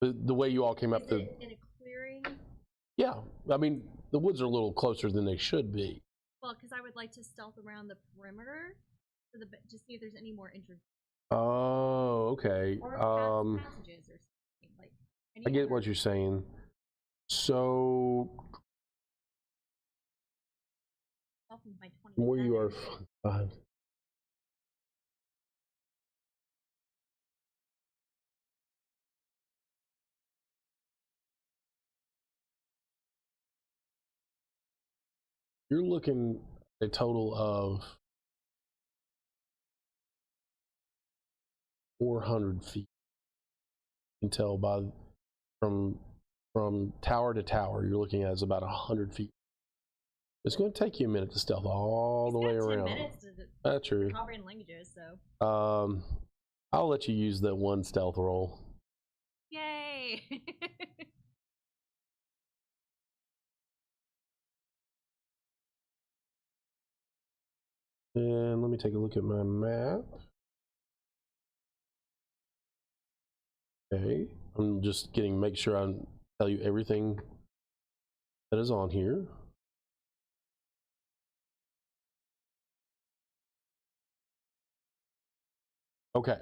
was. The way you all came up Is the it in a clearing? yeah. I mean, the woods are a little closer than they should be. Well, because I would like to stealth around the perimeter to see if there's any more entrances. Oh, okay. Or passages or something. Like, I get what you're saying. So, where you are, you're looking at a total of 400 feet. You can tell by from tower to tower, you're looking at is about 100 feet. It's going to take you a minute to stealth all the way around. 10 minutes to That's true. comprehend languages, so. I'll let you use that one stealth roll. Yay! And let me take a look at my map. Okay, I'm just make sure I tell you everything that is on here. Okay.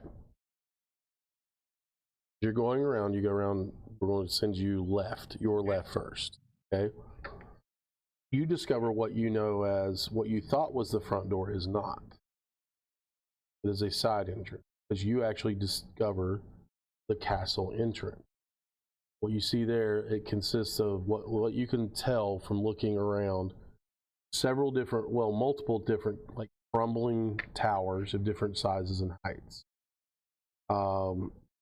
You're going around, you go around, we're going to send you left, your left first, okay? You discover what you know as, what you thought was the front door is not. It is a side entrance, because you actually discover the castle entrance. What you see there, it consists of what you can tell from looking around, several different, well, multiple different, like, crumbling towers of different sizes and heights.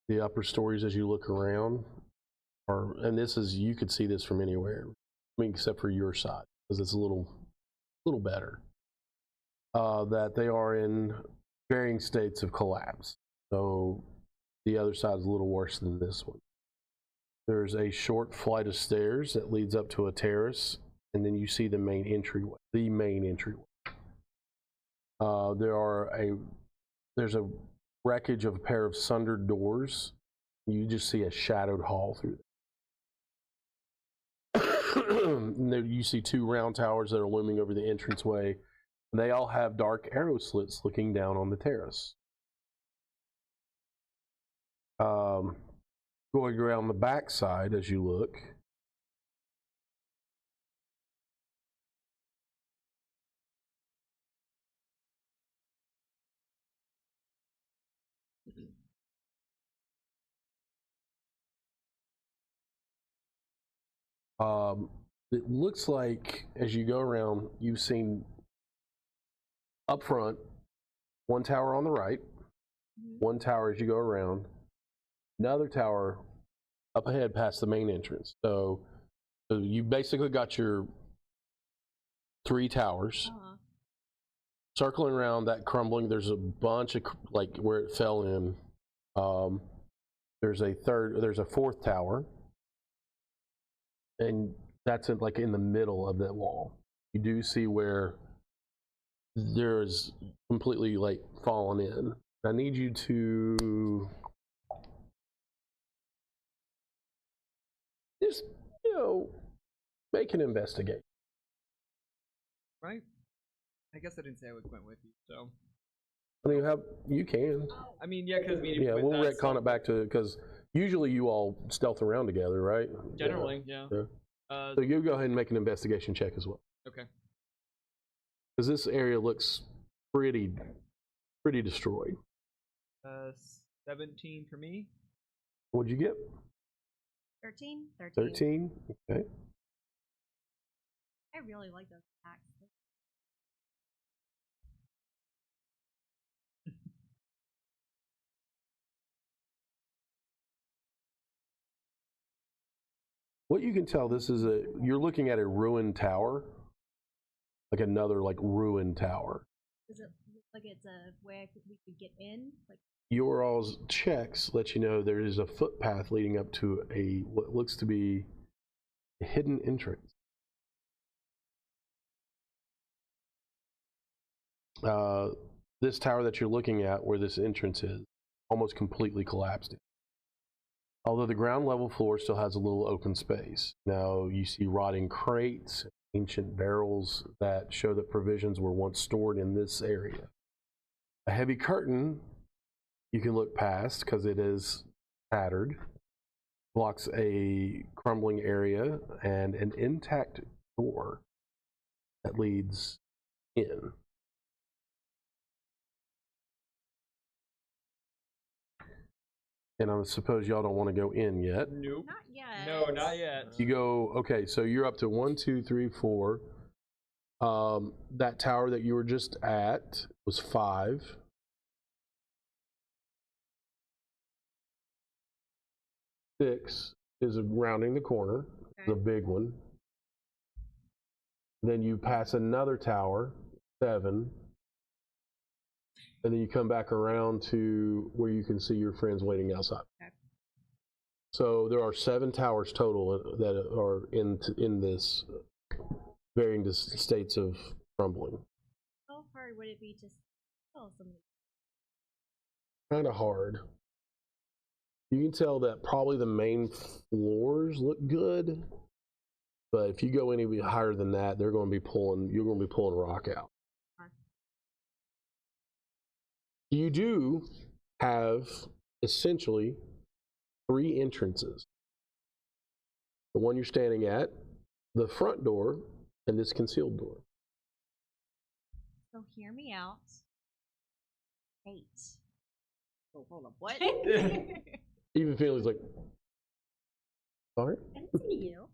The upper stories as you look around are, and this is, you could see this from anywhere, I mean, except for your side, because it's a little better. That they are in varying states of collapse. So the other side is a little worse than this one. There's a short flight of stairs that leads up to a terrace, and then you see the main entryway. There's a wreckage of a pair of sundered doors. You just see a shadowed hall through there. You see two round towers that are looming over the entranceway. They all have dark arrow slits looking down on the terrace. Going around the back side as you look, it looks like as you go around, you've seen up front one tower on the right, one tower as you go around, another tower up ahead past the main entrance. So you basically got your 3 towers. Circling around that crumbling, there's a bunch of, like, where it fell in. There's a fourth tower, and that's like in the middle of that wall. You do see where there's completely, like, fallen in. I need you to just, make an investigation. Right? I guess I didn't say I would went with you, so. I mean, you can. I mean, yeah, because we'll retcon it back to, because usually you all stealth around together, right? Generally, yeah. So you go ahead and make an investigation check as well. Okay. Because this area looks pretty destroyed. 17 for me. What'd you get? 13? 13? Okay. I really like those attacks. What you can tell, you're looking at a ruined tower, like another, like, ruined tower. Does it look like it's a way we could get in? Like, your all's checks let you know there is a footpath leading up to what looks to be a hidden entrance. This tower that you're looking at, where this entrance is, almost completely collapsed. Although the ground level floor still has a little open space. Now you see rotting crates, ancient barrels that show that provisions were once stored in this area. A heavy curtain you can look past because it is tattered, blocks a crumbling area, and an intact door that leads in. And I suppose y'all don't want to go in yet. Nope. Not yet. No, not yet. You go, okay, so you're up to 1, 2, 3, 4. That tower that you were just at was 5. Six is rounding the corner, the big one. Then you pass another tower, 7. And then you come back around to where you can see your friends waiting outside. Okay. So there are 7 towers total that are in this varying states of crumbling. How hard would it be to kill somebody? Kind of hard. You can tell that probably the main floors look good, but if you go any higher than that, you're going to be pulling rock out. You do have essentially 3 entrances. The one you're standing at, the front door, and this concealed door. So hear me out. 8. Oh, hold on. What? Even Finley's like, sorry? I didn't see you.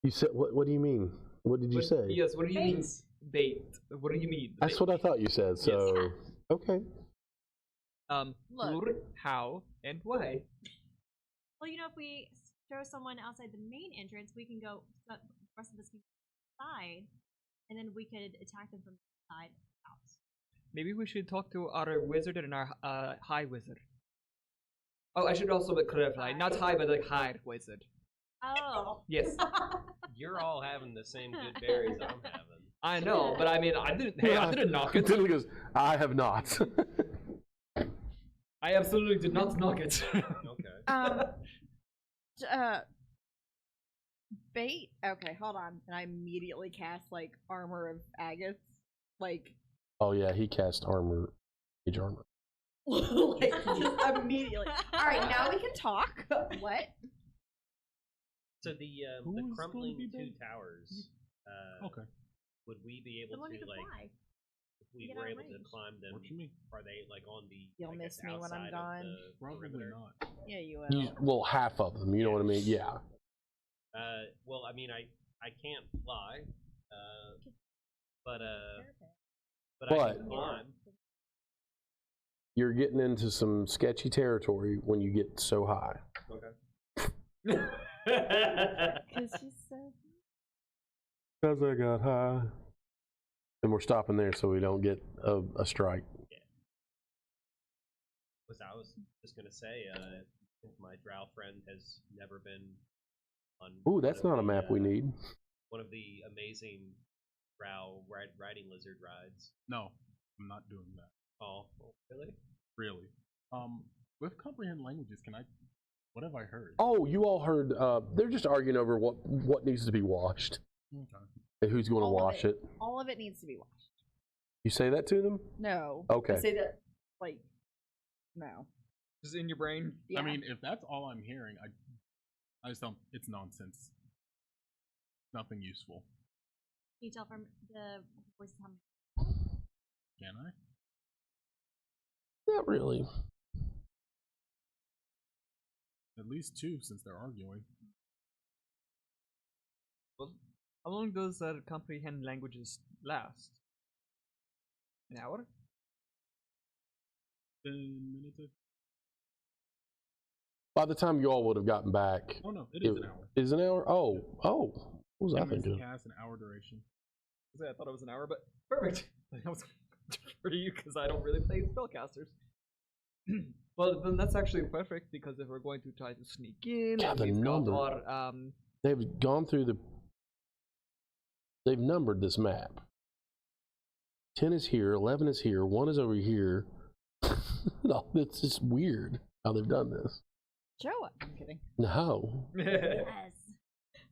You said, what do you mean? What did you say? Yes, what do you mean? Bait. What do you mean? That's what I thought you said, so, okay. Look. Who, how, and why? Well, you know, if we show someone outside the main entrance, we can go. The rest of us can go inside, and then we could attack them from the side out. Maybe we should talk to our wizard and our high wizard. Oh, I should also clarify. Not high, but like high wizard. Oh. Yes. You're all having the same good berries I'm having. I know, but I mean, I didn't. Hey, I didn't knock it. Finley goes, I have not. I absolutely did not knock it. Okay. Bait. Okay, hold on. And I immediately cast like armor of agates, like. Oh yeah, he cast armor, mage armor. Like just immediately. All right, now we can talk. What? So the crumbling 2 towers. Okay. Would we be able Someone to could like, fly. if we Get were out of able to range. climb them? What you mean? Are they like on the? You'll I miss guess, me when I'm outside of gone. the Probably perimeter? not. Yeah, you will. Well, half of them. You know what I mean? Yeah. Well, I mean, I can't fly, but I can climb. You're getting into some sketchy territory when you get so high. Okay. Because she's so. Because I got high. And we're stopping there so we don't get a strike. I was just gonna say, my drow friend has never been on. Ooh, that's not a map we need. One of the amazing drow riding lizard rides. No, I'm not doing that. Oh, really? Really. With comprehend languages, what have I heard? Oh, you all heard, they're just arguing over what needs to be washed. Okay. And who's going to All of wash it. All of it needs to be washed. You say that to them? No. Okay. I say that, like, no. Just in your brain. Yeah. I mean, if that's all I'm hearing, I just don't. It's nonsense. Nothing useful. Can you tell from the voices how many? Can I? Not really. At least 2, since they're arguing. Well, how long does comprehend languages last? An hour? 10 minutes. By the time you all would have gotten back. Oh no, it is an hour. Is an hour? Oh. What was I 10 minutes to thinking? cast, an hour duration. I thought it was an hour, but perfect. That was for you because I don't really play spellcasters. Well, then that's actually perfect because if we're going to try to sneak in, Yeah, and the we've got number. our They've gone through they've numbered this map. 10 is here, 11 is here, 1 is over here. No, it's just weird how they've done this. Show it. I'm kidding. No. Yes.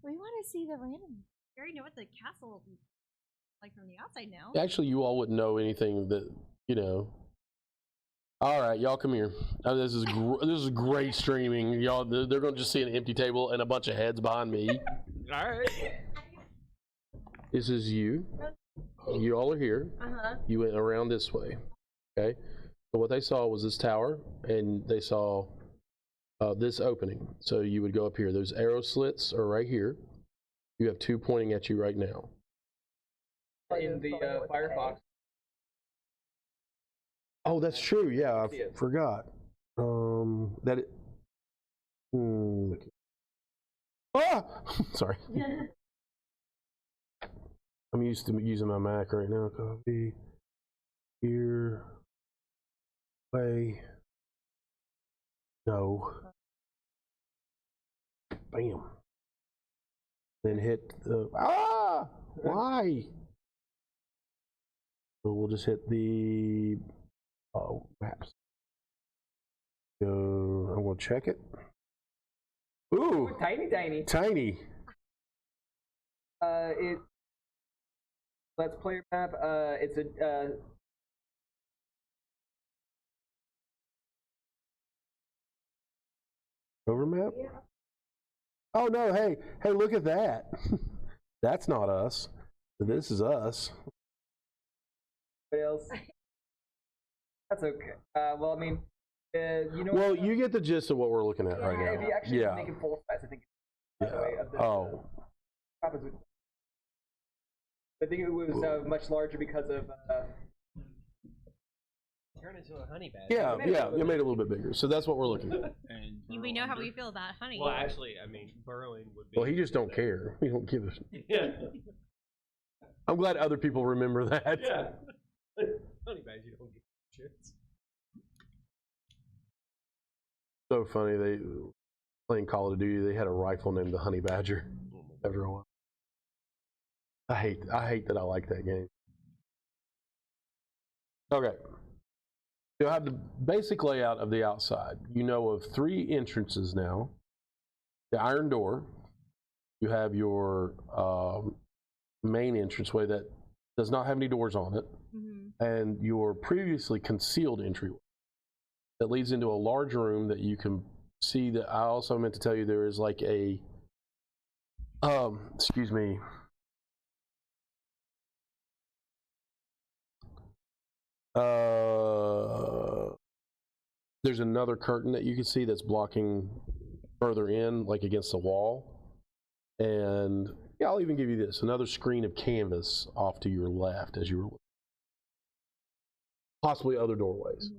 We want to see the random. We already know what the castle is like from the outside now. Actually, you all wouldn't know anything that, you know. All right, y'all come here. This is great streaming. Y'all, they're going to just see an empty table and a bunch of heads behind me. All right. This is you. You all are here. You went around this way. Okay. So what they saw was this tower, and they saw this opening. So you would go up here. Those arrow slits are right here. You have 2 pointing at you right now. In the Firefox. Oh, that's true. Yeah, I forgot. That it. Ah! Sorry. I'm used to using my Mac right now. Copy. Here. Play. No. Bam. Then hit the. Ah! Why? So we'll just hit the maps. So I'm gonna check it. Ooh, Tiny. tiny. It. Let's player map. It's a. Overmap? Oh no! Hey, look at that. That's not us. This is us. Else. That's okay. Well, I mean, you know. Well, you get the gist of what we're looking at right If now. you actually Yeah. make it full size, I think. Yeah. Oh. I think it was much larger because of. Turn into a honey badger. Yeah, you made it a little bit bigger. So that's what we're looking at. And We know how we feel about honey. Well, actually, I mean, burrowing would be. Well, he just don't care. He don't give a. Yeah. I'm glad other people remember that. Yeah. Honey badger, you don't give shits. So funny. They playing Call of Duty. They had a rifle named the Honey Badger. After a while. I hate that I like that game. Okay. You'll have the basic layout of the outside. You know of 3 entrances now. The iron door. You have your main entranceway that does not have any doors on it. And your previously concealed entryway that leads into a large room that you can see. That I also meant to tell you there is like a excuse me. There's another curtain that you can see that's blocking further in, like against the wall. And yeah, I'll even give you this, another screen of canvas off to your left as you were looking. Possibly other doorways.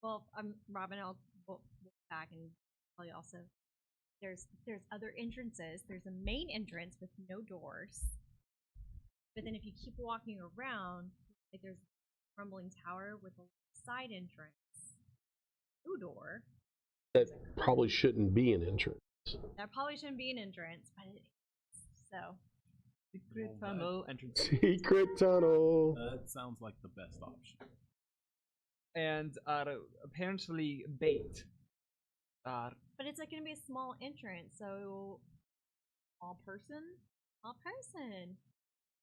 Well, Robin. I'll go back and tell you also. There's other entrances. There's a main entrance with no doors. But then if you keep walking around, like there's a crumbling tower with a side entrance, no door. That probably shouldn't be an entrance. That probably shouldn't be an entrance, but it is. So. Secret tunnel entrance. Secret tunnel. That sounds like the best option. And apparently bait. But it's like gonna be a small entrance, so All person?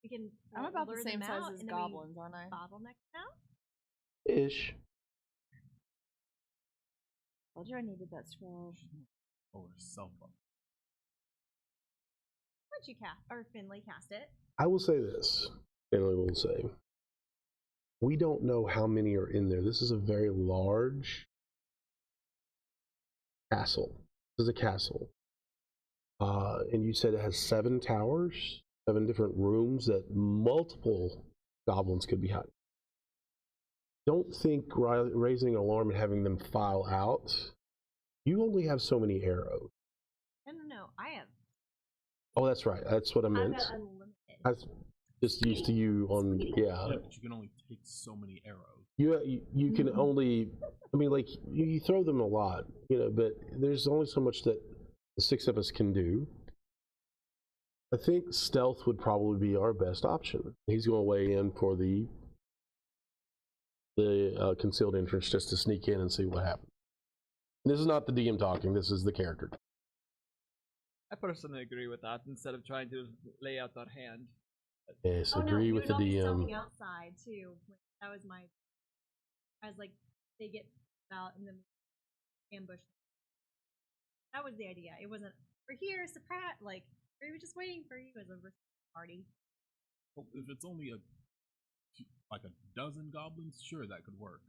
We can. I'm about the lure same them size out, as and then we goblins, aren't I? bottleneck them out. Ish. Told you I needed that scroll. Or self-up. Why'd you cast or Finley cast it? I will say this. Finley will say. We don't know how many are in there. This is a very large castle. This is a castle. And you said it has 7 towers, 7 different rooms that multiple goblins could be hiding. Don't think raising an alarm and having them file out. You only have so many arrows. No. I have. Oh, that's right. That's what I I've meant. got unlimited. I was just used to you on, yeah. Yeah, but you can only take so many arrows. You can only, I mean, like, you throw them a lot, you know, but there's only so much that the 6 of us can do. I think stealth would probably be our best option. He's going to weigh in for the concealed entrance just to sneak in and see what happens. This is not the DM talking, this is the character. I personally agree with that instead of trying to lay out our hand. Yes, Oh no, agree we with would the all be DM. stealthing outside too. That was my. I was like, they get out and then ambush. That was the idea. It wasn't we're here, surprise. Like we were just waiting for you as a party. Well, if it's only like a dozen goblins, sure, that could work.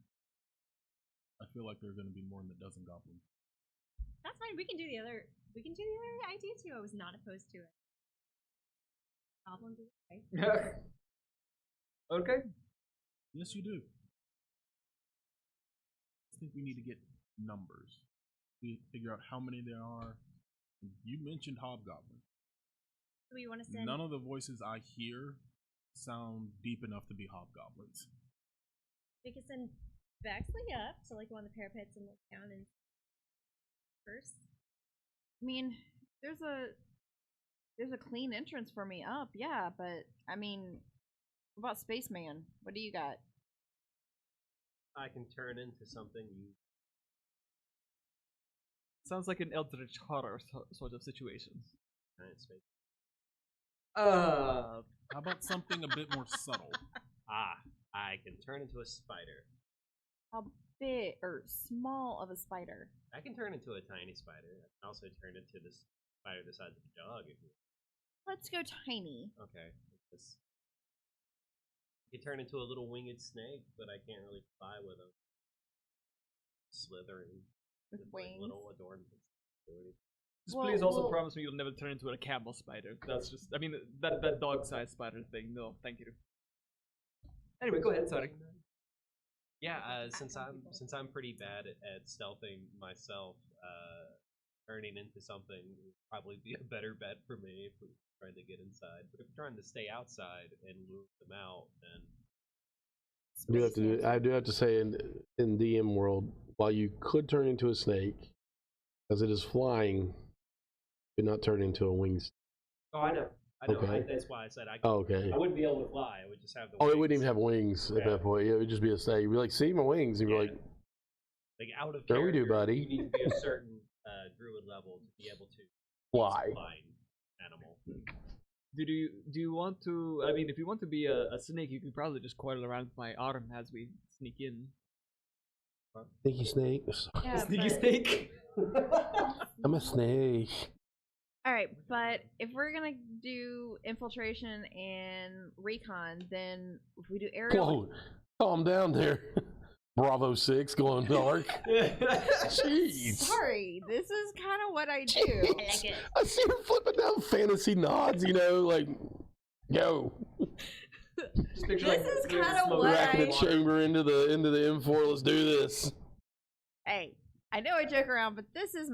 I feel like there are going to be more than a dozen goblins. That's fine. We can do the other. We can do the other idea too. I was not opposed to it. Goblins is okay. Okay. Yes, you do. I think we need to get numbers. We figure out how many there are. You mentioned hobgoblins. Do we want to send? None of the voices I hear sound deep enough to be hobgoblins. We could send Baxley up to like one of the parapets and look down and first. I mean, there's a clean entrance for me up, yeah, but I mean, what about Spaceman? What do you got? I can turn into something you. Sounds like an eldritch horror sort of situation. Giant space. How about something a bit more subtle? I can turn into a spider. How big or small of a spider? I can turn into a tiny spider. I can also turn into this spider the size of a dog if you. Let's go tiny. Okay. This. You turn into a little winged snake, but I can't really fly with them. Slithering With like wings. little adornments. Just Well, please also well- promise me you'll never turn into a camel spider. That's just, I mean, that dog-sized spider thing. No, thank you. Anyway, go ahead. Sorry. Yeah, since I'm pretty bad at stealthing myself, turning into something would probably be a better bet for me if we're trying to get inside. But if we're trying to stay outside and lure them out, then I do have to say in DM world, while you could turn into a snake, as it is flying, you not turn into a winged. Oh, I know. Okay. that's why I said I. Oh, okay. I wouldn't be able to fly. I would just have the. Oh, wings. it wouldn't even have wings at Yeah. that point. Yeah, it would just be a snake. You'd be like, "See my wings," and you'd be Yeah. like, out of. There we do, character, buddy. You need to be a certain druid level to be able to "Fly." flying animal. Do you want to? I mean, if you want to be a snake, you can probably just coil around my arm as we sneak in. Sneaky snake. Yeah, Sneaky but- snake. I'm a snake. All right, but if we're gonna do infiltration and recon, then if we do aerial, Whoa, calm down there. Bravo 6 going dark. Jeez. sorry, this is kind of what I do. I see her flipping down fantasy nods, like, go. Just picture This like is there's kinda smoke what Racking I- the chamber into the M4. Let's do this. Hey, I know I joke around, but this is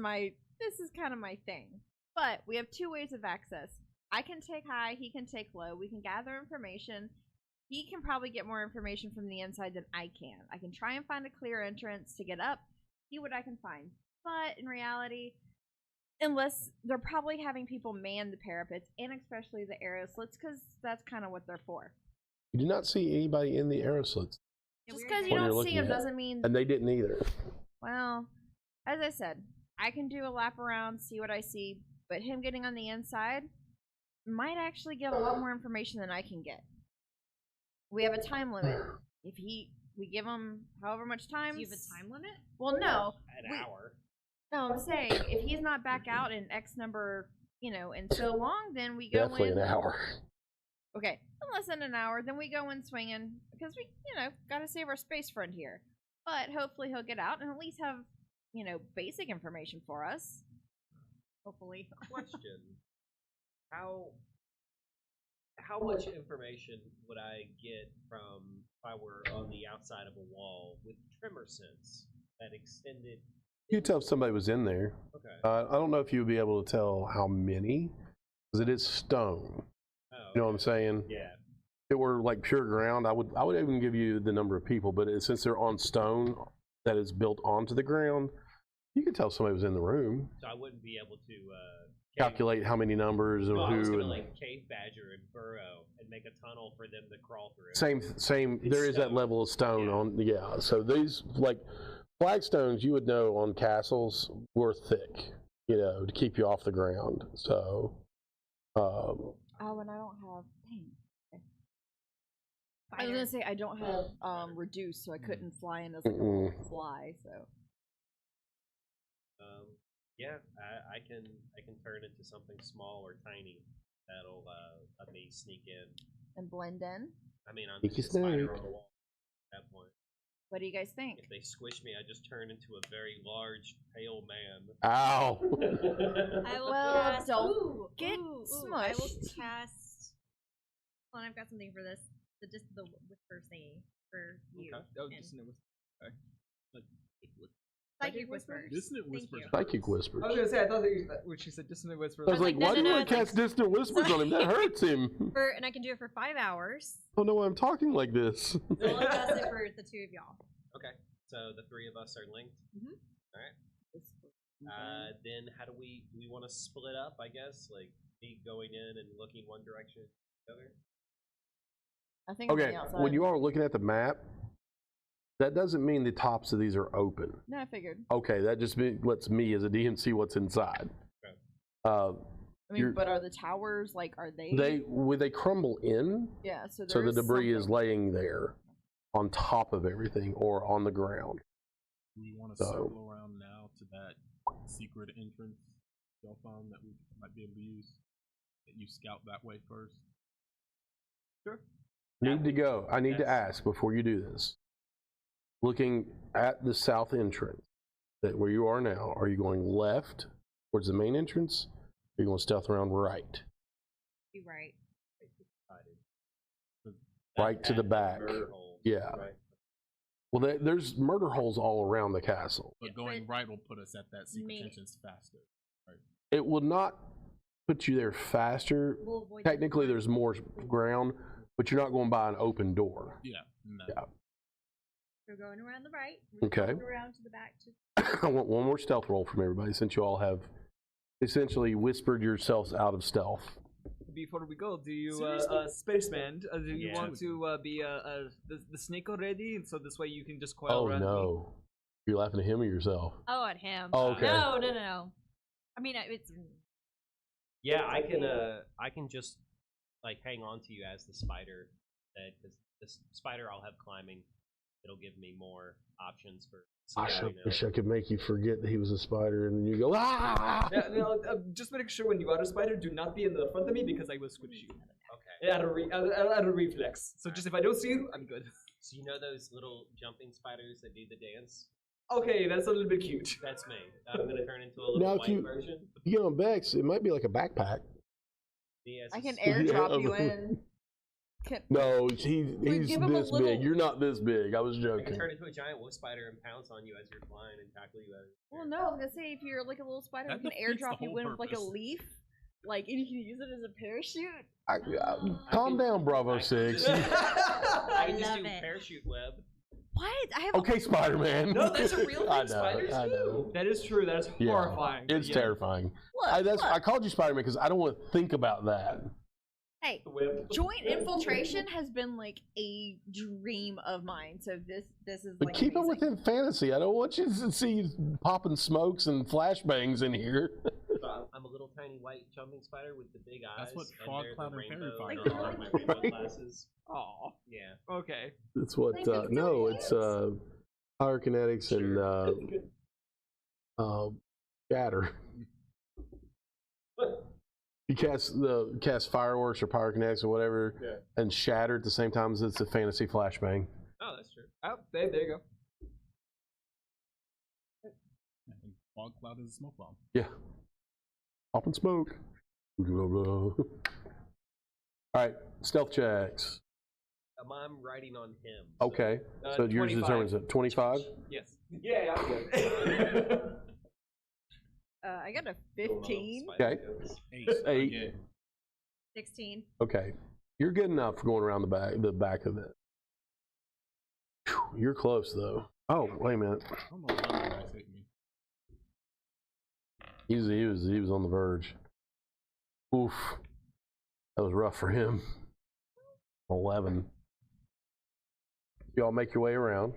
kind of my thing. But we have two ways of access. I can take high, he can take low. We can gather information. He can probably get more information from the inside than I can. I can try and find a clear entrance to get up, see what I can find. But in reality, unless they're probably having people man the parapets and especially the arrow slits, because that's kind of what they're for. You do not see anybody in the arrow slits, Just because you What you're don't see looking them at. doesn't mean. and they didn't either. Well, as I said, I can do a lap around, see what I see, but him getting on the inside might actually get a lot more information than I can get. We have a time limit. If we give him however much time. Do you have a time limit? Well, no. An hour. No, I'm saying if he's not back out in X number, in so long, then we go Definitely in. an hour. Okay, in less than an hour, then we go in swinging because we, got to save our space friend here. But hopefully he'll get out and at least have, basic information for us. Hopefully. Question: How much information would I get from if I were on the outside of a wall with tremor sense that extended? You could tell if somebody was in there. Okay. I don't know if you would be able to tell how many, because it is stone. Oh, You know what I'm saying? yeah. If it were like pure ground, I would even give you the number of people. But since they're on stone that is built onto the ground, you could tell if somebody was in the room. So I wouldn't be able to Calculate how many numbers and No, I was who. gonna And like cave badger and burrow and make a tunnel for them to crawl through. same. It's There is that stone. level of stone Yeah. on. Yeah. So these like flagstones, you would know on castles were thick. you know, to keep you off the ground. So, Oh, and I don't have. Dang. Okay. I was gonna say I don't have reduce, so I couldn't fly in as like a fly. So. Yeah, I can turn into something small or tiny that'll let me sneak in And blend in. I mean, I'm Sneaky just a spider snake. on the wall at that point. What do you guys think? If they squish me, I just turn into a very large, pale man. Ow! I will Well, cast. don't get I will smushed. cast. Hold on, I've got something for this. The whisper thingy for you. Okay. Oh, and dissonant whisper. Okay. Psychic whispers. Dissonant Thank whispers. you. Psychic whispers. I was gonna say, I thought that you, When she said dissonant whisper, I was like, no, why do you no, want to it's cast distant whispers on him? That hurts him. And I can do it for 5 hours. I don't know why I'm talking like this. So I'll cast it for the 2 of y'all. Okay, so the 3 of us are linked. Mhm. All right. Then how do we want to split up? I guess like me going in and looking one direction, the other. I think. Okay, when you are looking at the map, that doesn't mean the tops of these are open. No, I figured. Okay, that just lets me as a DM see what's inside. Okay. I mean, but are the towers like? Are they? They crumble in, Yeah. So. so the there's debris is something. laying there, on top of everything or on the ground. Do we want to So- circle around now to that secret entrance y'all found that we might be able to use? That you scout that way first. sure. Need to go. I need to Yes. ask before you do this. Looking at the south entrance, that where you are now, are you going left towards the main entrance? Or are you going stealth around right? Be right. Right to the back. Murder holes, Yeah. Right? Well, there's murder holes all around the castle. But Yeah, going but right will put us at that secret main- entrance faster. It will not put you there faster. We'll avoid the Technically, door. there's more ground, but you're not going by an open door. Yeah. No. Yeah. We're going around the right. We're Okay. going around to the back. I want one more stealth roll from everybody, since you all have essentially whispered yourselves out of stealth. Before we go, do you, Seriously? spaceman, do you Yeah. want to be the snake already? And so this way you can just coil Oh around me? no. You're laughing at him or yourself? Oh, at him. Oh, okay. No. I mean, it's. Yeah, I can just like hang on to you as the spider, because this spider I'll have climbing. It'll give me more options for. Gosh, I you know. wish I could make you forget that he was a spider, and then you go, ah! Yeah, no, just make sure when you are a spider, do not be in the front of me because I will squish you. Okay. At a reflex. So just if I don't see you, I'm good. So you know those little jumping spiders that do the dance? Okay, that's a little bit cute. That's me. I'm gonna turn into a little Now, if white you- version. You get on Bex, it might be like a backpack. Me as I a can spider. airdrop you in. No, he's give him a this little- big. You're not this big. I was I can joking. turn into a giant wolf spider and pounce on you as you're flying and tackle you as. Well, no, I was gonna say if you're like a little spider, That we can defeats the airdrop you whole in with like a purpose. leaf, like and you can use it as a parachute. Calm down, Bravo 6. I can just love do it. parachute web. What? I have. Okay, Spider-Man. No, that's a real I thing know, spiders I do. know. That is true. That is Yeah, horrifying. It's Yeah. terrifying. Look, I look. called you Spider-Man because I don't want to think about that. Hey, Whip. joint infiltration has been like a dream of mine. So this is But like keep it amazing. within fantasy. I don't want you to see popping smokes and flashbangs in here. I'm a little tiny white jumping spider with the big eyes. That's what and Frog they're Cloud the and Fairy rainbow, Fighter they're are. like my rainbow glasses. Aw. Yeah. Okay. That's what. Like the No, it's pyrokinetics and shatter. You cast fireworks or pyrokinetics or whatever, and shatter at the same time as it's a fantasy flashbang. Oh, that's true. Oh, there you go. And Fog Cloud is a smoke bomb. Yeah. Popping smoke. Blah, blah. All right, stealth checks. I'm riding on him. so- Okay, so yours 25. determines it. 25. Yes. Yeah, I'm good. I got a Little 15. spider Okay. goes. 8. Yeah. 16. Okay, you're good enough for going around the back of it. Phew, you're close though. Oh, wait a minute. I don't know why you guys hate me. He was on the verge. Oof, that was rough for him. 11. Y'all make your way around.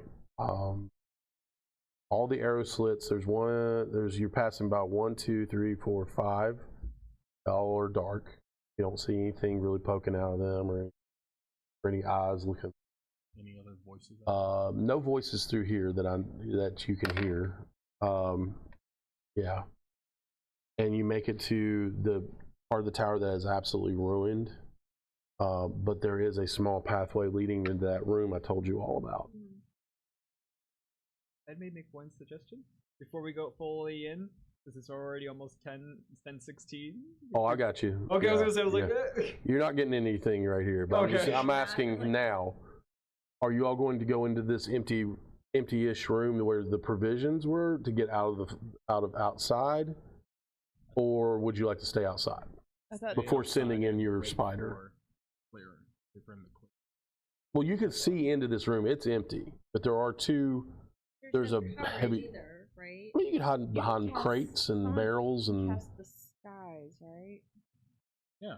all the arrow slits. You're passing about 1, 2, 3, 4, 5. All are dark. You don't see anything really poking out of them or any eyes looking. Any other voices? No voices through here that you can hear. Yeah. And you make it to the part of the tower that is absolutely ruined. But there is a small pathway leading into that room I told you all about. Let me make one suggestion before we go fully in. This is already almost 10:16. Oh, I got you. Okay, Yeah, I was gonna say, You're not getting anything right here, but Okay. I'm asking now, are you all going to go into this empty-ish room where the provisions were to get out of outside, or would you like to stay outside before sending in your spider? Well, you can see into this room. It's empty, but there are two. There's a heavy. Either, right? Well, you can hide behind crates and barrels and. Cast the skies, right? Yeah.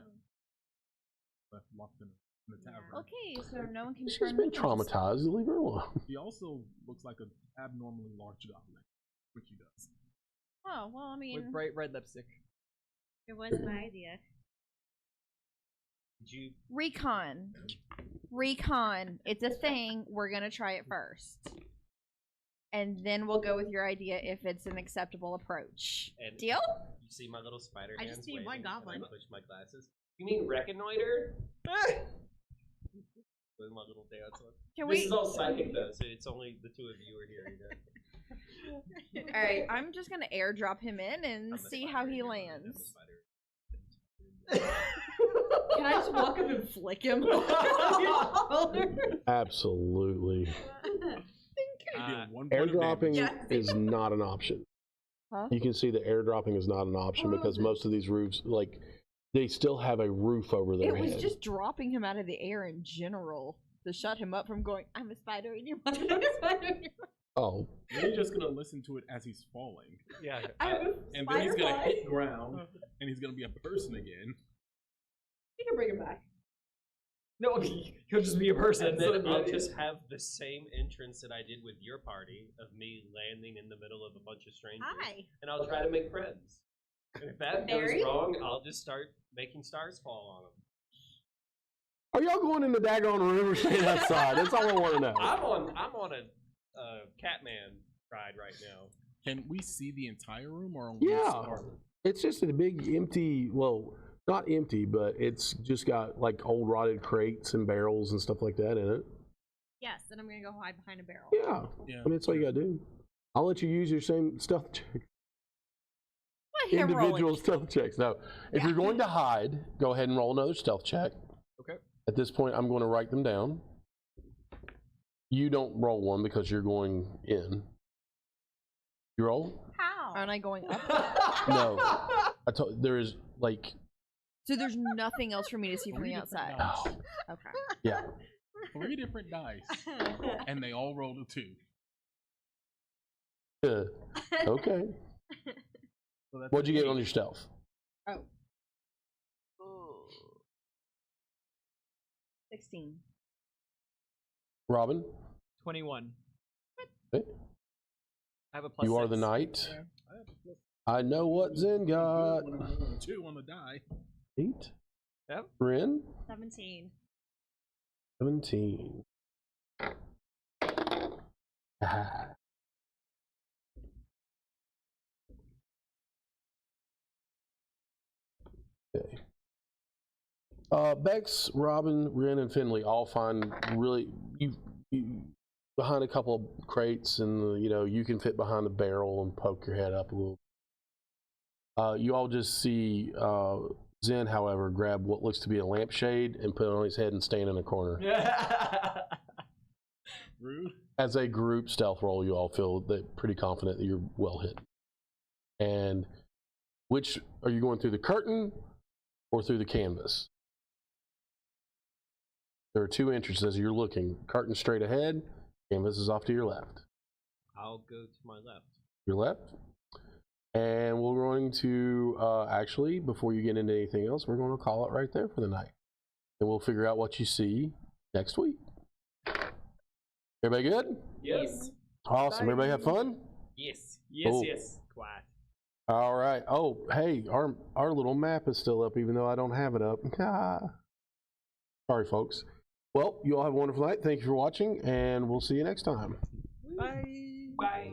Locked in the tavern. Okay, so no one can. She's turn been loose. traumatized. Leave her alone. He also looks like an abnormally large goblin, which he does. Oh well, I mean, with bright red lipstick. It was my idea. Did you? recon. It's a thing. We're gonna try it first, and then we'll go with your idea if it's an acceptable approach. And Deal? You see my little spider I hands just need one waving, and I goblin. push my glasses. You mean reconnoiter? With my little dance on. Can This we? is all psychic though, so it's only the two of you are here. You know? All right, I'm just gonna airdrop him in and I'm the see spider, how he you're the lands. spider. Can I just walk up and flick him? Absolutely. One point of damage. Airdropping is not an option. Huh? You can see the airdropping is not an option because most of these roofs, like, they still have a roof over their It was head. just dropping him out of the air in general to shut him up from going, I'm a spider in your mind. I'm a spider in your mind. Oh, You're just gonna listen to it as he's falling, Yeah. and then he's gonna hit ground, and he's gonna be a person again. You can bring him back. No, he'll just be a person. And then I'll just have the same entrance that I did with your party of me landing in the middle of a bunch of strangers. Hi. And I'll try to make friends. And if that Barry? goes wrong, I'll just start making stars fall on them. are y'all going in the daggone room or staying outside? That's all I want to know. I'm on a Catman ride right now. Can we see the entire room, or only Yeah, part? it's just a big empty. Well, not empty, but it's just got like old rotted crates and barrels and stuff like that in it. Yes, and I'm gonna go hide behind a barrel. Yeah, Yeah. I mean that's all you gotta do. I'll let you use your same stealth check. Let him roll Individual it. stealth checks. Now, if Yeah. you're going to hide, go ahead and roll another stealth check. Okay. At this point, I'm going to write them down. You don't roll one because you're going in. You roll? How? Aren't I going up? No. There is like, So there's nothing else for me to see from the 3 different outside. dice. Okay. yeah. 3 different dice, and they all rolled a 2. Okay. So that's What'd you get an on your stealth? Oh. 16. Robin? 21. Okay. I have a plus You are the 6. knight. I know what Zen got. 2 on the die. 8. Yep. Rin? 17. 17. Ah. Okay. Bex, Robin, Rin, and Finley all find really you behind a couple of crates, and you can fit behind a barrel and poke your head up a little. You all just see Zen, however, grab what looks to be a lampshade and put it on his head and stand in a corner. Rude. As a group stealth roll, you all feel that pretty confident that you're well hidden. And which are you going through, the curtain or through the canvas? There are 2 entrances you're looking. Curtain straight ahead, canvas is off to your left. I'll go to my left. Your left. And we're going to, actually, before you get into anything else, we're going to call it right there for the night. And we'll figure out what you see next week. Everybody good? Yes. Awesome. Everybody have fun? Yes. Cool. Yes. Quiet. All right. Oh, hey, our little map is still up, even though I don't have it up. Sorry, folks. Well, you all have a wonderful night. Thank you for watching, and we'll see you next time. Bye. Bye.